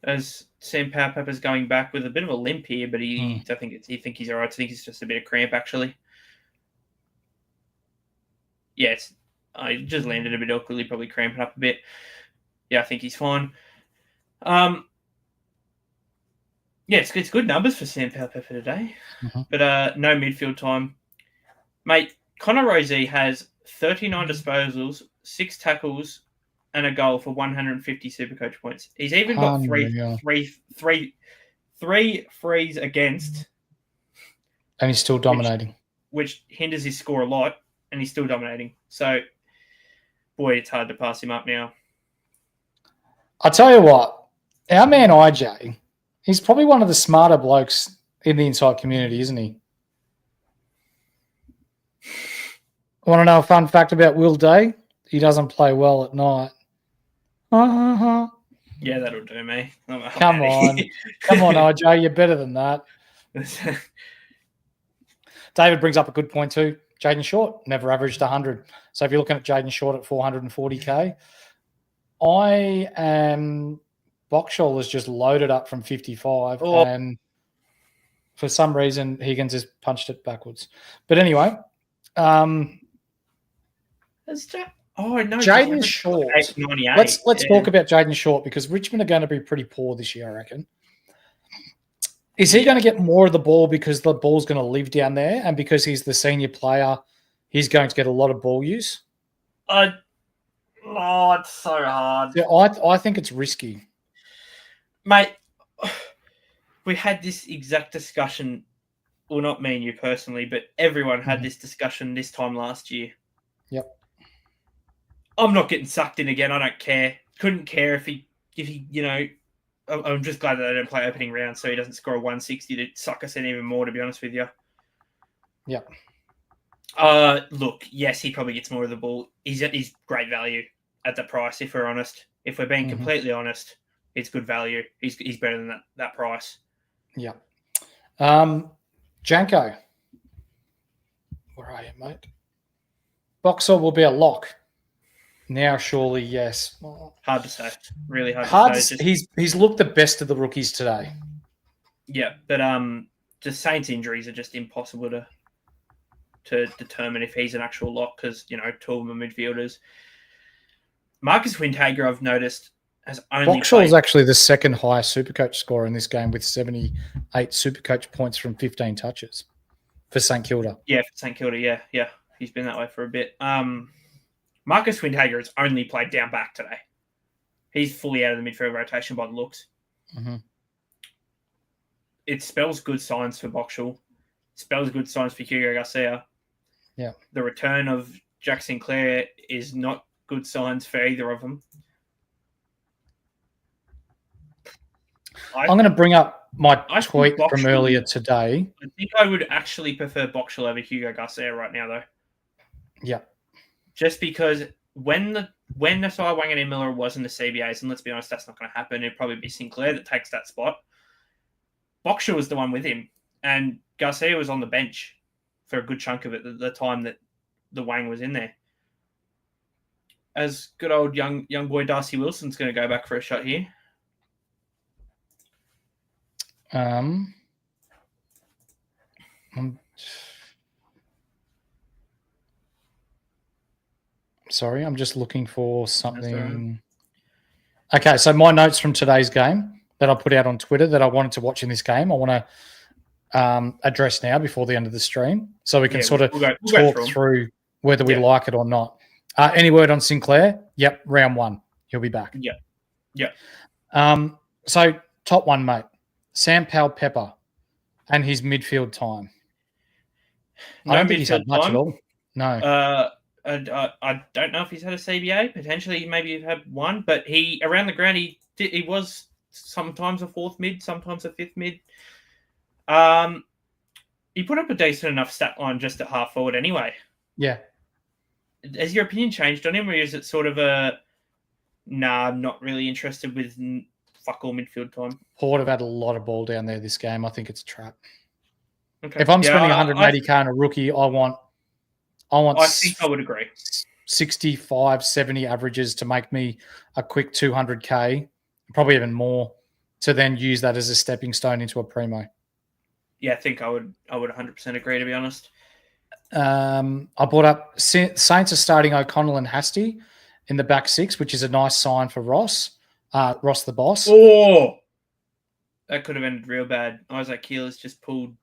As Sam Powell-Pepper's going back with a bit of a limp here, but I think he's all right. I think it's just a bit of cramp, actually. Yeah, I just landed a bit awkwardly, probably cramping up a bit. Yeah, I think he's fine. Yeah, it's good numbers for Sam Powell-Pepper today, but no midfield time. Mate, Connor Rozee has 39 disposals, 6 tackles, and a goal for 150 SuperCoach points. He's even got three frees against. And he's still dominating. Which hinders his score a lot, and he's still dominating. So, boy, it's hard to pass him up now. I'll tell you what, our man IJ, he's probably one of the smarter blokes in the inside community, isn't he? Want to know a fun fact about Will Day? He doesn't play well at night. Yeah, that'll do me. Come on, IJ, you're better than that. David brings up a good point too. Jaden Short never averaged 100. So if you're looking at Jaden Short at 440K, Boxall is just loaded up from 55, and for some reason Higgins has punched it backwards. But anyway, no, Jaden Short. Let's talk about Jaden Short because Richmond are going to be pretty poor this year, I reckon. Is he going to get more of the ball because the ball's going to live down there, and because he's the senior player, he's going to get a lot of ball use? It's so hard. Yeah, I think it's risky. Mate, we had this exact discussion, well, not me and you personally, but everyone had this discussion this time last year. Yep. I'm not getting sucked in again. I don't care. Couldn't care if he, I'm just glad that they don't play opening round so he doesn't score a 160 to suck us in even more, to be honest with you. Yeah. Look, yes, he probably gets more of the ball. He's great value at the price, if we're honest. If we're being completely honest, it's good value. He's better than that price. Yeah. Janko. Where are you, mate? Boxall will be a lock. Now, surely, yes. Hard to say. Really hard to say. He's looked the best of the rookies today. Yeah, but the Saints injuries are just impossible to determine if he's an actual lock because, 2 of them are midfielders. Marcus Windhager, I've noticed, has only Boxall is actually the second highest SuperCoach scorer in this game with 78 SuperCoach points from 15 touches for St Kilda. Yeah, for St Kilda, yeah. He's been that way for a bit. Marcus Windhager has only played down back today. He's fully out of the midfield rotation by the looks. Mm-hmm. It spells good signs for Boxall. Spells good signs for Hugo Garcia. Yeah. The return of Jack Sinclair is not good signs for either of them. I'm going to bring up my tweet from earlier today. I think I would actually prefer Boxall over Hugo Garcia right now, though. Yeah. Just because when Nasai Wanganeen Miller was in the CBAs, and let's be honest, that's not going to happen. It'd probably be Sinclair that takes that spot. Boxall was the one with him, and Garcia was on the bench for a good chunk of it the time that the Wang was in there. As good old young boy Darcy Wilson's going to go back for a shot here. Sorry, I'm just looking for something. Okay, so my notes from today's game that I put out on Twitter that I wanted to watch in this game, I want to address now before the end of the stream so we can talk through whether we like it or not. Any word on Sinclair? Yep, round 1. He'll be back. Yeah. So top one, mate. Sam Powell-Pepper and his midfield time. I don't think he's had much at all. No. I don't know if he's had a CBA. Potentially, maybe he's had one. But around the ground, he was sometimes a 4th mid, sometimes a 5th mid. He put up a decent enough stat line just at half forward anyway. Yeah. Has your opinion changed on him, or is it sort of I'm not really interested with fuck all midfield time. Port have had a lot of ball down there this game. I think it's a trap. Okay. If I'm spending 180k on a rookie, I want I think I would agree. 65, 70 averages to make me a quick 200k, probably even more, to then use that as a stepping stone into a primo. Yeah, I think I would 100% agree, to be honest. I brought up Saints are starting O'Connell and Hasty in the back six, which is a nice sign for Ross the boss. Oh, that could have ended real bad. Isaac Keeler's just pulled.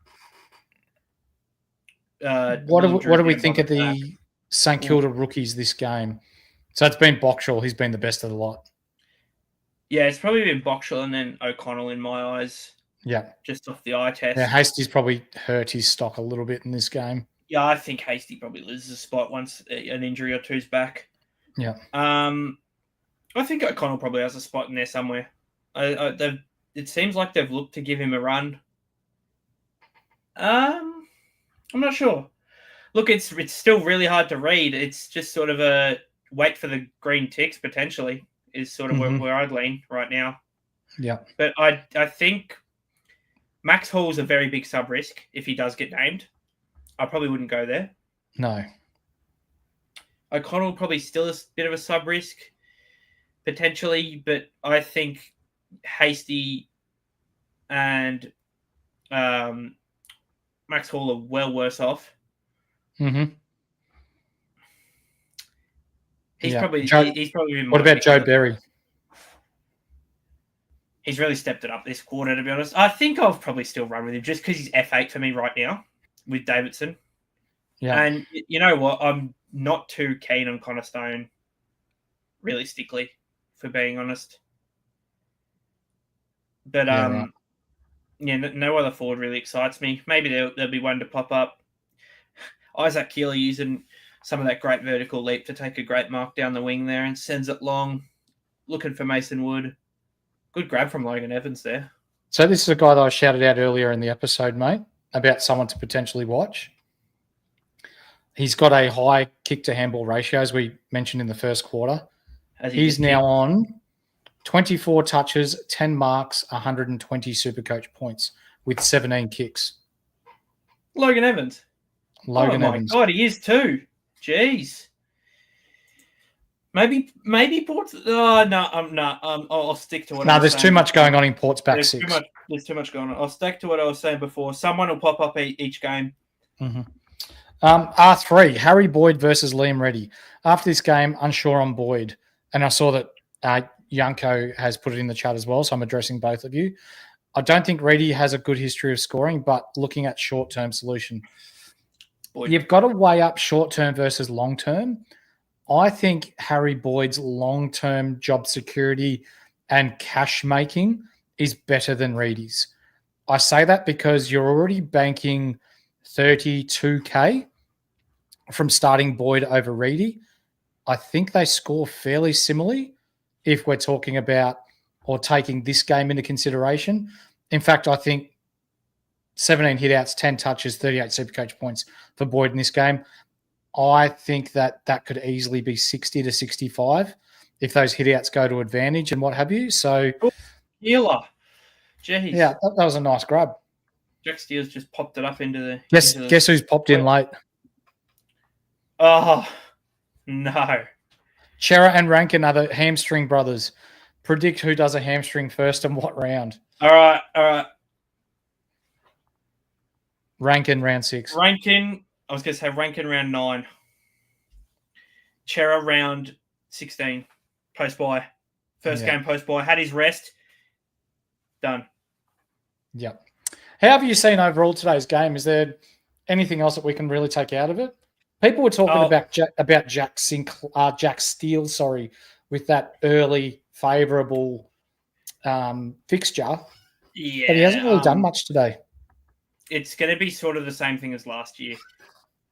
What do we think of the St Kilda rookies this game? So it's been Boxall. He's been the best of the lot. Yeah, it's probably been Boxall and then O'Connell in my eyes. Yeah. Just off the eye test. Yeah, Hasty's probably hurt his stock a little bit in this game. Yeah, I think Hasty probably loses a spot once an injury or two's back. Yeah. I think O'Connell probably has a spot in there somewhere. It seems like they've looked to give him a run. I'm not sure. Look, it's still really hard to read. It's just sort of a wait for the green ticks potentially is sort of where I'd lean right now. Yeah. But I think Max Hall's a very big sub risk if he does get named. I probably wouldn't go there. No. O'Connell probably still a bit of a sub risk potentially, but I think Hasty and Max Hall are well worse off. Mm-hmm. He's probably been. What about Joe Berry? He's really stepped it up this quarter, to be honest. I think I'll probably still run with him just because he's F8 for me right now with Davidson. Yeah. And you know what? I'm not too keen on Connor Stone, realistically, for being honest. But no other forward really excites me. Maybe there'll be one to pop up. Isaac Keeler using some of that great vertical leap to take a great mark down the wing there and sends it long. Looking for Mason Wood. Good grab from Logan Evans there. So this is a guy that I shouted out earlier in the episode, mate, about someone to potentially watch. He's got a high kick-to-handball ratio, as we mentioned in the first quarter. He's now on 24 touches, 10 marks, 120 SuperCoach points with 17 kicks. Logan Evans. Evans. My God, he is too. Jeez. Maybe Port's. Oh no, I'm not. I'll stick to what. No, there's too much going on in Port's back six. There's too much going on. I'll stick to what I was saying before. Someone will pop up each game. Mm-hmm. R3, Harry Boyd versus Liam Reddy. After this game, unsure on Boyd, and I saw that Yanko has put it in the chat as well, so I'm addressing both of you. I don't think Reddy has a good history of scoring, but looking at short-term solution, you've got to weigh up short-term versus long-term. I think Harry Boyd's long-term job security and cash making is better than Reedy's. I say that because you're already banking 32K from starting Boyd over Reedy. I think they score fairly similarly if we're talking about or taking this game into consideration. In fact, I think 17 hitouts, 10 touches, 38 SuperCoach points for Boyd in this game. I think that could easily be 60 to 65 if those hitouts go to advantage and what have you. So, Healer. Jeez. Yeah, that was a nice grab. Jack Steele's just popped it up into the... Guess who's popped in late? Oh, no. Chera and Rankin are the hamstring brothers. Predict who does a hamstring first and what round. All right. Rankin, round 6. Rankin, I was going to say Rankin round 9. Chera round 16. Post-bye. First game post-bye. Had his rest. Done. Yep. How have you seen overall today's game? Is there anything else that we can really take out of it? People were talking about Jack Steele, with that early favourable fixture. Yeah. But he hasn't really done much today. It's going to be sort of the same thing as last year,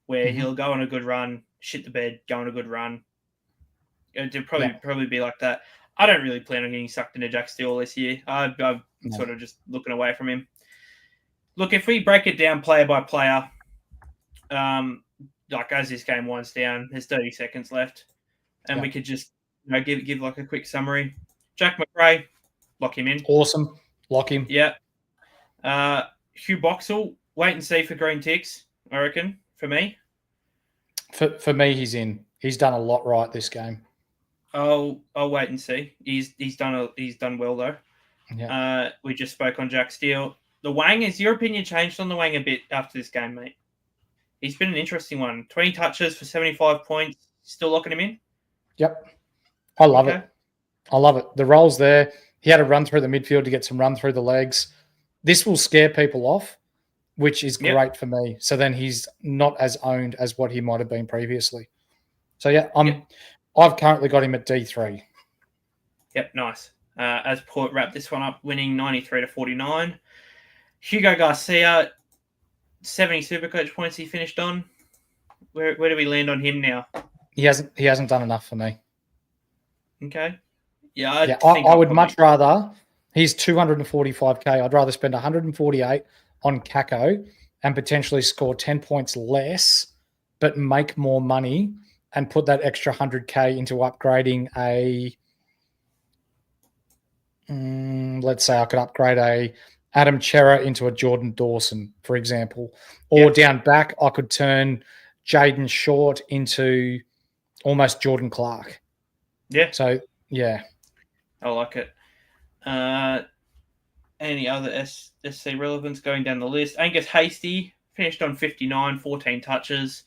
where he'll go on a good run, shit the bed, go on a good run. It'll probably be like that. I don't really plan on getting sucked into Jack Steele this year. I'm sort of just looking away from him. Look, if we break it down player by player, like as this game winds down, there's 30 seconds left, and we could just give like a quick summary. Jack McRae, Lock him in. Awesome. Lock him. Yeah. Hugh Boxall, wait and see for green ticks, I reckon, for me. For me, he's in. He's done a lot right this game. I'll wait and see. He's done well though. Yeah. We just spoke on Jack Steele. The Wang, has your opinion changed on the Wang a bit after this game, mate? He's been an interesting one. 20 touches for 75 points. Still locking him in? Yep. I love it. I love it. The role's there. He had a run through the midfield to get some run through the legs. This will scare people off, which is great for me. So then he's not as owned as what he might have been previously. So yeah, I've currently got him at D3. Yep, nice. As Port wrapped this one up, winning 93-49. Hugo Garcia, 70 Supercoach points he finished on. Where do we land on him now? He hasn't done enough for me. Okay. Yeah, I would much rather. He's 245k. I'd rather spend 148 on Kako and potentially score 10 points less, but make more money and put that extra 100k into upgrading a. Let's say I could upgrade a Adam Chera into a Jordan Dawson, for example, or down back I could turn Jaden Short into almost Jordan Clark. Yeah. So yeah, I like it. Any other SC relevance going down the list? Angus Hasty finished on 59, 14 touches.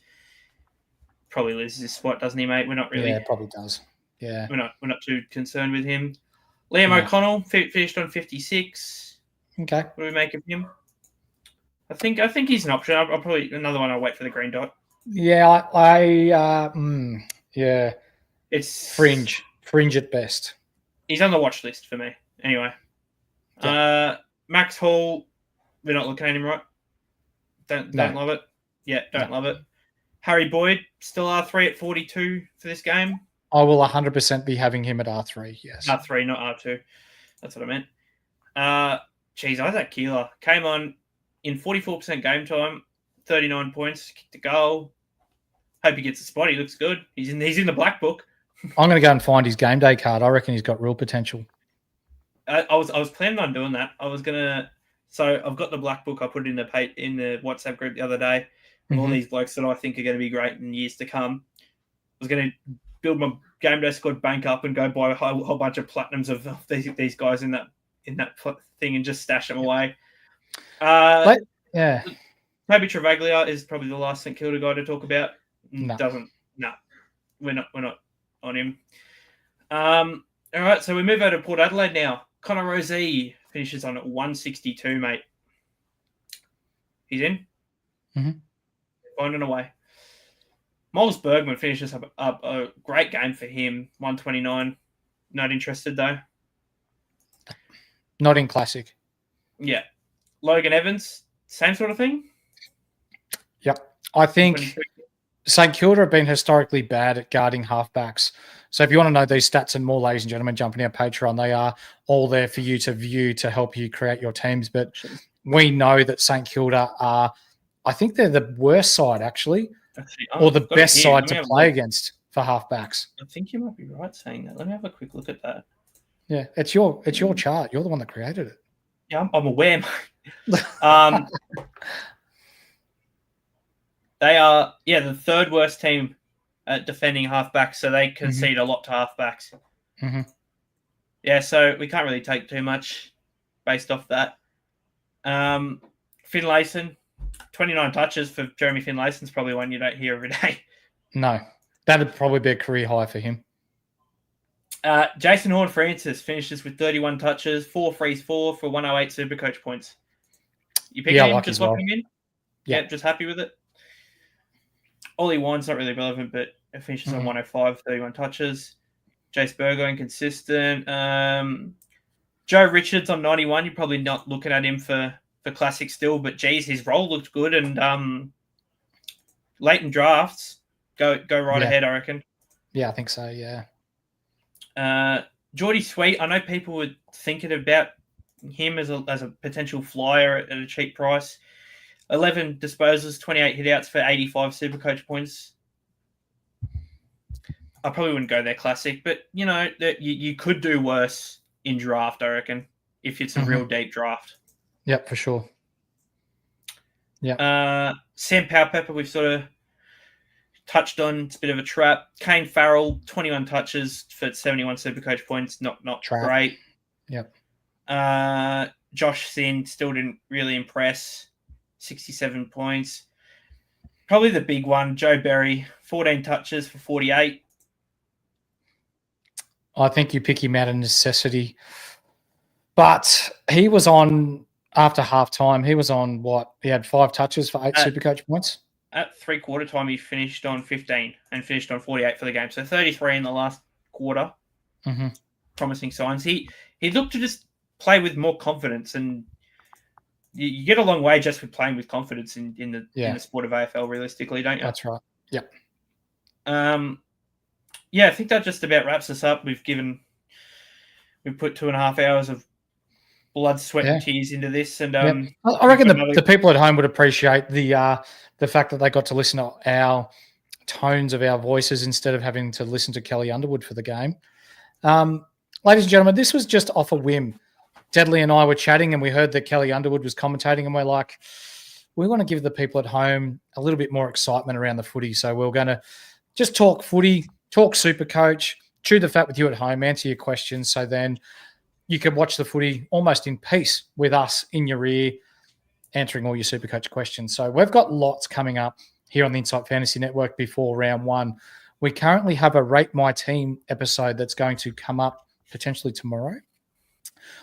Probably loses his spot, doesn't he, mate? We're not really. Yeah, probably does. Yeah, we're not too concerned with him. Liam O'Connell finished on 56. Okay. What do we make of him? I think he's an option. I'll probably another one. I'll wait for the green dot. Yeah, yeah. It's fringe at best. He's on the watch list for me. Anyway, Max Hall, we're not looking at him, right? Don't love it. Yeah, don't love it. Harry Boyd, still R3 at 42 for this game. I will 100% be having him at R3, yes. R3, not R2. That's what I meant. Isaac Keeler came on in 44% game time, 39 points, kicked a goal. Hope he gets a spot. He looks good. He's in the black book. I'm going to go and find his game day card. I reckon he's got real potential. I was planning on doing that. So I've got the black book. I put it in the WhatsApp group the other day. All these blokes that I think are going to be great in years to come. I was going to build my game day squad bank up and go buy a whole bunch of platinums of these guys in that thing and just stash them away. Toby Travaglia is probably the last St Kilda guy to talk about. No. We're not on him. All right, so we move over to Port Adelaide now. Connor Rozee finishes on 162, mate. He's in. Finding a way. Miles Bergman finishes up a great game for him, 129. Not interested, though. Not in classic. Yeah. Logan Evans, same sort of thing? Yep. I think St Kilda have been historically bad at guarding halfbacks. So if you want to know these stats and more, ladies and gentlemen, jump in our Patreon. They are all there for you to view to help you create your teams. But we know that St Kilda are, I think they're the worst side, actually, or the best side to play against for halfbacks. I think you might be right saying that. Let me have a quick look at that. Yeah, it's your chart. You're the one that created it. Yeah, I'm aware, mate. They are, the third worst team at defending halfbacks, so they concede a lot to halfbacks. Yeah, so we can't really take too much based off that. Finlayson, 29 touches for Jeremy Finlayson's probably one you don't hear every day. No, that'd probably be a career high for him. Jason Horne-Francis finishes with 31 touches, 4 frees 4 for 108 Supercoach points. You picking him, just locking him in? Yeah, just happy with it. Ollie Wine's not really relevant, but it finishes on 105, 31 touches. Jace Burgo, inconsistent. Joe Richards on 91. You're probably not looking at him for classic still, but geez, his role looked good. And late in drafts, go right ahead, I reckon. Yeah, I think so, yeah. Geordie Sweet, I know people were thinking about him as a potential flyer at a cheap price. 11 disposals, 28 hitouts for 85 Supercoach points. I probably wouldn't go there classic, but you know that you could do worse in draft, I reckon, if it's a real deep draft. Yep, for sure. Yeah. Sam Powell-Pepper, we've sort of touched on. It's a bit of a trap. Kane Farrell, 21 touches for 71 Supercoach points. Not great. Yep. Josh Sin still didn't really impress. 67 points. Probably the big one, Joe Berry, 14 touches for 48. I think you pick him out of necessity. But he was on, after halftime, he was on what? He had 5 touches for 8 Supercoach points. At three-quarter time, he finished on 15 and finished on 48 for the game. So 33 in the last quarter. Mm-hmm. Promising signs. He looked to just play with more confidence, and you get a long way just with playing with confidence in the sport of AFL, realistically, don't you? That's right. Yep. Yeah, I think that just about wraps us up. We've put 2.5 hours of blood, sweat, and tears into this, and I reckon the people at home would appreciate the fact that they got to listen to our tones of our voices instead of having to listen to Kelly Underwood for the game. Ladies and gentlemen, this was just off a whim. Deadly and I were chatting, and we heard that Kelly Underwood was commentating, and we're like, we want to give the people at home a little bit more excitement around the footy. So we're going to just talk footy, talk Supercoach, chew the fat with you at home, answer your questions, so then you can watch the footy almost in peace with us in your ear, answering all your Supercoach questions. So we've got lots coming up here on the Insight Fantasy Network before round 1. We currently have a Rate My Team episode that's going to come up potentially tomorrow.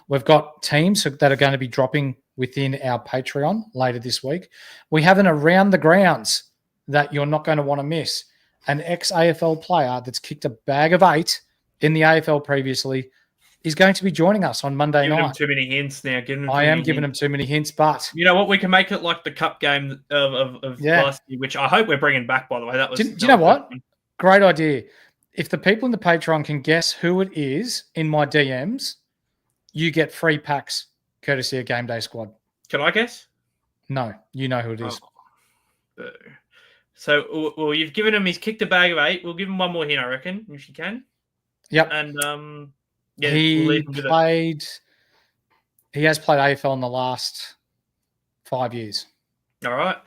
We've got teams that are going to be dropping within our Patreon later this week. We have an Around the Grounds that you're not going to want to miss. An ex-AFL player that's kicked a bag of 8 in the AFL previously is going to be joining us on Monday night. Giving him too many hints now. I am giving him too many hints, but... You know what? We can make it like the cup game of last year, which I hope we're bringing back, by the way. Do you know what? Great idea. If the people in the Patreon can guess who it is in my DMs, you get free packs courtesy of Game Day Squad. Can I guess? No, you know who it is. Oh. So, well, you've given him, he's kicked a bag of 8. We'll give him one more hint, I reckon, if you can. Yep. And, he has played AFL in the last 5 years. All right.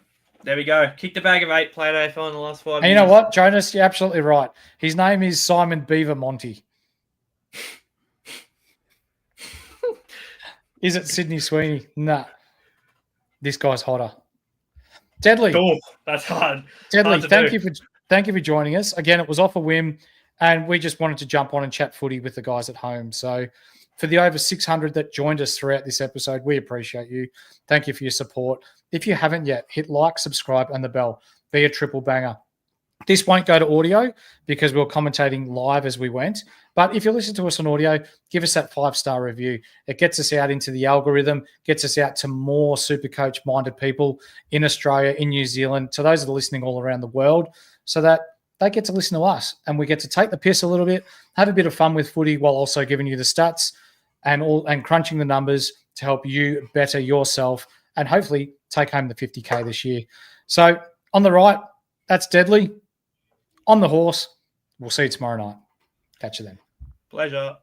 There we go. Kicked a bag of 8, played AFL in the last 5 years. And you know what, Jonas? You're absolutely right. His name is Simon Beaver Monty. Is it Sydney Sweeney? Nah. This guy's hotter. Deadly. Oh, that's hard. Deadly. Thank you for joining us. Again, it was off a whim, and we just wanted to jump on and chat footy with the guys at home. So for the over 600 that joined us throughout this episode, we appreciate you. Thank you for your support. If you haven't yet, hit like, subscribe, and the bell. Be a triple banger. This won't go to audio because we were commentating live as we went. But if you listen to us on audio, give us that 5-star review. It gets us out into the algorithm, gets us out to more Supercoach-minded people in Australia, in New Zealand, to those that are listening all around the world, so that they get to listen to us and we get to take the piss a little bit, have a bit of fun with footy while also giving you the stats and crunching the numbers to help you better yourself and hopefully take home the 50K this year. So on the right, that's Deadly. On the horse, we'll see you tomorrow night. Catch you then. Pleasure.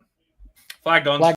Flag on.